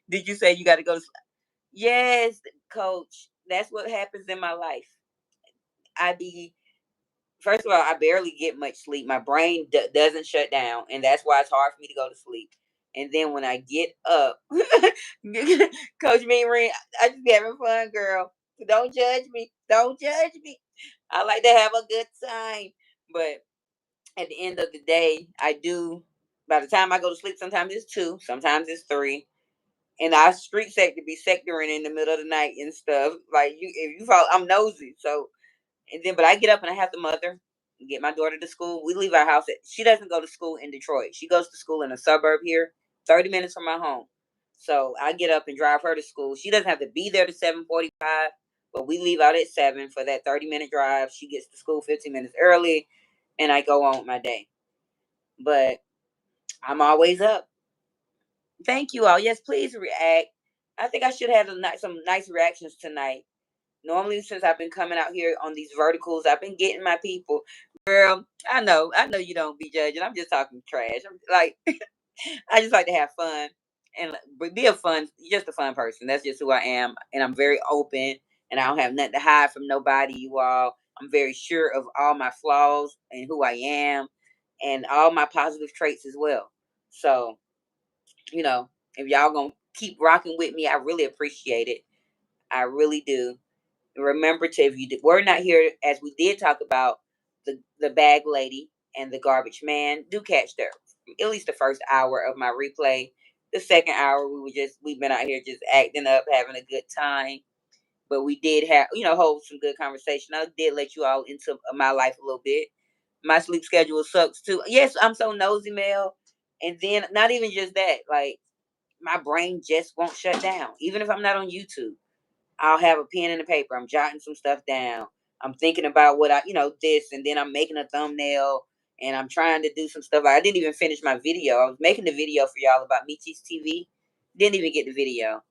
Did you say you got to go? Yes, coach. That's what happens in my life. I be First of all, I barely get much sleep. My brain doesn't shut down, and that's why it's hard for me to go to sleep. And then when I get up, Coach Mean, I just be having fun, girl. Don't judge me. Don't judge me. I like to have a good time, but at the end of the day, I do. By the time I go to sleep, sometimes it's 2, sometimes it's 3, and our street sector be sectoring in the middle of the night and stuff. Like if you follow, I'm nosy, so and then, but I get up and I have to mother, get my daughter to school. We leave our house she doesn't go to school in Detroit. She goes to school in a suburb here, 30 minutes from my home. So I get up and drive her to school. She doesn't have to be there to 7:45, but we leave out at 7 for that 30-minute drive. She gets to school 15 minutes early, and I go on with my day. But I'm always up. Thank you all. Yes, please react. I think I should have some nice reactions tonight. Normally, since I've been coming out here on these verticals, I've been getting my people. Girl, I know you don't be judging. I'm just talking trash. I'm like, I just like to have fun and be just a fun person. That's just who I am, and I'm very open, and I don't have nothing to hide from nobody. You all, I'm very sure of all my flaws and who I am, and all my positive traits as well. So, if y'all gonna keep rocking with me, I really appreciate it. I really do. Remember to, if were not here, as we did talk about the bag lady and the garbage man, do catch there at least the first hour of my replay. The second hour, we've been out here just acting up, having a good time. But we did have hold some good conversation. I did let you all into my life a little bit. My sleep schedule sucks too. Yes, I'm so nosy, Mel. And then not even just that, like my brain just won't shut down, even if I'm not on YouTube. I'll have a pen and a paper. I'm jotting some stuff down. I'm thinking about what this, and then I'm making a thumbnail, and I'm trying to do some stuff. I didn't even finish my video. I was making the video for y'all about Michi's TV. Didn't even get the video.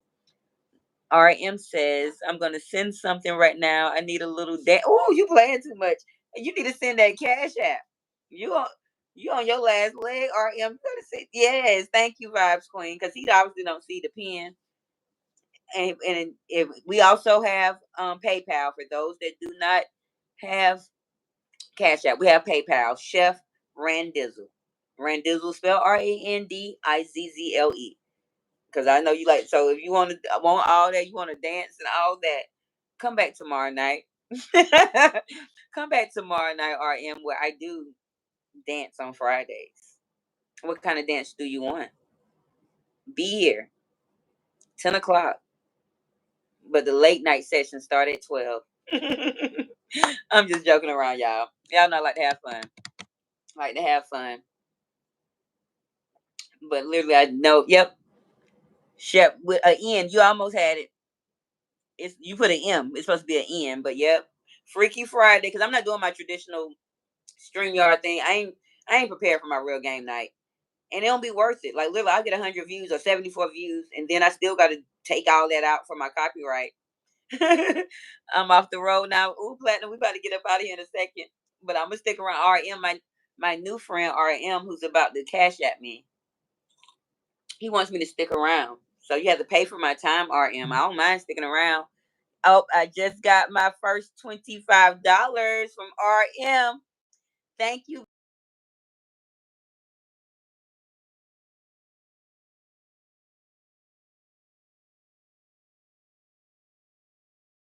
RM says, I'm going to send something right now. I need a little dance. Oh, you playing too much. You need to send that cash app. You on, you on your last leg, RM. You gotta say, yes, thank you, Vibes Queen, because he obviously don't see the pen. And if we also have PayPal for those that do not have Cash App. We have PayPal. Chef Randizzle. Randizzle spelled Randizzle. Because I know you like. So if you want all that, you want to dance and all that, come back tomorrow night. Come back tomorrow night, RM, where I do dance on Fridays. What kind of dance do you want? Be here. 10 o'clock. but the late night sessions start at 12. I'm just joking around, y'all. Y'all know I like to have fun. Like to have fun. But literally, I know. Yep. Chef with an N. You almost had it. It's you put an M. It's supposed to be an N, but yep. Freaky Friday, because I'm not doing my traditional StreamYard thing. I ain't prepared for my real game night, and it don't be worth it. Like literally, I'll get 100 views or 74 views, and then I still got to take all that out for my copyright. I'm off the road now. Ooh, Platinum, we about to get up out of here in a second, but I'm gonna stick around. RM, my new friend RM, who's about to cash at me. He wants me to stick around, so you have to pay for my time. RM, I don't mind sticking around. Oh, I just got my first $25 from RM. Thank you.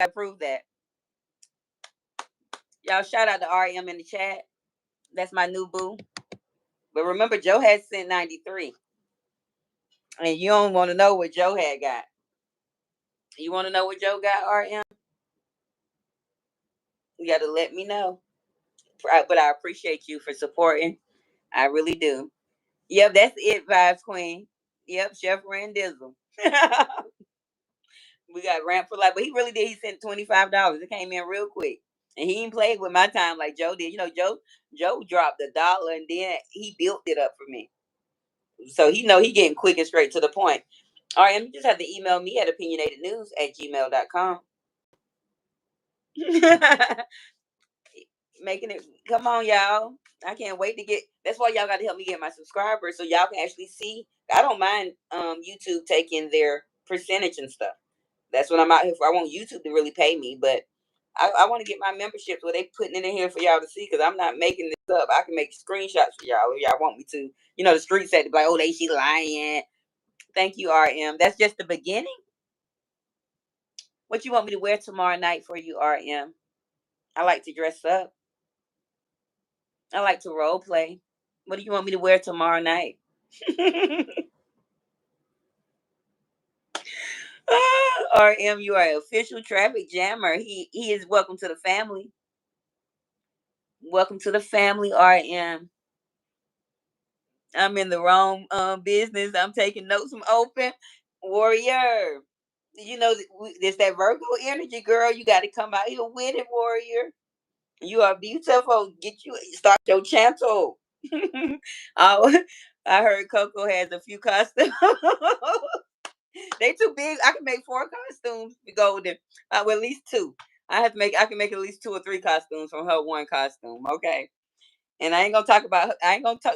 I approve that. Y'all shout out to RM in the chat. That's my new boo. But remember, Joe had sent 93. And you don't want to know what Joe had got. You want to know what Joe got, RM? You got to let me know. But I appreciate you for supporting. I really do. Yep, that's it, Vibes Queen. Yep, Chef Randizzle. We got Ramp for Life. But he really did. He sent $25. It came in real quick. And he ain't played with my time like Joe did. You know, Joe dropped $1 and then he built it up for me. So he know he getting quick and straight to the point. All right, and you just have to email me at opinionatednews@gmail.com. Making it come on, y'all. I can't wait to get that's why y'all gotta help me get my subscribers so y'all can actually see. I don't mind YouTube taking their percentage and stuff. That's what I'm out here for. I want YouTube to really pay me, but I want to get my memberships where they putting it in here for y'all to see because I'm not making this up. I can make screenshots for y'all if y'all want me to. You know, the street said like, oh, she lying. Thank you, RM. That's just the beginning. What you want me to wear tomorrow night for you, RM? I like to dress up. I like to role play. What do you want me to wear tomorrow night? RM, you are an official traffic jammer. He is welcome to the family. Welcome to the family, RM. I'm in the wrong business. I'm taking notes from Open Warrior. You know, there's that Virgo energy, girl. You got to come out here with it, Warrior. You are beautiful. Get you start your channel. Oh, I heard Coco has a few costumes. They too big. I can make 4 costumes for golden. Well, at least two. I can make at least 2 or 3 costumes from her one costume. Okay. And I ain't gonna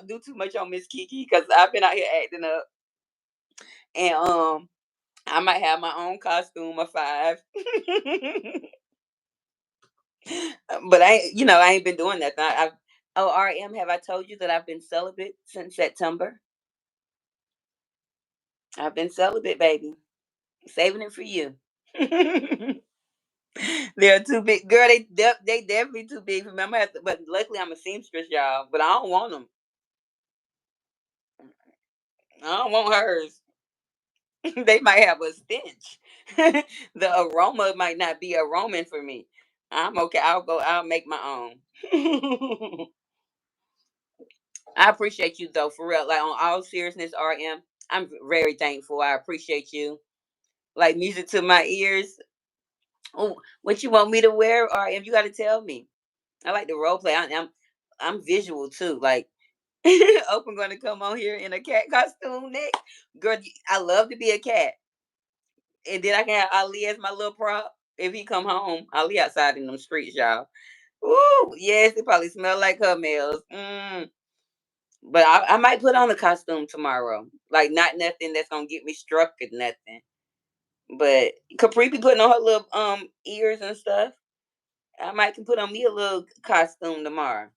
do too much on Miss Kiki because I've been out here acting up. And I might have my own costume of 5. But I ain't been doing that. Oh, RM, have I told you that I've been celibate since September? I've been celibate, baby. Saving it for you. They're too big, girl. They definitely too big for me. I'm gonna have to, but luckily I'm a seamstress, y'all. But I don't want them. I don't want hers. They might have a stench. The aroma might not be aroming for me. I'm okay. I'll make my own. I appreciate you though, for real. Like on all seriousness, RM, I'm very thankful. I appreciate you. Like music to my ears. Oh, what you want me to wear, RM? You got to tell me. I like the role play. I'm visual too. Like Open going to come on here in a cat costume next. Girl, I love to be a cat. And then I can have Ali as my little prop. If he come home, Ali outside in them streets, y'all. Ooh, yes, it probably smell like her males. But I might put on a costume tomorrow. Like not nothing that's gonna get me struck or nothing. But Capri be putting on her little ears and stuff. I might can put on me a little costume tomorrow.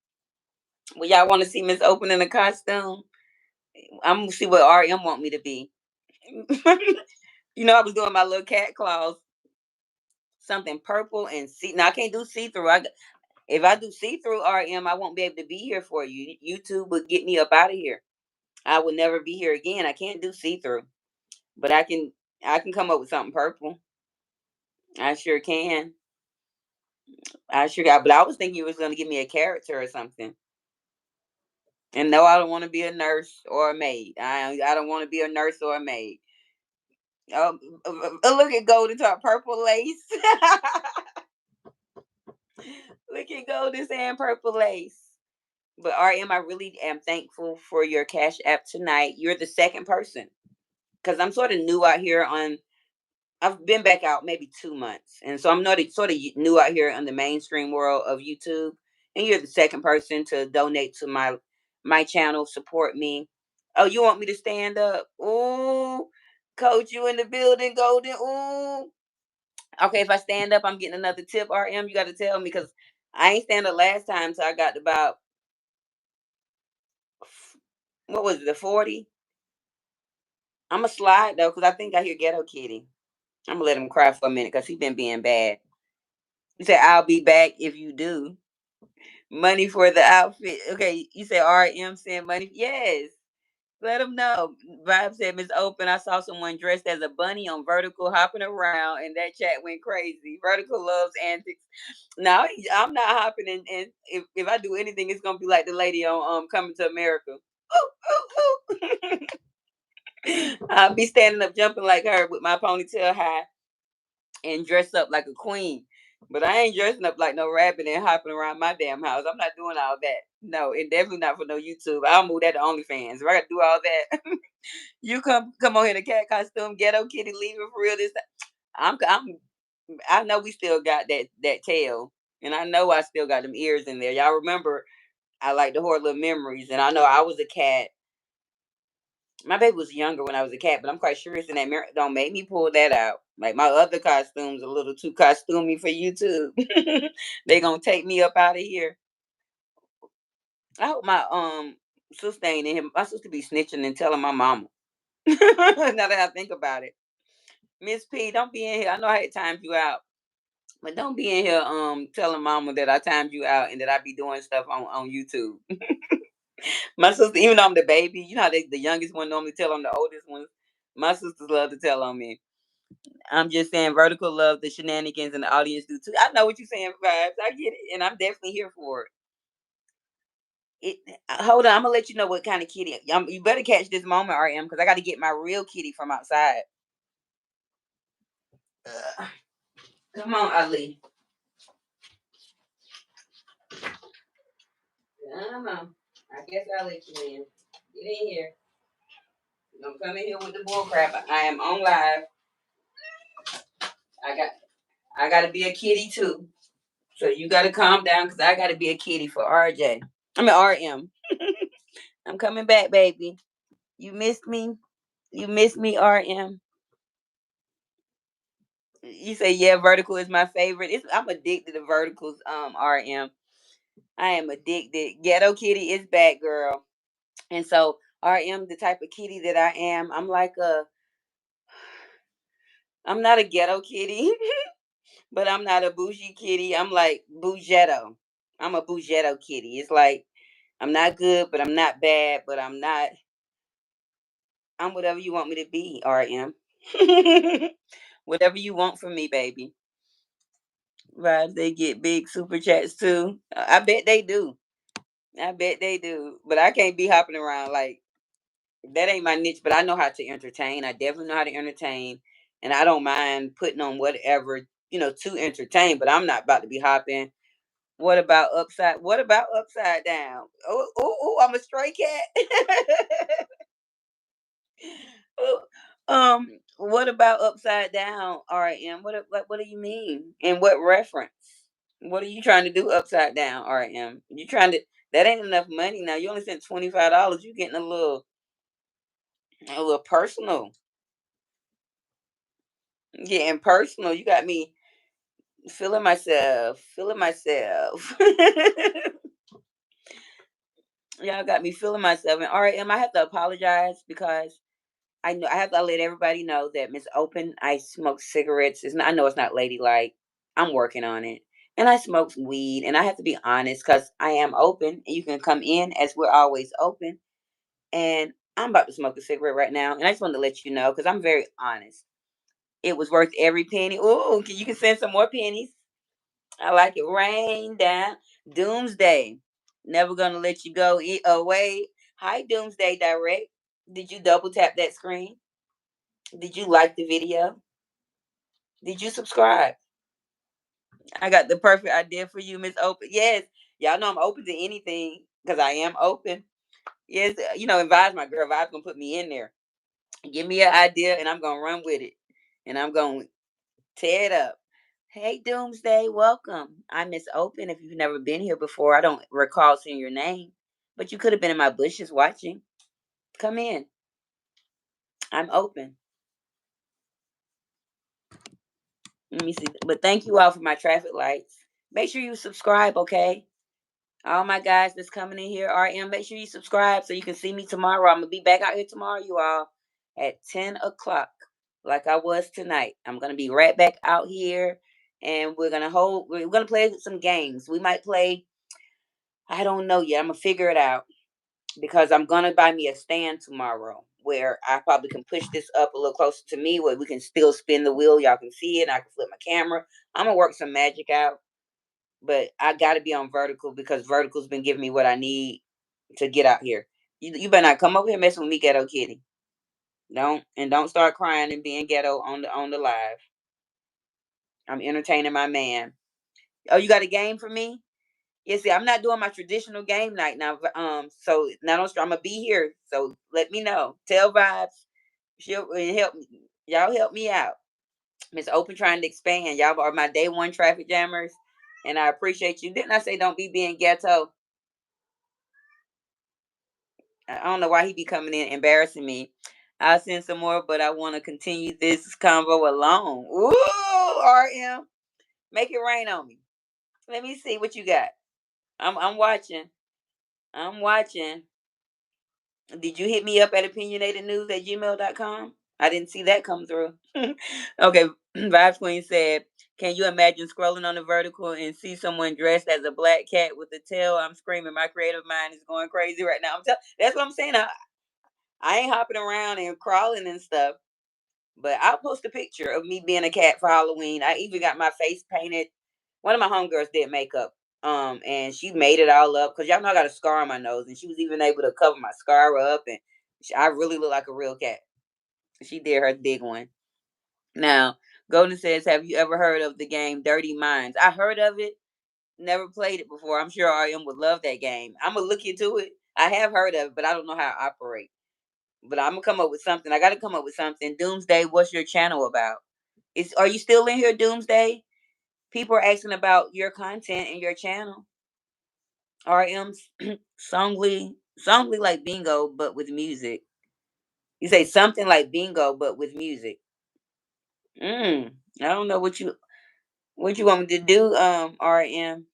Well, y'all want to see Miss Open in a costume? I'm gonna see what RM want me to be. I was doing my little cat claws, something purple and see. Now I can't do see through. If I do see through RM, I won't be able to be here for you. YouTube would get me up out of here. I would never be here again. I can't do see through, but I can come up with something purple. I sure can. I sure got, but I was thinking you was gonna give me a character or something. And no, I don't want to be a nurse or a maid. I don't want to be a nurse or a maid. Oh, look at golden top, purple lace. Look at golden and purple lace. But RM, I really am thankful for your cash app tonight. You're the second person because I'm sort of new out here on. I've been back out maybe 2 months, and so I'm not sort of new out here on the mainstream world of YouTube. And you're the second person to donate to my channel, support me. Oh, you want me to stand up? Ooh, coach, you in the building, golden. Ooh, okay. If I stand up, I'm getting another tip. RM, you got to tell me because I ain't stand up last time, so I got about what was it, the 40? I'm a slide though, because I think I hear Ghetto Kitty. I'm gonna let him cry for a minute because he been being bad. You say I'll be back if you do. Money for the outfit. Okay, you say RM send money. Yes. Let them know. Vibe said Miss Open. I saw someone dressed as a bunny on Vertical hopping around, and that chat went crazy. Vertical loves antics. No, I'm not hopping, and if I do anything, it's gonna be like the lady on Coming to America. Ooh, ooh, ooh. I'll be standing up, jumping like her with my ponytail high and dress up like a queen. But I ain't dressing up like no rabbit and hopping around my damn house. I'm not doing all that. No, and definitely not for no YouTube. I'll move that to OnlyFans. If I gotta do all that, you come on here in a cat costume, ghetto kitty, leaving for real. This I know we still got that tail, and I know I still got them ears in there. Y'all remember? I like the horrible memories, and I know I was a cat. My baby was younger when I was a cat, but I'm quite sure it's in that mirror. Don't make me pull that out. Like my other costumes, a little too costumey for YouTube. They gonna take me up out of here. I hope my sister ain't in him. My sister be snitching and telling my mama. Now that I think about it, Miss P, don't be in here. I know I had timed you out, but don't be in here telling mama that I timed you out and that I be doing stuff on YouTube. My sister, even though I'm the baby, you know how the youngest one normally tell on the oldest ones. My sisters love to tell on me. I'm just saying, Vertical love the shenanigans and the audience do too. I know what you're saying, vibes. I get it, and I'm definitely here for it. Hold on, I'm gonna let you know what kind of kitty. You better catch this moment, RM, because I got to get my real kitty from outside. Ugh. Come on, Ali. Come on. I guess I'll let you in. Get in here. Don't come in here with the bull crap. I am on live. I got I gotta be a kitty too. So you gotta calm down because I gotta be a kitty for RJ. I mean RM. I'm coming back, baby. You missed me. You missed me, RM. You say yeah, vertical is my favorite. I'm addicted to verticals, RM. I am addicted. Ghetto kitty is back, girl. And so RM, the type of kitty that I am, I'm not a ghetto kitty, but I'm not a bougie kitty. I'm like bougetto. I'm a bougetto kitty. It's like I'm not good, but I'm not bad, but I'm whatever you want me to be, RM. Whatever you want from me, baby. Right? They get big super chats too. I bet they do. I bet they do. But I can't be hopping around like that ain't my niche, but I know how to entertain. I definitely know how to entertain. And I don't mind putting on whatever, to entertain, but I'm not about to be hopping. What about upside down? Oh, I'm a stray cat. Oh, what about upside down, RM? What do you mean? And what reference? What are you trying to do upside down, RM? You trying to that ain't enough money now. You only spent $25. You getting a little personal. Getting personal. You got me feeling myself. Y'all got me feeling myself. And RM, I have to apologize because I know I have to let everybody know that Miss Open, I smoke cigarettes. I know it's not ladylike. I'm working on it. And I smoke weed. And I have to be honest because I am open and you can come in as we're always open. And I'm about to smoke a cigarette right now. And I just wanted to let you know because I'm very honest. It was worth every penny. Ooh, you can send some more pennies. I like it. Rain down. Doomsday. Never gonna let you go away. Hi, Doomsday Direct. Did you double tap that screen? Did you like the video? Did you subscribe? I got the perfect idea for you, Miss Open. Yes, y'all know I'm open to anything because I am open. Yes, advise my girl. Vibes gonna put me in there. Give me an idea, and I'm gonna run with it, and I'm gonna tear it up. Hey, Doomsday, welcome. I'm Miss Open. If you've never been here before, I don't recall seeing your name, but you could have been in my bushes watching. Come in. I'm open. Let me see. But thank you all for my traffic lights. Make sure you subscribe, okay? All my guys that's coming in here, RM, make sure you subscribe so you can see me tomorrow. I'm gonna be back out here tomorrow, you all, at 10 o'clock, like I was tonight. I'm gonna be right back out here, and we're gonna play some games. We might play, I don't know yet. I'm gonna figure it out because I'm gonna buy me a stand tomorrow where I probably can push this up a little closer to me where we can still spin the wheel. Y'all can see it. And I can flip my camera. I'm gonna work some magic out, but I got to be on vertical because vertical's been giving me what I need to get out here. You better not come over here messing with me, ghetto kitty. Don't start crying and being ghetto on the live. I'm entertaining my man. Oh, you got a game for me? Yeah, see, I'm not doing my traditional game night now. So now I'm gonna be here. So let me know. Tell Vibes. She'll help me. Y'all help me out. Miss Open trying to expand. Y'all are my day one traffic jammers. And I appreciate you. Didn't I say don't be being ghetto? I don't know why he be coming in embarrassing me. I'll send some more, but I want to continue this convo alone. Ooh, RM. Make it rain on me. Let me see what you got. I'm watching. I'm watching. Did you hit me up at opinionatednews@gmail.com? I didn't see that come through. Okay, Vibes Queen said, can you imagine scrolling on the vertical and see someone dressed as a black cat with a tail? I'm screaming. My creative mind is going crazy right now. That's what I'm saying. I ain't hopping around and crawling and stuff, but I'll post a picture of me being a cat for Halloween. I even got my face painted. One of my homegirls did makeup, and she made it all up because y'all know I got a scar on my nose, and she was even able to cover my scar up, and I really look like a real cat. She did her big one. Now, Golden says, "Have you ever heard of the game Dirty Minds?" I heard of it, never played it before. I'm sure RM would love that game. I'm gonna look into it. I have heard of it, but I don't know how it operates. But I'm gonna come up with something. I got to come up with something. Doomsday, what's your channel about? Are you still in here, Doomsday? People are asking about your content and your channel. RM songly like bingo, but with music. You say something like bingo, but with music. I don't know what you want me to do. RM.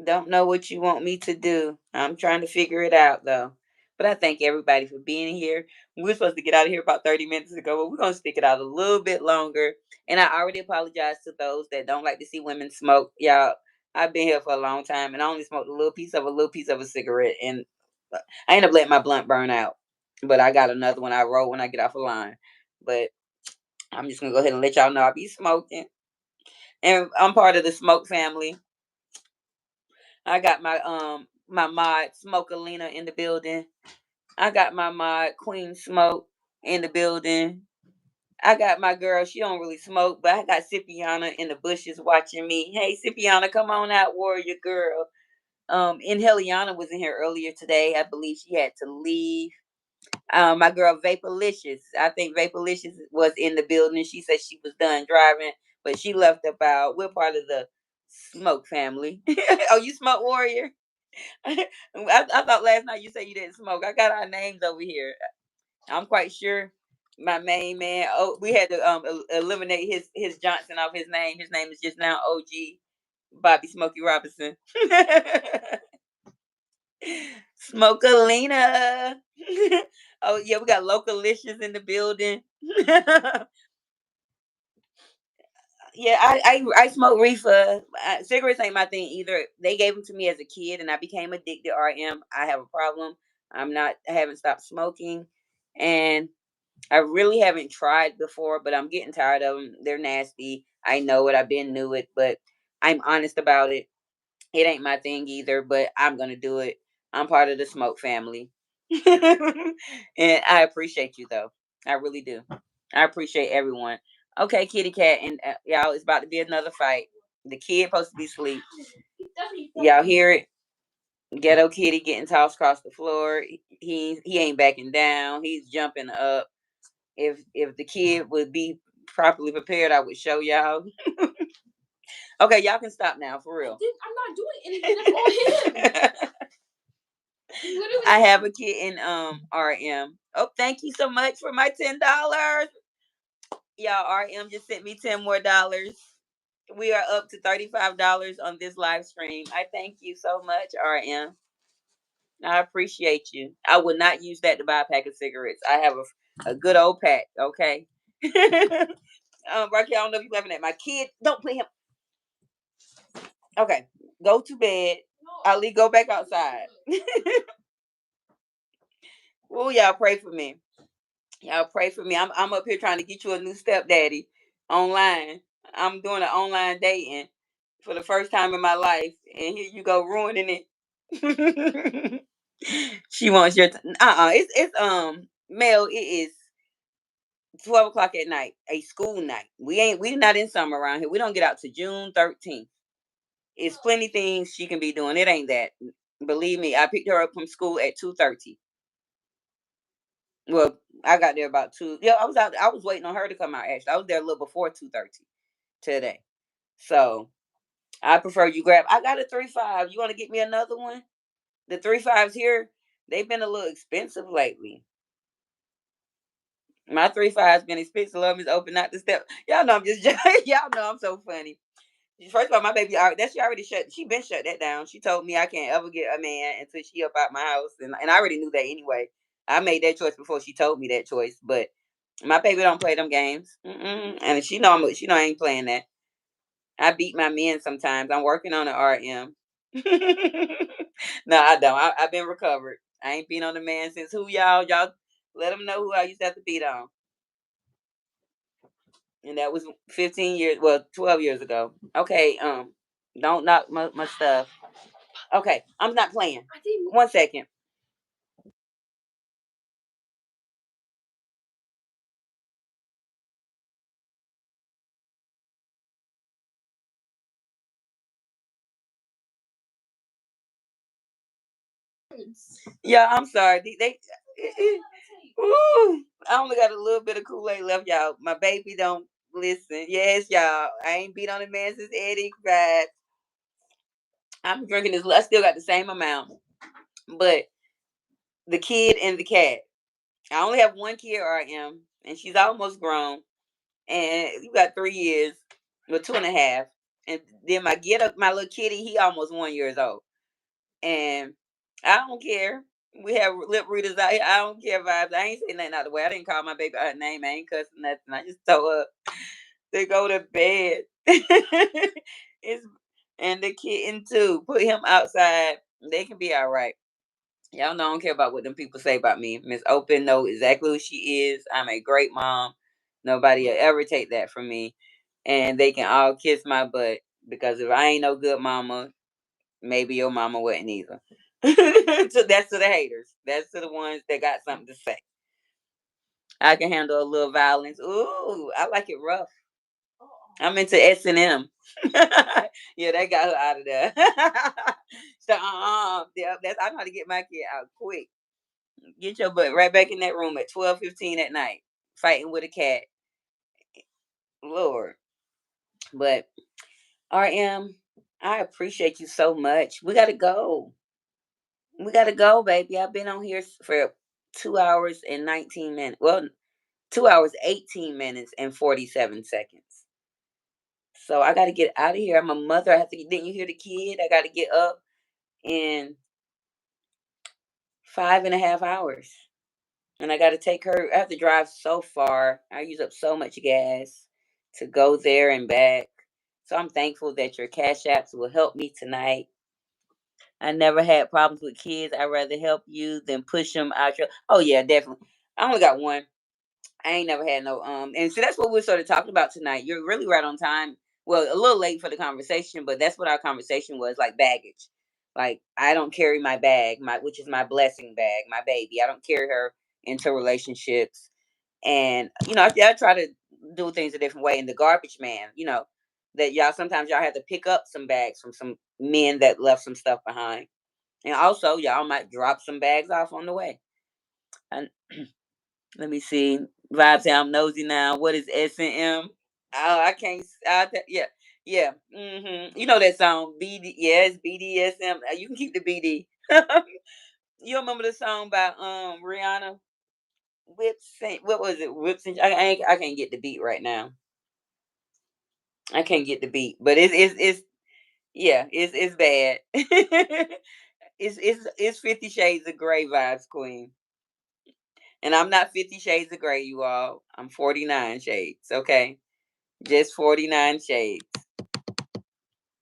Don't know what you want me to do. I'm trying to figure it out though. But I thank everybody for being here. We were supposed to get out of here about 30 minutes ago, but we're gonna stick it out a little bit longer. And I already apologize to those that don't like to see women smoke. Y'all, I've been here for a long time and I only smoked a little piece of a cigarette and I end up letting my blunt burn out. But I got another one I roll when I get off the line. But I'm just gonna go ahead and let y'all know I be smoking. And I'm part of the smoke family. I got my mod Smokealina in the building. I got my mod Queen Smoke in the building. I got my girl, she don't really smoke, but I got Sipiana in the bushes watching me. Hey Sipiana, come on out, warrior girl. Inheliana was in here earlier today. I believe she had to leave. My girl Vaporlicious. I think Vaporlicious was in the building. She said she was done driving, but she left about we're part of the smoke family. Oh, you smoke warrior? I thought last night you said you didn't smoke. I got our names over here. I'm quite sure my main man. Oh, we had to eliminate his Johnson off his name. His name is just now OG Bobby Smokey Robinson. Smokealina. Oh yeah, we got Localicious in the building. Yeah, I smoke reefer. Cigarettes ain't my thing either. They gave them to me as a kid, and I became addicted. RM, I have a problem. I haven't stopped smoking, and I really haven't tried before, but I'm getting tired of them. They're nasty. I know it. I've been knew it, but I'm honest about it. It ain't my thing either, but I'm gonna do it. I'm part of the smoke family. And I appreciate you though. I really do. I appreciate everyone. Okay, kitty cat, and y'all, it's about to be another fight. The kid supposed to be asleep. Y'all hear it? Ghetto kitty getting tossed across the floor. He ain't backing down. He's jumping up. If the kid would be properly prepared, I would show y'all. Okay, y'all can stop now for real. I'm not doing anything. That's all him. I have a kid in RM. Oh, thank you so much for my $10. Y'all, RM just sent me 10 more dollars. We are up to $35 on this live stream. I thank you so much, RM. I appreciate you. I would not use that to buy a pack of cigarettes. I have a good old pack, okay? Rocky, I don't know if you're laughing at my kid. Don't put him. Okay, go to bed. Ali, go back outside. Oh, y'all pray for me. Y'all pray for me. I'm up here trying to get you a new stepdaddy online. I'm doing an online dating for the first time in my life, and here you go ruining it. She wants your it's Mel. It is 12 o'clock at night, a school night. We not in summer around here. We don't get out to June 13th. It's plenty things she can be doing. It ain't that. Believe me, I picked her up from school at 2:30. Well, I got there about two. Yeah, I was out. I was waiting on her to come out. Actually, I was there a little before 2:30 today. So I prefer you grab. I got a 3.5. You want to get me another one? The 3.5s here, they've been a little expensive lately. My 3.5's been expensive. Love is open, not the step. Y'all know I'm just y'all know I'm so funny. First of all, my baby that she already shut. She been shut that down. She told me I can't ever get a man until she up out my house, and I already knew that anyway. I made that choice before she told me that choice. But my baby don't play them games, and she know I ain't playing that. I beat my men sometimes. I'm working on an RM. No, I don't. I've been recovered. I ain't been on the man since who y'all let them know who I used to have to beat on, and that was 15 years. Well, 12 years ago. Okay, don't knock my stuff. Okay, I'm not playing. 1 second. Yeah, I'm sorry. Ooh, I only got a little bit of Kool-Aid left, y'all. My baby don't listen. Yes, y'all. I ain't beat on the man since Eddie cried. I'm drinking this. I still got the same amount, but the kid and the cat. I only have one kid, RM, and she's almost grown. And you got 3 years, well, 2.5. And then my little kitty, he almost 1 years old. And I don't care. We have lip readers out here. I don't care vibes. I ain't saying nothing out the way. I didn't call my baby her name. I ain't cussing nothing. I just told her to go to bed. It's and the kitten too. Put him outside. They can be all right. Y'all know I don't care about what them people say about me. Miss Open know exactly who she is. I'm a great mom. Nobody will ever take that from me. And they can all kiss my butt because if I ain't no good mama, maybe your mama wasn't either. So that's to the haters. That's to the ones that got something to say. I can handle a little violence. Ooh, I like it rough. I'm into S&M. Yeah, they got her out of there. So, yeah, I know how to get my kid out quick. Get your butt right back in that room at 12:15 at night, fighting with a cat. Lord. But RM, I appreciate you so much. We gotta go. We gotta go, baby. I've been on here for 2 hours and 19 minutes. Well, 2 hours, 18 minutes, and 47 seconds. So I gotta get out of here. I'm a mother. I have to didn't you hear the kid? I gotta get up in 5.5 hours. And I gotta take her. I have to drive so far. I use up so much gas to go there and back. So I'm thankful that your cash apps will help me tonight. I never had problems with kids. I'd rather help you than push them out your. Oh yeah, definitely. I only got one. I ain't never had no and so that's what we're sort of talking about tonight. You're really right on time. Well, a little late for the conversation, but that's what our conversation was, like baggage. Like I don't carry my bag, my which is my blessing bag, my baby. I don't carry her into relationships. And I try to do things a different way. And the garbage man, that y'all sometimes y'all have to pick up some bags from some men that left some stuff behind. And also y'all might drop some bags off on the way. And let me see. Vibes say I'm nosy now. What is S&M? Oh, I can't. Yeah, yeah. You know that song BD? Yes, BDSM. You can keep the BD. You remember the song by Rihanna? Whips. What was it? Whips. I can't get the beat right now. I can't get the beat, but it's yeah, it's bad. It's 50 Shades of Grey vibes, Queen. And I'm not 50 Shades of Grey, you all. I'm 49 shades. Okay. Just 49 shades.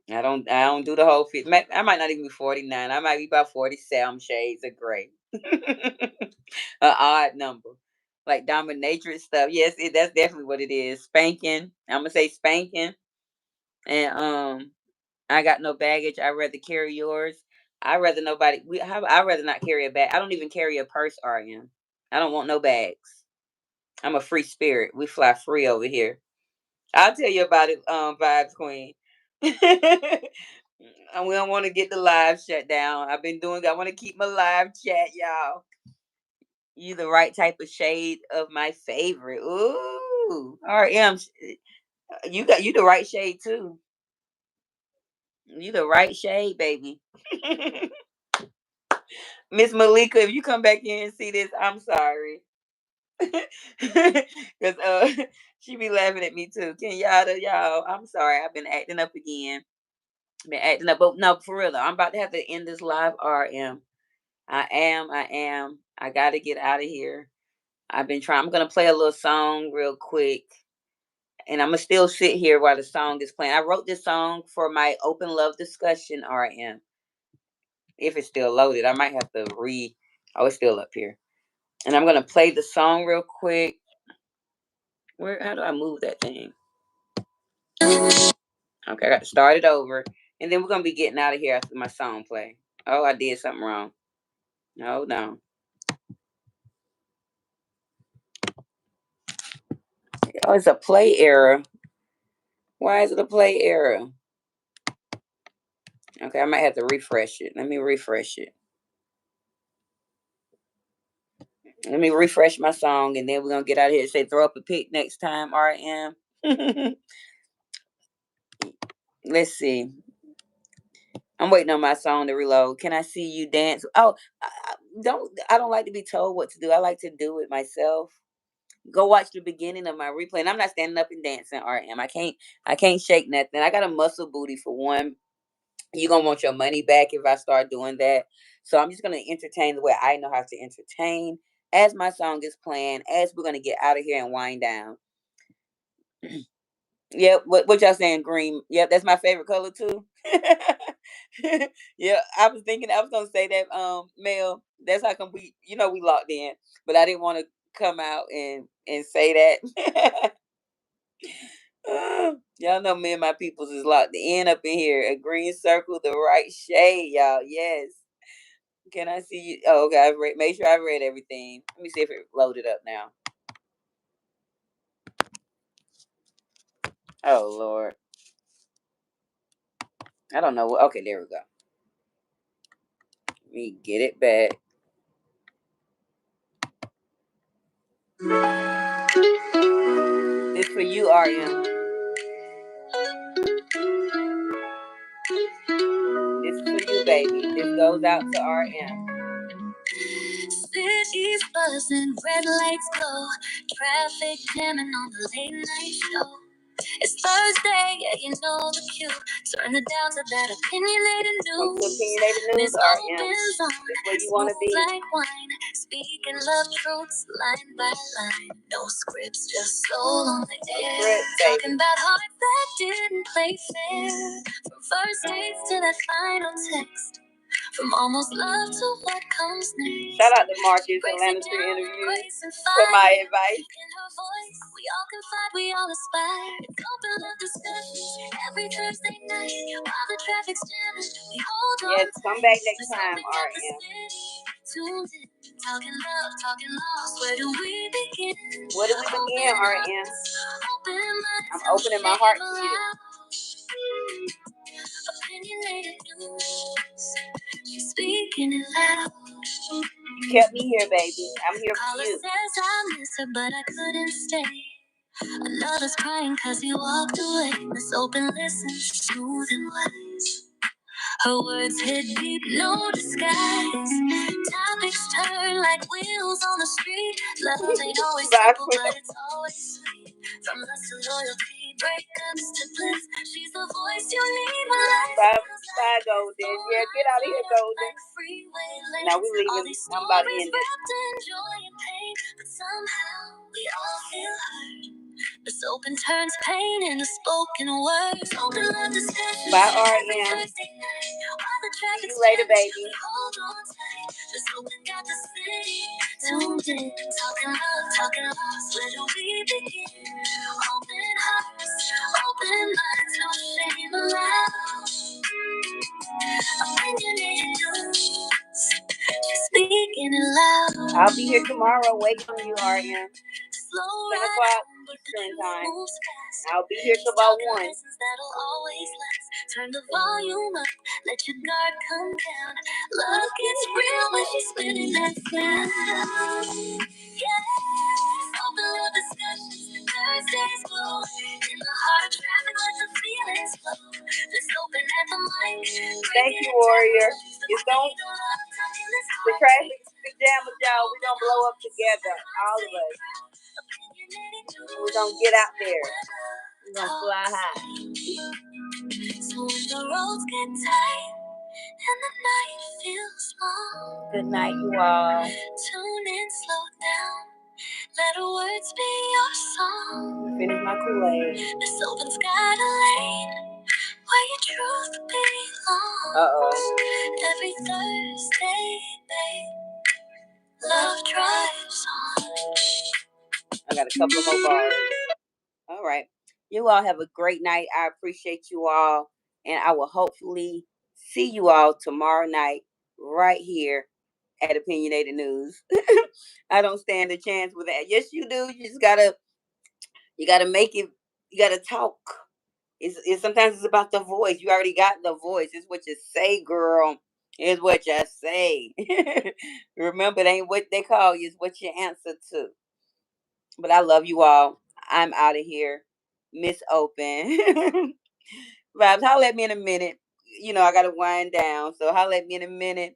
I don't do the whole 50. I might not even be 49. I might be about 47 shades of gray. An odd number. Like dominatrix stuff. Yes, that's definitely what it is. Spanking. I'm gonna say spanking. And I got no baggage. I'd rather carry yours. I'd rather not carry a bag. I don't even carry a purse, RM. I don't want no bags. I'm a free spirit. We fly free over here. I'll tell you about it, Vibes Queen. And we don't want to get the live shut down. I want to keep my live chat, y'all. You the right type of shade of my favorite. Ooh. RM. You the right shade too. You the right shade, baby. Miss Malika, if you come back in and see this, I'm sorry. Cause she be laughing at me too. Y'all, I'm sorry. I've been acting up again. Been acting up. But no, for real though. I'm about to have to end this live, RM. I am. I gotta get out of here. I've been trying. I'm gonna play a little song real quick. And I'm gonna still sit here while the song is playing. I wrote this song for my open love discussion, RM. If it's still loaded, I might have to oh, it's still up here. And I'm gonna play the song real quick. How do I move that thing? Okay, I got to start it over. And then we're gonna be getting out of here after my song play. Oh, I did something wrong. Hold on. Oh, it's a play error. Why is it a play error? Okay, I might have to refresh it. Let me refresh it. Let me refresh my song, and then we're gonna get out of here and say throw up a pic next time, RM. Let's see. I'm waiting on my song to reload. Can I see you dance? Oh, I don't like to be told what to do. I like to do it myself. Go watch the beginning of my replay. And I'm not standing up and dancing, RM. I can't shake nothing. I got a muscle booty for one. You're gonna want your money back if I start doing that. So I'm just gonna entertain the way I know how to entertain as my song is playing, as we're gonna get out of here and wind down. Yep, what y'all saying, green? Yep, that's my favorite color too. Yeah, I was gonna say that, Mel. That's how come we locked in, but I didn't want to come out and say that. Y'all know me and my peoples is locked in up in here. A green circle, the right shade, y'all. Yes. Can I see you? Oh, okay. Make sure I've read everything. Let me see if it loaded up now. Oh Lord. I don't know. Okay, there we go. Let me get it back. This for you, RM. This is for you, baby. This goes out to RM. City's buzzing, red lights glow, traffic jamming on the late night show. It's Thursday, yeah, you know the cue. Turn it down to that opinionated news. Miss Opens on, where you want to be. Like wine, speaking love truths line by line. No scripts, just soul on the air. Talking about hearts that didn't play fair. From first dates to that final text. From almost love to what comes next. Shout out to Marcus and Lana for interviews. For my advice. In her voice, we all confide, we all aspire. Open love discussions every Thursday night. While the traffic's jammed, we hold on. Yes, come back next time, RM. Tuned in, talking love, talking lost. Where do we begin? Where do we begin, RM? I'm opening my heart to you. Opinionated news. She's speaking it loud. You kept me here, baby. I'm here for you. Says I miss her, but I couldn't stay. Another's crying cause he walked away. Miss Open listens, smooth and wise. Her words hit deep, no disguise. Topics turn like wheels on the street. Love ain't always simple, but it's always sweet. From lust to loyalty, breakups to bliss. She's the voice you need when life feels like Golden. Yeah, get out of here, Golden. Now we leaving. I'm about to end it. Wrapped in joy and pain, but somehow we all feel hurt. This open turns pain into spoken words. Open love discussion. Bye, R.M. See you later, baby. Hold on tight. This open got the city tuned in. Talking love, talking lost. Where do we begin? Open hearts, open minds, no shame allowed. Opinionated news. Speaking it loud. I'll be here tomorrow waiting on you, RM. 10 o'clock Eastern time. I'll be here till about 1. Turn the volume up, let your guard come down. Love gets real when she's spinning that sound. Yeah, open love discussions, Thursdays glow. In the heart of traffic, let the feelings flow. Just open at the mic. Thank you, Warrior. It's don't the traffic pajamas, y'all. We don't blow up together, all of us. We're gonna get out there. We're gonna fly high. So when the roads get tight and the night feels long. Good night, you all. Tune in, slow down. Let her words be your song. Finish my Kool-Aid. This open's got a lane where your truth belongs. Every Thursday, babe, love drives on. I got a couple of more bars. All right. You all have a great night. I appreciate you all. And I will hopefully see you all tomorrow night right here at Opinionated News. I don't stand a chance with that. Yes, you do. You just gotta make it, you gotta talk. It's sometimes it's about the voice. You already got the voice. It's what you say, girl. It's what you say. Remember, it ain't what they call you, it's what you answer to. But I love you all. I'm out of here. Miss Open. Vibes, holla at me in a minute. You know, I got to wind down. So holla at me in a minute.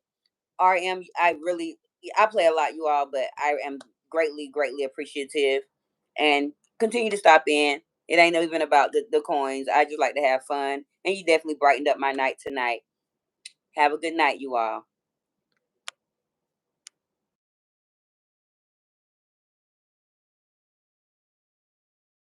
RM, I play a lot, you all, but I am greatly, greatly appreciative. And continue to stop in. It ain't even about the coins. I just like to have fun. And you definitely brightened up my night tonight. Have a good night, you all.